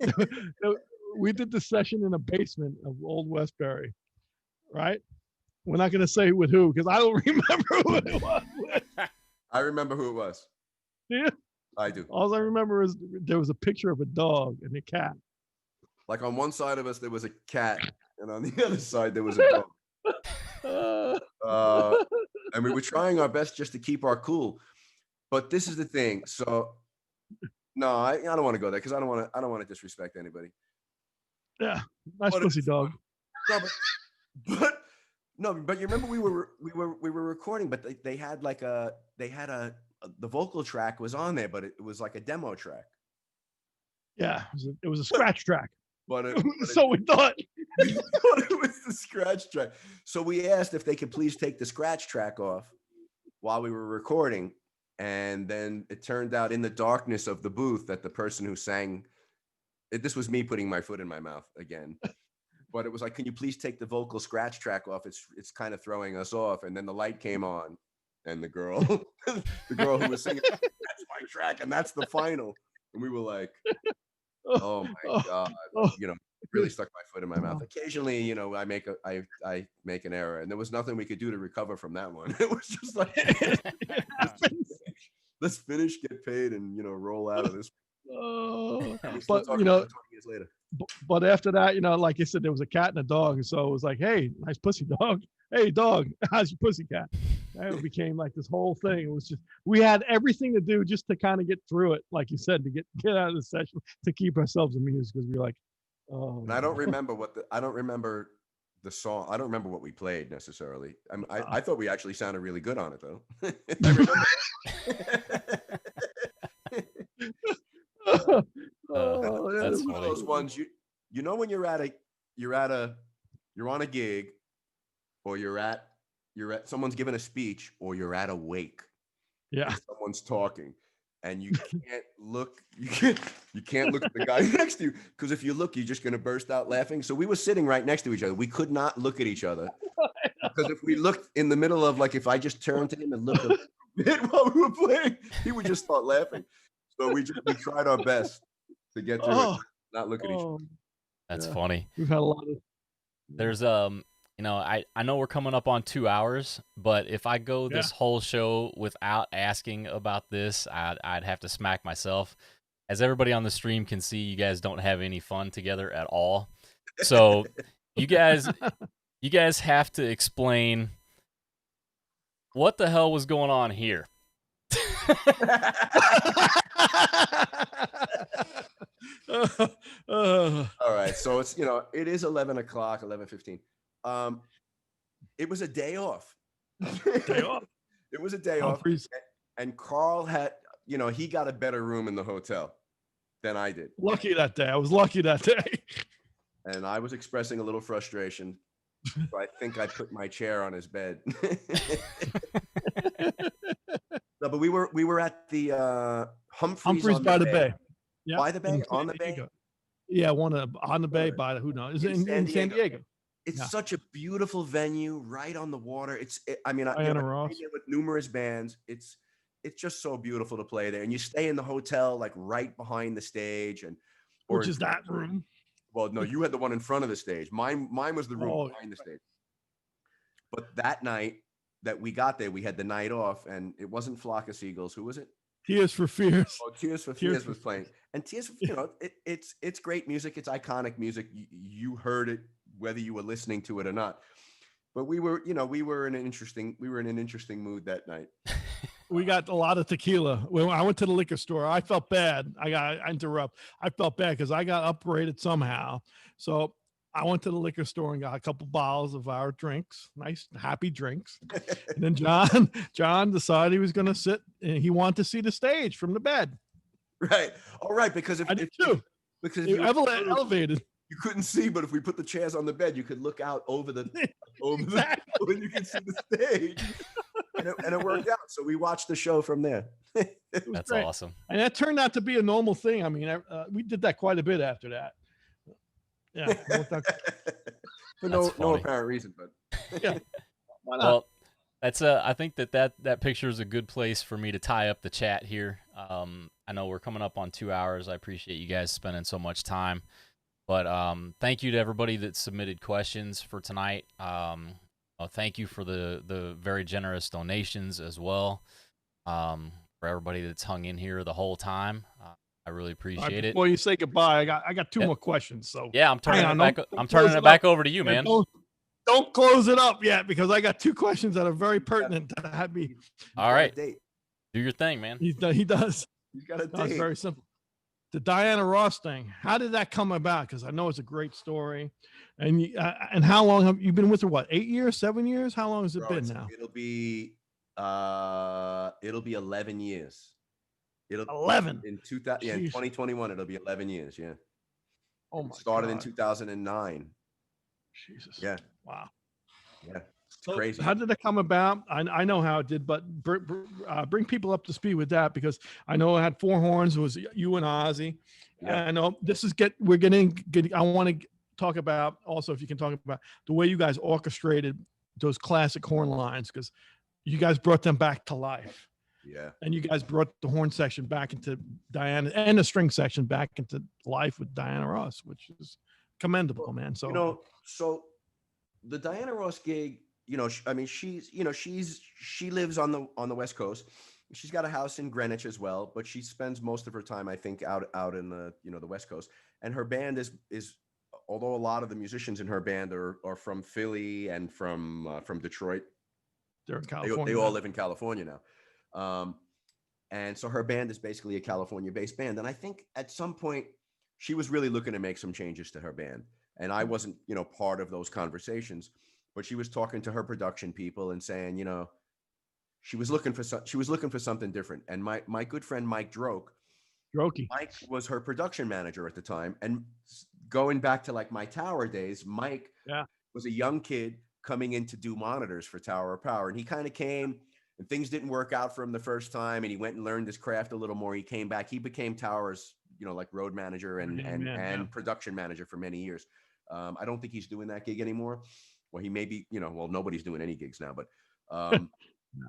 we did the session in the basement of Old Westbury, right? We're not going to say with who because I don't remember who it was. I remember who it was. Yeah. I do. All I remember is there was a picture of a dog and a cat. Like on one side of us, there was a cat, and on the other side, there was a dog. And we were trying our best just to keep our cool. But this is the thing. So, no, I don't want to go there because I don't want to disrespect anybody. Yeah, nice pussy dog. No, but you remember we were recording, but they had the vocal track was on there, but it was like a demo track. Yeah, it was a scratch track. But so we thought. We thought it was the scratch track. So we asked if they could please take the scratch track off while we were recording. And then it turned out in the darkness of the booth that the person who sang, this was me putting my foot in my mouth again. But it was like, can you please take the vocal scratch track off? It's kind of throwing us off. And then the light came on, and the girl who was singing, that's my track, and that's the final. And we were like, oh my God, really stuck my foot in my mouth. Occasionally, I make an error, and there was nothing we could do to recover from that one. It was just like, let's finish, get paid, and roll out of this. But 20 years later. But after that, like you said, there was a cat and a dog, and so it was like, hey, nice pussy dog. Hey, dog, how's your pussy cat? And it became like this whole thing. It was just we had everything to do just to kind of get through it, like you said, to get out of the session to keep ourselves amused because we were like, oh. And I don't remember the song. I don't remember what we played necessarily. I thought we actually sounded really good on it though. I remember That's one of those ones when you're on a gig, or you're at someone's giving a speech, or you're at a wake. Yeah. Someone's talking, and you can't look. You can't look at the guy next to you, because if you look, you're just gonna burst out laughing. So we were sitting right next to each other. We could not look at each other, because if we looked in the middle of, like, if I just turned to him and looked a bit while we were playing, he would just start laughing. So we tried our best to get through it, not look at each other. That's funny. We've had a lot of. There's I know we're coming up on 2 hours, but if I go this whole show without asking about this, I'd have to smack myself. As everybody on the stream can see, you guys don't have any fun together at all. So you guys have to explain what the hell was going on here. All right, so it's it is 11 o'clock, 11:15. It was a day off. It was a day off, and Carl had he got a better room in the hotel than I did. Lucky that day. I was lucky that day. And I was expressing a little frustration, so I think I put my chair on his bed. No, but we were at the Humphreys by the Bay. Yeah. By the Bay? On the Bay? Yeah, on the Bay by the, who knows? Is it in San Diego? It's such a beautiful venue right on the water. I've been Ross. there with numerous bands. It's just so beautiful to play there. And you stay in the hotel, like right behind the stage, which is that room. Well, no, you had the one in front of the stage. Mine was the room behind the stage. But that night that we got there, we had the night off, and it wasn't Flock of Seagulls. Who was it? Tears for Fears. Oh, Tears for Fears was playing. And Tears for it's great music. It's iconic music. You heard it whether you were listening to it or not. But we were in an interesting mood that night. We got a lot of tequila. When I went to the liquor store, I felt bad. I felt bad because I got upgraded somehow. So I went to the liquor store and got a couple bottles of our drinks, nice, happy drinks. And then John decided he was going to sit and he wanted to see the stage from the bed. Right. All right. Because if I did too. Because It elevated. you couldn't see, but if we put the chairs on the bed, you could look out over the Exactly. and you can see the stage. And it worked out. So we watched the show from there. That's great. awesome. And that turned out to be a normal thing. I mean, we did that quite a bit after that. Yeah. For no apparent reason, but yeah. Why not? Well, that's I think that picture is a good place for me to tie up the chat here. I know we're coming up on 2 hours. I appreciate you guys spending so much time. But thank you to everybody that submitted questions for tonight. Thank you for the very generous donations as well. For everybody that's hung in here the whole time. I really appreciate it. Before you say goodbye, I got two more questions. So yeah, I'm turning it back over to you, man. Don't close it up yet because I got two questions that are very pertinent to have me. All right, do your thing, man. He does. He's got a date. It's very simple. The Diana Ross thing. How did that come about? Because I know it's a great story. And how long have you been with her? What, 8 years, 7 years? How long has it been now? It'll be 11 years. 11 in 2021. It'll be 11 years. Yeah. Oh my! Started in 2009. Jesus. Yeah. Wow. Yeah. So crazy. How did it come about? I know how it did, but bring people up to speed with that because I know it had four horns. It was you and Ozzy. Yeah. I know this is we're getting. I want to talk about also if you can talk about the way you guys orchestrated those classic horn lines because you guys brought them back to life. Yeah. And you guys brought the horn section back into Diana and the string section back into life with Diana Ross, which is commendable, man. So, so the Diana Ross gig, she lives on the West Coast. She's got a house in Greenwich as well, but she spends most of her time, I think, out in the West Coast. And her band is although a lot of the musicians in her band are from Philly and from Detroit. They're in California. They all live in California now. And so her band is basically a California-based band. And I think at some point she was really looking to make some changes to her band. And I wasn't, part of those conversations, but she was talking to her production people and saying, she was looking for something different. And my good friend, Mike Drokey. Mike was her production manager at the time. And going back to like my Tower days, Mike was a young kid coming in to do monitors for Tower of Power. And he kind of came and things didn't work out for him the first time. And he went and learned his craft a little more. He came back, he became Tower's, like road manager and production manager for many years. I don't think he's doing that gig anymore. Well, he may be, nobody's doing any gigs now, but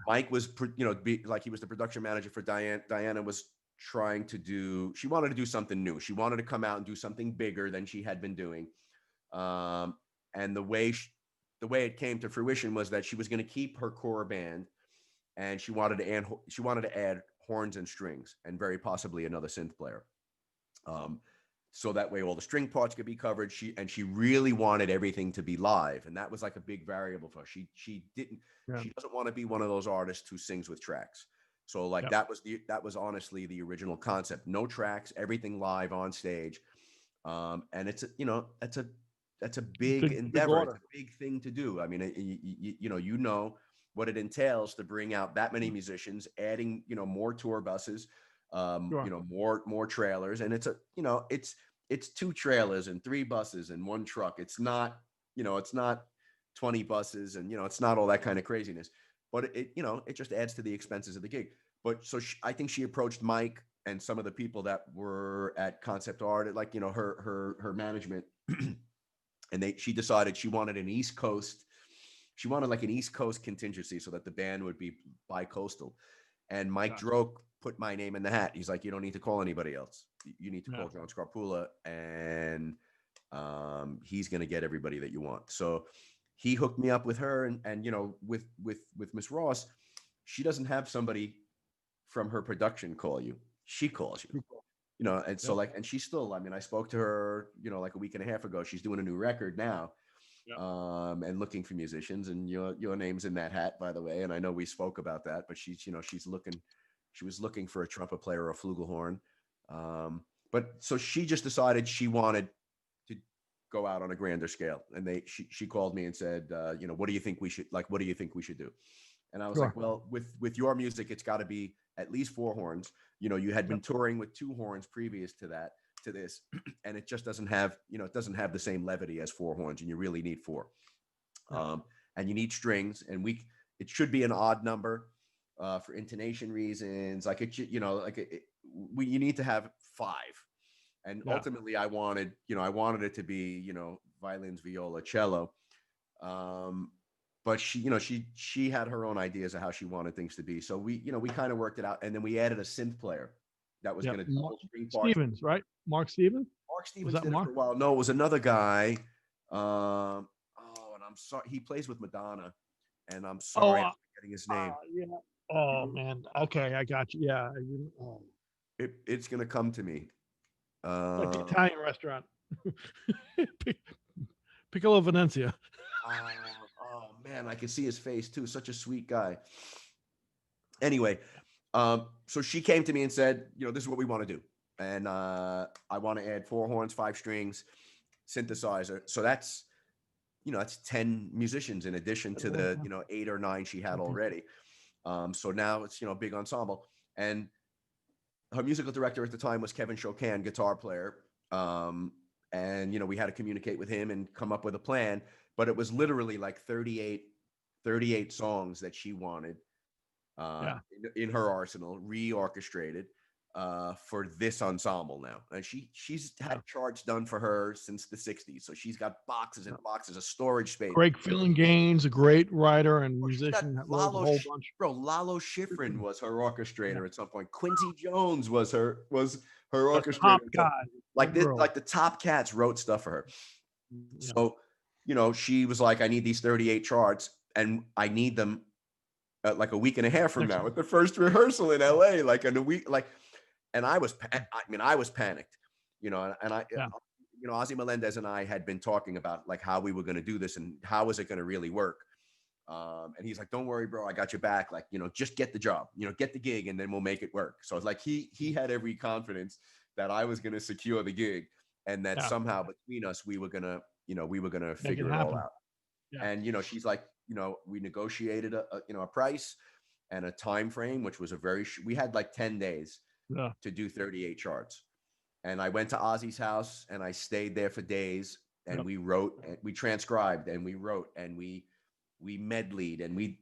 Mike was, he was the production manager for Diana. Diana was she wanted to do something new. She wanted to come out and do something bigger than she had been doing. And the way it came to fruition was that she was going to keep her core band and she wanted to add horns and strings and very possibly another synth player. So that way all the string parts could be covered. She really wanted everything to be live. And that was like a big variable for her. She doesn't want to be one of those artists who sings with tracks. So that was honestly the original concept. No tracks, everything live on stage. And it's that's a big endeavor. It's a big thing to do. I mean, what it entails to bring out that many musicians, adding, more tour buses, more trailers. And it's 2 trailers and 3 buses and 1 truck. It's not 20 buses and, it's not all that kind of craziness, but it just adds to the expenses of the gig. But so I think she approached Mike and some of the people that were at Concept Art, her management, and she decided she wanted an East Coast. She wanted like an East Coast contingency so that the band would be bi-coastal. And Mike Droke put my name in the hat. He's like, you don't need to call anybody else. You need to call John Scarpulla, and he's going to get everybody that you want. So he hooked me up with her, and with Miss Ross, she doesn't have somebody from her production call you. She calls you. And so and she's still, I spoke to her, like a week and a half ago. She's doing a new record now. And looking for musicians, and your name's in that hat, by the way. And I know we spoke about that, but she was looking for a trumpet player or a flugelhorn. But so she just decided she wanted to go out on a grander scale. And she called me and said, you know, what do you think we should do? And I was Sure. like, well, with your music, it's got to be at least 4 horns. You know, you had been touring with 2 horns previous to this, and it just doesn't have, you know, it doesn't have the same levity as 4 horns, and you really need 4. And you need strings, and it should be an odd number for intonation reasons. Like it, you know, like you need to have 5. And ultimately, I wanted it to be, you know, violins, viola, cello. But she, you know, she had her own ideas of how she wanted things to be. So we kind of worked it out, and then we added a synth player that was going to double string parts. Stevens, right? Mark Stevens. Mark Stevens did it for a while. No, it was another guy. And I'm sorry, he plays with Madonna, and I'm sorry, I'm forgetting his name. Oh man. Okay, I got you. Yeah. It's going to come to me. Like the Italian restaurant. Piccolo Venezia. Oh man, I can see his face too. Such a sweet guy. Anyway, so she came to me and said, you know, this is what we want to do. And I want to add 4 horns, 5 strings, synthesizer. So that's, you know, that's 10 musicians in addition to the, you know, 8 or 9 she had already. So now it's, you know, a big ensemble. And her musical director at the time was Kevin Chocan, guitar player. And, you know, we had to communicate with him and come up with a plan, but it was literally like 38 songs that she wanted in her arsenal, reorchestrated for this ensemble now. And she's had charts done for her since the 60s. So she's got boxes and boxes of storage space. Greg Gaines, a great writer and musician. Lalo Schifrin was her orchestrator at some point. Quincy Jones was her orchestrator. Top guy. Like the top cats wrote stuff for her. So, you know, she was like, I need these 38 charts, and I need them like a week and a half from now at the first rehearsal in LA, like in a week, like, and I was panicked, you know, and you know, Ozzy Melendez and I had been talking about like how we were going to do this and how was it going to really work. And he's like, don't worry, bro, I got your back. Like, you know, just get the job, you know, get the gig, and then we'll make it work. So it's like, he had every confidence that I was going to secure the gig, and that somehow between us, we were going to figure it all out. Yeah. And, you know, she's like, you know, we negotiated a price and a time frame, which was we had like 10 days to do 38 charts. And I went to Ozzy's house and I stayed there for days, and we wrote, and we transcribed, and we wrote, and we medleyed, and we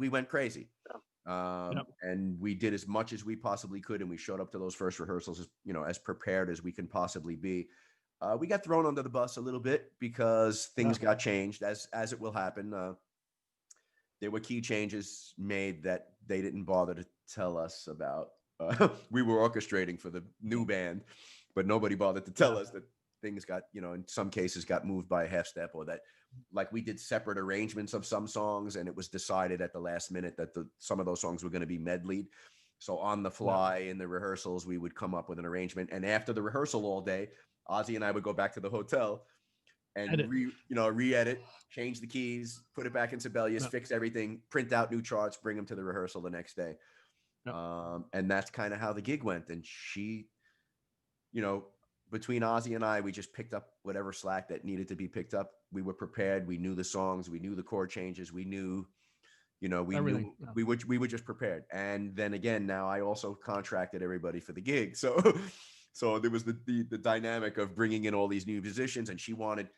went crazy. And we did as much as we possibly could, and we showed up to those first rehearsals as prepared as we can possibly be. We got thrown under the bus a little bit because things got changed, as it will happen. There were key changes made that they didn't bother to tell us about. We were orchestrating for the new band, but nobody bothered to tell us that things got, in some cases got moved by a half step, or that like we did separate arrangements of some songs, and it was decided at the last minute that some of those songs were going to be medleyed. So on the fly in the rehearsals, we would come up with an arrangement. And after the rehearsal all day, Ozzy and I would go back to the hotel and re-edit, change the keys, put it back in Sibelius, fix everything, print out new charts, bring them to the rehearsal the next day. And that's kind of how the gig went. And she, between Ozzy and I, we just picked up whatever slack that needed to be picked up. We were prepared. We knew the songs. We knew the chord changes. We knew, we were just prepared. And then again, now I also contracted everybody for the gig. So there was the dynamic of bringing in all these new musicians, and she wanted,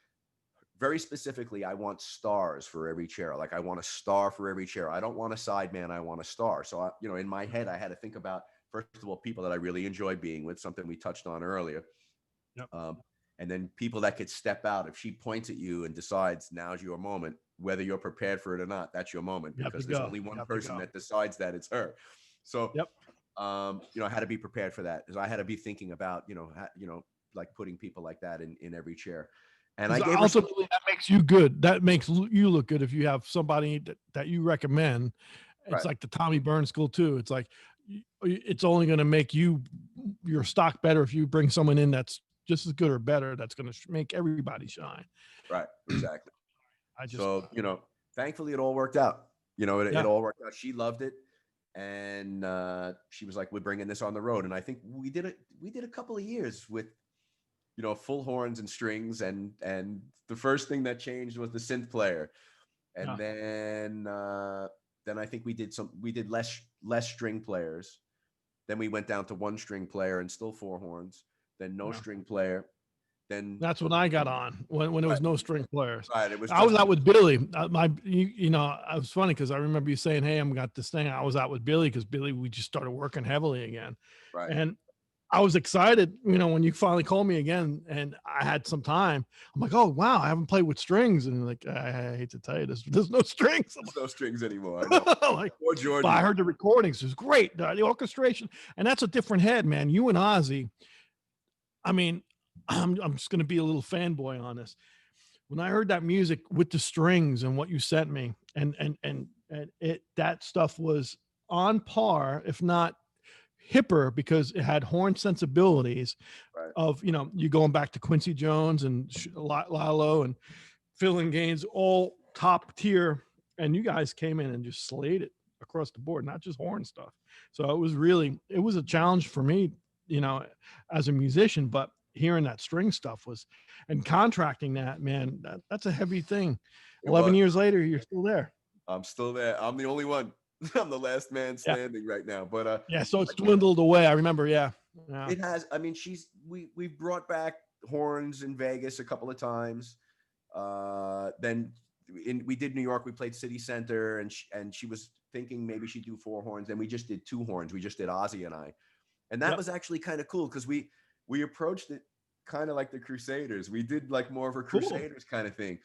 very specifically, I want stars for every chair. Like, I want a star for every chair. I don't want a sideman. I want a star. So, in my head, I had to think about, first of all, people that I really enjoy being with, something we touched on earlier. And then people that could step out. If she points at you and decides now's your moment, whether you're prepared for it or not, that's your moment, because there's only one person that decides that it's her. So, I had to be prepared for that, because I had to be thinking about, like putting people like that in every chair. And I gave ultimately that makes you good. That makes you look good if you have somebody that you recommend. It's like the Tommy Byrne School too. It's like, it's only going to make your stock better if you bring someone in that's just as good or better. That's going to make everybody shine. Right. Exactly. Thankfully it all worked out. It all worked out. She loved it. And she was like, we're bringing this on the road. And I think we did a couple of years with you know, full horns and strings, and the first thing that changed was the synth player, and then I think we did less string players. Then we went down to one string player and still four horns. Then no string player. Then That's when I got on, when there right, was no string players. right. It was I was out with Billy. You know, it was funny because I remember you saying, "Hey, I'm got this thing." I was out with Billy because Billy, we just started working heavily again, right. and I was excited, you know, when you finally called me again and I had some time. I'm like, "Oh wow, I haven't played with strings," and like, I hate to tell you, there's no strings. There's no strings anymore. I know. Like, Poor but Jordan. I heard the recordings. It was great. The orchestration, and that's a different head, man. You and Ozzy. I mean, I'm just going to be a little fanboy on this. When I heard that music with the strings and what you sent me, and it, that stuff was on par, if not hipper, because it had horn sensibilities Right. of, you know, you going back to Quincy Jones and Lalo and Phil and Gaines, all top tier, and you guys came in and just slayed it across the board, not just horn stuff. So it was a challenge for me, you know, as a musician, but hearing that string stuff was, and contracting that, man, that's a heavy thing. 11 years later, you're still there. I'm still there. I'm the only one. I'm the last man standing right now. But yeah, so it's dwindled away. I remember, yeah. It has. I mean, we've brought back horns in Vegas a couple of times. Then we did New York. We played City Center, and she was thinking maybe she'd do four horns. Then we just did two horns. We just did Ozzy and I, and that was actually kind of cool because we approached it kind of like the Crusaders. We did like more of a Crusaders kind of thing.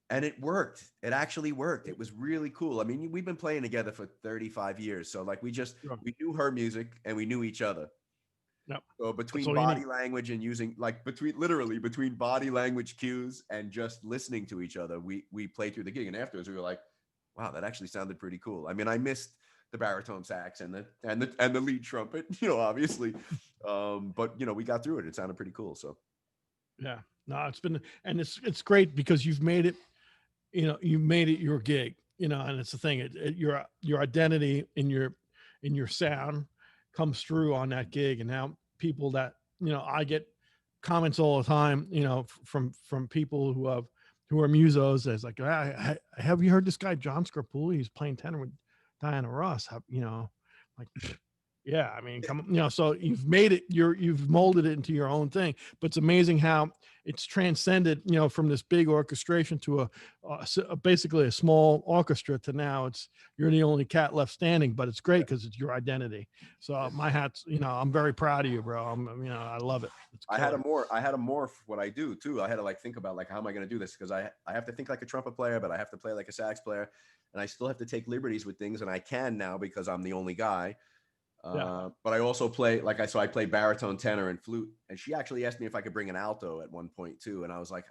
And it worked. It actually worked. It was really cool. I mean, we've been playing together for 35 years. So like we knew her music and we knew each other. Yep. So between body language and using between body language cues and just listening to each other, we played through the gig. And afterwards we were like, wow, that actually sounded pretty cool. I mean, I missed the baritone sax and the lead trumpet, you know, obviously. But you know, we got through it. It sounded pretty cool. So yeah. No, it's great because you've made it, you know, you made it your gig, you know, and it's the thing, your identity in your sound comes through on that gig. And now people that, you know, I get comments all the time, you know, from people who are musos. It's like, have you heard this guy, John Scarpulla? He's playing tenor with Diana Ross. You know, like, yeah, I mean, come, you know, so you've made it, you've molded it into your own thing, but it's amazing how it's transcended, you know, from this big orchestration to basically a small orchestra to now you're the only cat left standing, but it's great because it's your identity. So my hat's, you know, I'm very proud of you, bro. You know, I love it. I had to morph what I do too. I had to like think about like, how am I going to do this? Because I have to think like a trumpet player, but I have to play like a sax player, and I still have to take liberties with things, and I can now because I'm the only guy. But I also play I play baritone, tenor, and flute. And she actually asked me if I could bring an alto at one point too. And I was like,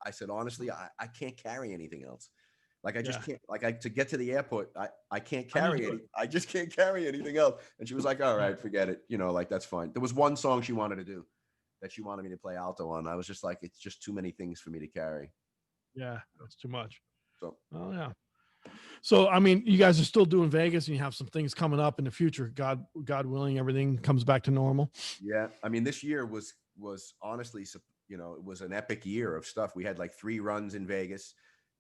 I said, honestly, I can't carry anything else. Like I just can't, to get to the airport, I can't carry it. I just can't carry anything else. And she was like, all right, forget it. You know, like, that's fine. There was one song she wanted to do that she wanted me to play alto on. I was just like, it's just too many things for me to carry. Yeah, that's too much. So, oh yeah. So, I mean, you guys are still doing Vegas and you have some things coming up in the future. God willing, everything comes back to normal. Yeah. I mean, this year was honestly, you know, it was an epic year of stuff. We had like 3 runs in Vegas.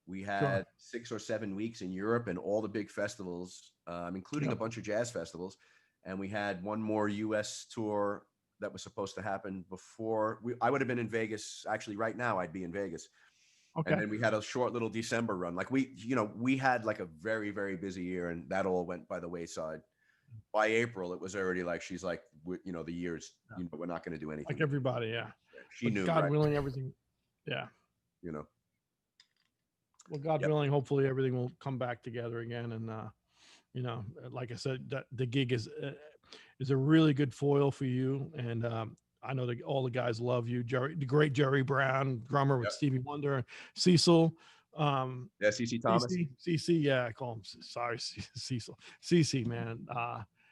We had 6 or 7 weeks in Europe and all the big festivals, including a bunch of jazz festivals. And we had one more US tour that was supposed to happen before I would have been in Vegas. Actually, right now I'd be in Vegas. Okay. And then we had a short little December run. Like we had like a very, very busy year, and that all went by the wayside. By April, it was already like, she's like, you know, the year's, you know, we're not going to do anything. Like everybody. Yeah. She knew. God willing, everything. Yeah. You know. Well, God willing, hopefully everything will come back together again. And, you know, like I said, that the gig is a really good foil for you. And, I know that all the guys love you. The great Jerry Brown, drummer with Stevie Wonder, Cecil. CC Thomas. CC, yeah, I call him. Sorry, Cecil. CC, man.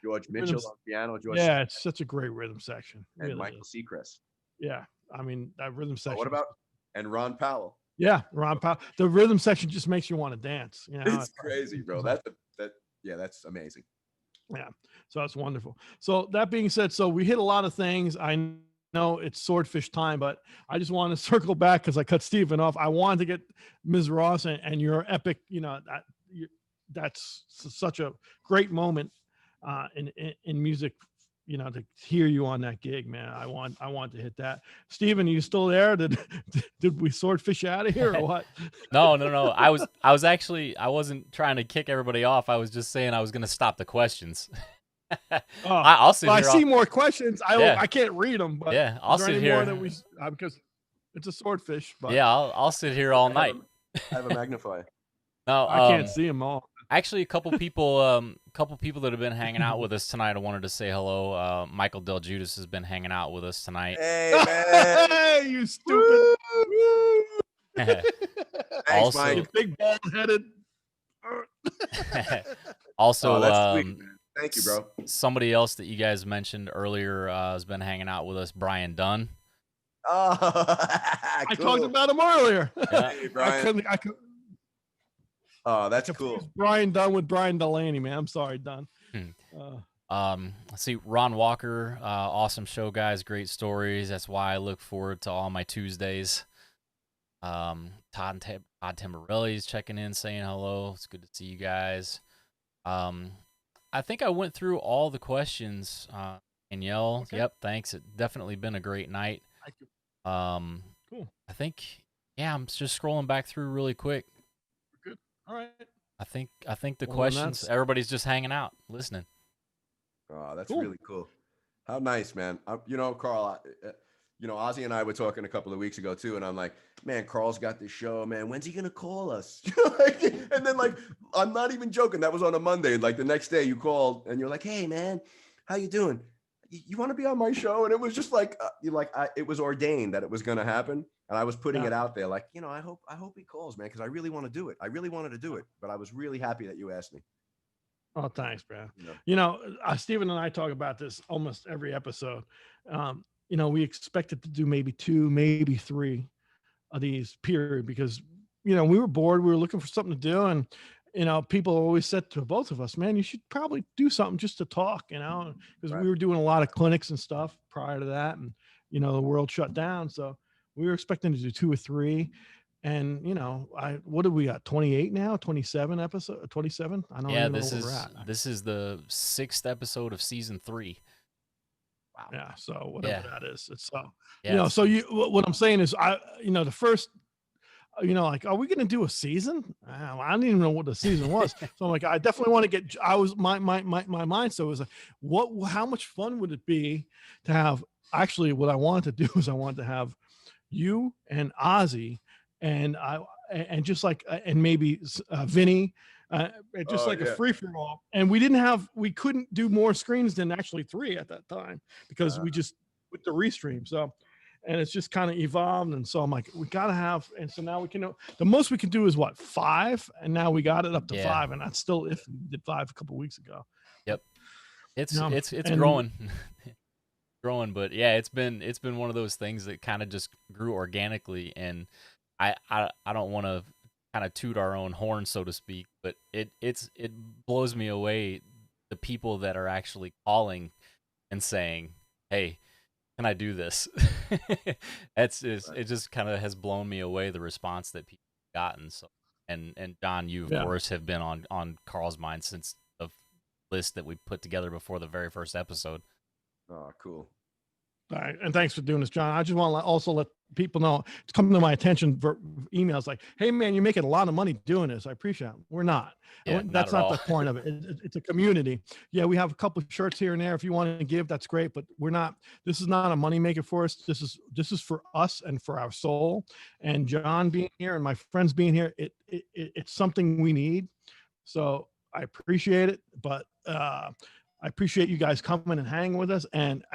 George Mitchell on piano. Yeah, it's such a great rhythm section. And really Michael Seacrest. Yeah, I mean, that rhythm section. What about and Ron Powell? Yeah, Ron Powell. The rhythm section just makes you want to dance. You know, it's crazy, bro. That's amazing. Yeah, so that's wonderful. So that being said, so we hit a lot of things. I know it's swordfish time, but I just want to circle back because I cut Stephen off. I wanted to get Ms. Ross and your epic, that's such a great moment in music, to hear you on that gig, man. I want to hit that. Stephen, are you still there? Did we swordfish out of here or what? No. I wasn't trying to kick everybody off. I was just saying I was going to stop the questions. I'll sit here. I see more questions. I can't read them, but yeah, I'll sit here because it's a swordfish. But yeah, I'll sit here all night. I have a magnifier. No, I can't see them all. Actually, a couple people that have been hanging out with us tonight. I wanted to say hello. Michael Del Judas has been hanging out with us tonight. Hey, man. Hey, you stupid. Thanks, Also, Mike. Big bald headed. Also, that's sweet, man. Thank you, bro. Somebody else that you guys mentioned earlier has been hanging out with us, Brian Dunn. Oh, I talked about him earlier. Yeah. Hey, Brian. I couldn't. Oh, that's cool. Brian Dunn with Brian Delaney, man. I'm sorry, Dunn. Let's see, Ron Walker, awesome show, guys. Great stories. That's why I look forward to all my Tuesdays. Todd Timborelli's checking in, saying hello. It's good to see you guys. I think I went through all the questions. Danielle, Okay. Yep, thanks. It's definitely been a great night. Thank you. Cool. I think, I'm just scrolling back through really quick. Good. All right. I think the Well, questions. Everybody's just hanging out, listening. Oh, that's Cool. really cool. How nice, man. Carl, Ozzy and I were talking a couple of weeks ago too, and I'm like, man, Carl's got this show, man. When's he gonna call us? And then, like, I'm not even joking. That was on a Monday. Like the next day, you called and you're like, hey, man, how you doing? You want to be on my show? And it was just like, it was ordained that it was gonna happen, and I was putting it out there, like, I hope he calls, man, because I really want to do it. I really wanted to do it, but I was really happy that you asked me. Oh, thanks, bro. Yeah. Stephen and I talk about this almost every episode. We expected to do maybe 2, maybe 3 of these, period, because, we were bored. We were looking for something to do. And, people always said to both of us, man, you should probably do something just to talk, because Right. we were doing a lot of clinics and stuff prior to that. And, the world shut down. So we were expecting to do 2 or 3. And, what did we got? 28 now, 27 episode, 27. I don't even know where we're at. This is the 6th episode of season 3. Wow. Yeah. So whatever that is, it's what I'm saying is the first, like, are we going to do a season? I didn't even know what the season was. So I'm like, I definitely want to get, my mindset was like, how much fun would it be to have, actually what I wanted to do is I wanted to have you and Ozzy and just like, and maybe Vinny, just like a free for all. And we couldn't do more screens than actually 3 at that time because we just with the restream. So, and it's just kind of evolved. And so I'm like, we got to have, and so now we can, the most we can do is what, 5. And now we got it up to 5. And that's still, if we did 5 a couple of weeks ago. Yep. It's growing. Growing, but yeah, it's been one of those things that kind of just grew organically, and I don't want to kind of toot our own horn, so to speak, but it blows me away the people that are actually calling and saying, hey, can I do this? It just kind of has blown me away, the response that people have gotten. So and John, you of course have been on Carl's mind since the list that we put together before the very first episode. Oh, cool. All right. And thanks for doing this, John. I just want to also let people know, it's coming to my attention for emails like, hey, man, you're making a lot of money doing this. I appreciate it. We're not. That's not the point of it. It's a community. Yeah, we have a couple of shirts here and there. If you want to give, that's great. But we're not, this is not a money maker for us. This is for us and for our soul. And John being here and my friends being here, it's something we need. So I appreciate it. But I appreciate you guys coming and hanging with us, and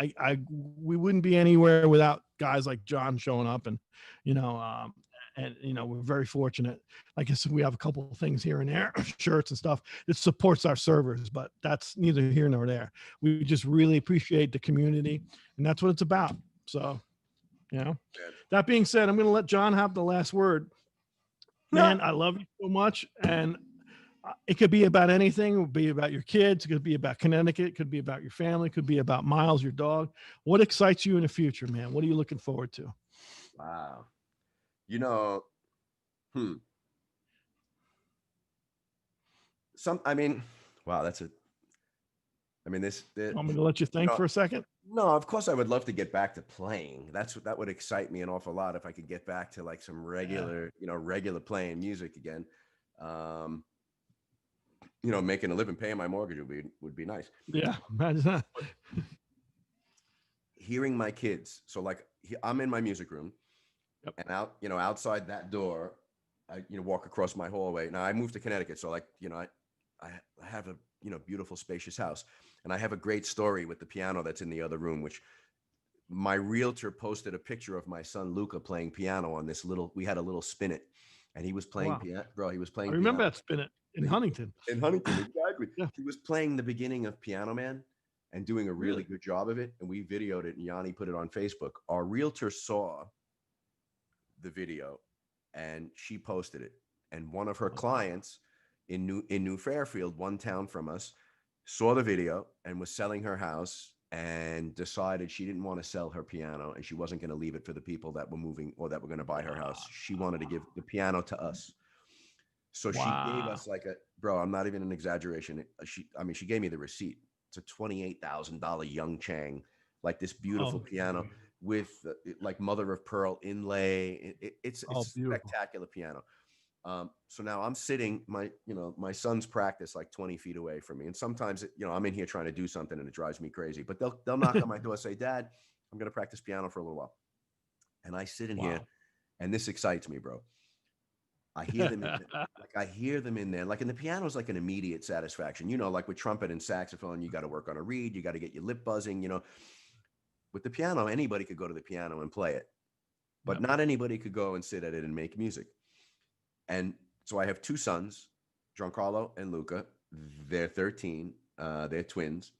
we wouldn't be anywhere without guys like John showing up, and we're very fortunate. Like I said, we have a couple of things here and there, shirts and stuff that supports our servers, but that's neither here nor there. We just really appreciate the community, and that's what it's about. So, that being said, I'm going to let John have the last word. Man, I love you so much, and it could be about anything. It would be about your kids. It could be about Connecticut. It could be about your family. It could be about Miles, your dog. What excites you in the future, man? What are you looking forward to? Wow. You know, hmm. I mean, wow, I mean, Want me to let you think for a second? no, of course I would love to get back to playing. That would excite me an awful lot if I could get back to like some regular, regular playing music again. Um, making a living, paying my mortgage would be nice. Yeah, imagine that. Hearing my kids, so like I'm in my music room, Yep. and outside that door, I walk across my hallway. Now I moved to Connecticut, so like I have a beautiful spacious house, and I have a great story with the piano that's in the other room, which my realtor posted a picture of my son Luca playing piano on this we had a little spinet, and he was playing piano, bro. He was playing I remember piano. that spinet in Huntington. In Huntington, exactly. Yeah. He was playing the beginning of Piano Man and doing a really good job of it, and we videoed it, and Yanni put it on Facebook. Our realtor saw the video, and she posted it, and one of her clients in New Fairfield, one town from us, saw the video and was selling her house and decided she didn't want to sell her piano, and she wasn't going to leave it for the people that were moving or that were going to buy her house. She wanted to give the piano to us. So she gave us bro, I'm not even an exaggeration. She gave me the receipt. It's a $28,000 Young Chang, like this beautiful piano with like mother of pearl inlay. It's a spectacular piano. So now I'm sitting, my sons practice like 20 feet away from me. And sometimes, I'm in here trying to do something and it drives me crazy, but they'll knock on my door and say, Dad, I'm going to practice piano for a little while. And I sit in here, and this excites me, bro. I hear them in there. Like, and the piano is like an immediate satisfaction. Like with trumpet and saxophone, you got to work on a reed. You got to get your lip buzzing. With the piano, anybody could go to the piano and play it, but not anybody could go and sit at it and make music. And so I have two sons, Giancarlo and Luca. They're 13. They're twins.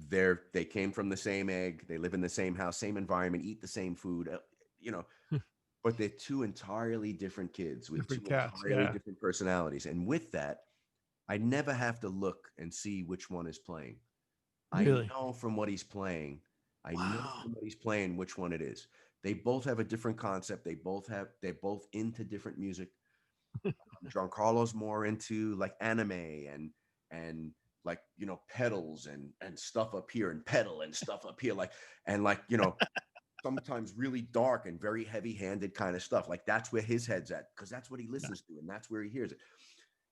They came from the same egg. They live in the same house, same environment, eat the same food. But they're two entirely different kids with two entirely different personalities. And with that, I never have to look and see which one is playing. Really? I know from what he's playing. I know from what he's playing which one it is. They both have a different concept. They're both into different music. Giancarlo's more into like anime and like pedals and stuff up here and pedal and stuff up here sometimes really dark and very heavy-handed kind of stuff. Like that's where his head's at, because that's what he listens to and that's where he hears it.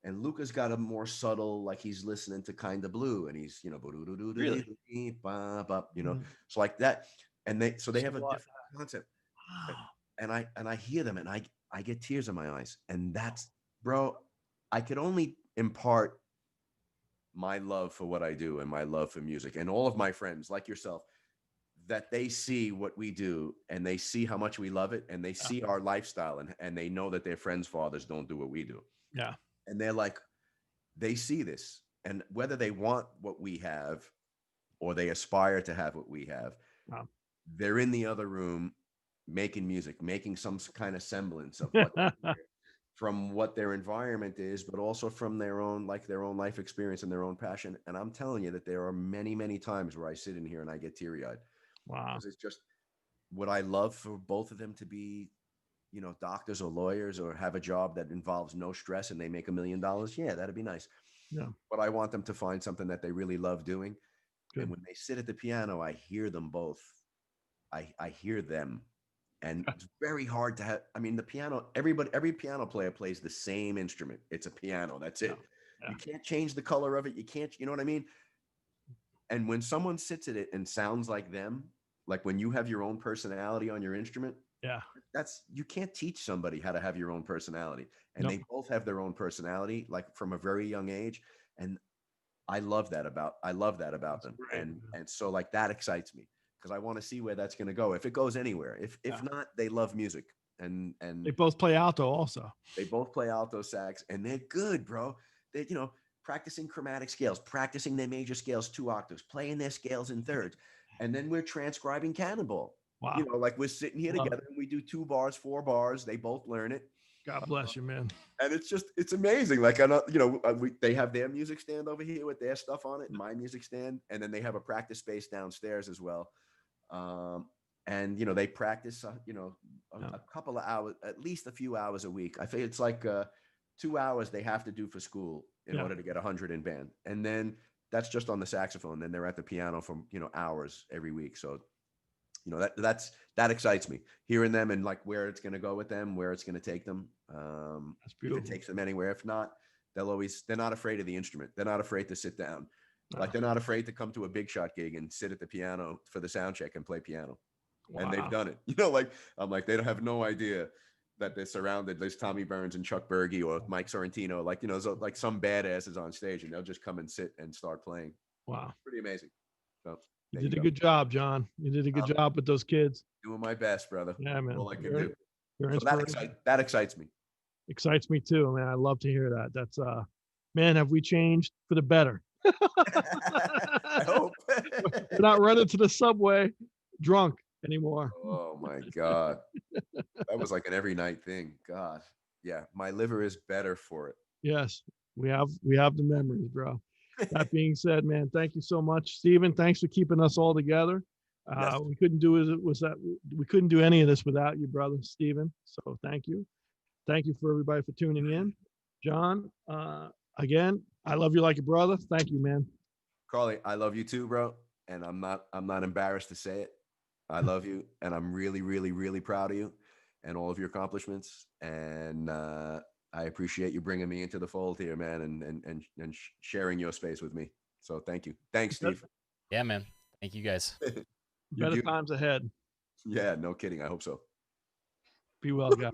And Luca's got a more subtle, like he's listening to Kinda Blue, and he's really? So like that. And they have a different concept. And I hear them and I get tears in my eyes. And that's, bro, I could only impart my love for what I do and my love for music, and all of my friends like yourself, that they see what we do and they see how much we love it, and they see our lifestyle, and they know that their friends' fathers don't do what we do. Yeah. And they're like, they see this, and whether they want what we have or they aspire to have what we have, they're in the other room making music, making some kind of semblance of what from what their environment is, but also from their own life experience and their own passion. And I'm telling you that there are many, many times where I sit in here and I get teary-eyed. Wow. Because it's just, would I love for both of them to be, doctors or lawyers or have a job that involves no stress and they make $1 million? Yeah, that'd be nice. Yeah. But I want them to find something that they really love doing. Good. And when they sit at the piano, I hear them both. I hear them. And it's very hard to have. I mean, the piano, every piano player plays the same instrument. It's a piano. That's it. Yeah. You can't change the color of it. You can't, you know what I mean? And when someone sits at it and sounds like them, like when you have your own personality on your instrument, you can't teach somebody how to have your own personality. And they both have their own personality, like from a very young age. And I love that about them. Great. And so like that excites me, because I want to see where that's going to go. If it goes anywhere, if not, they love music, and they both play alto also. They both play alto sax, and they're good, bro. They, practicing chromatic scales, practicing their major scales 2 octaves, playing their scales in thirds. And then we're transcribing Cannonball. Wow. Like we're sitting here together and we do 2 bars, 4 bars. They both learn it. God bless you, man. And it's amazing. Like, I know, you know, they have their music stand over here with their stuff on it, and my music stand, and then they have a practice space downstairs as well. And you know, they practice, you know, a couple of hours, at least a few hours a week. I think it's like 2 hours they have to do for school in order to get 100 in band, and then that's just on the saxophone. Then they're at the piano for, you know, hours every week. So, you know, that excites me, hearing them and like where it's going to go with them, where it's going to take them. That's if beautiful. it takes them anywhere. If not, they're not afraid of the instrument. They're not afraid to sit down. Like, they're not afraid to come to a big shot gig and sit at the piano for the sound check and play piano. And they've done it. You know, like, I'm like, they don't have no idea that they're surrounded. There's Tommy Burns and Chuck Berge or Mike Sorrentino, like, you know, so, like some badasses on stage, and they'll just come and sit and start playing. Wow. Pretty amazing. So You did a good job, John. You did a good job with those kids. Doing my best, brother. Yeah, man. All I can do. You're So that excites me. Excites me too, man. I love to hear that. That's man, have we changed for the better? I hope. We're not running to the subway drunk anymore. Oh my God. That was like an every night thing. God. Yeah. My liver is better for it. Yes. We have the memories, bro. That being said, man, thank you so much, Stephen. Thanks for keeping us all together. Yes. We couldn't do any of this without you, brother, Stephen. So thank you. Thank you for everybody for tuning in. John, again, I love you like a brother. Thank you, man. Carly, I love you too, bro. And I'm not embarrassed to say it. I love you, and I'm really, really, really proud of you and all of your accomplishments. And I appreciate you bringing me into the fold here, man, and sharing your space with me. So thank you. Thanks, Steve. Yeah, man. Thank you guys. Better times ahead. Yeah, no kidding. I hope so. Be well, guys.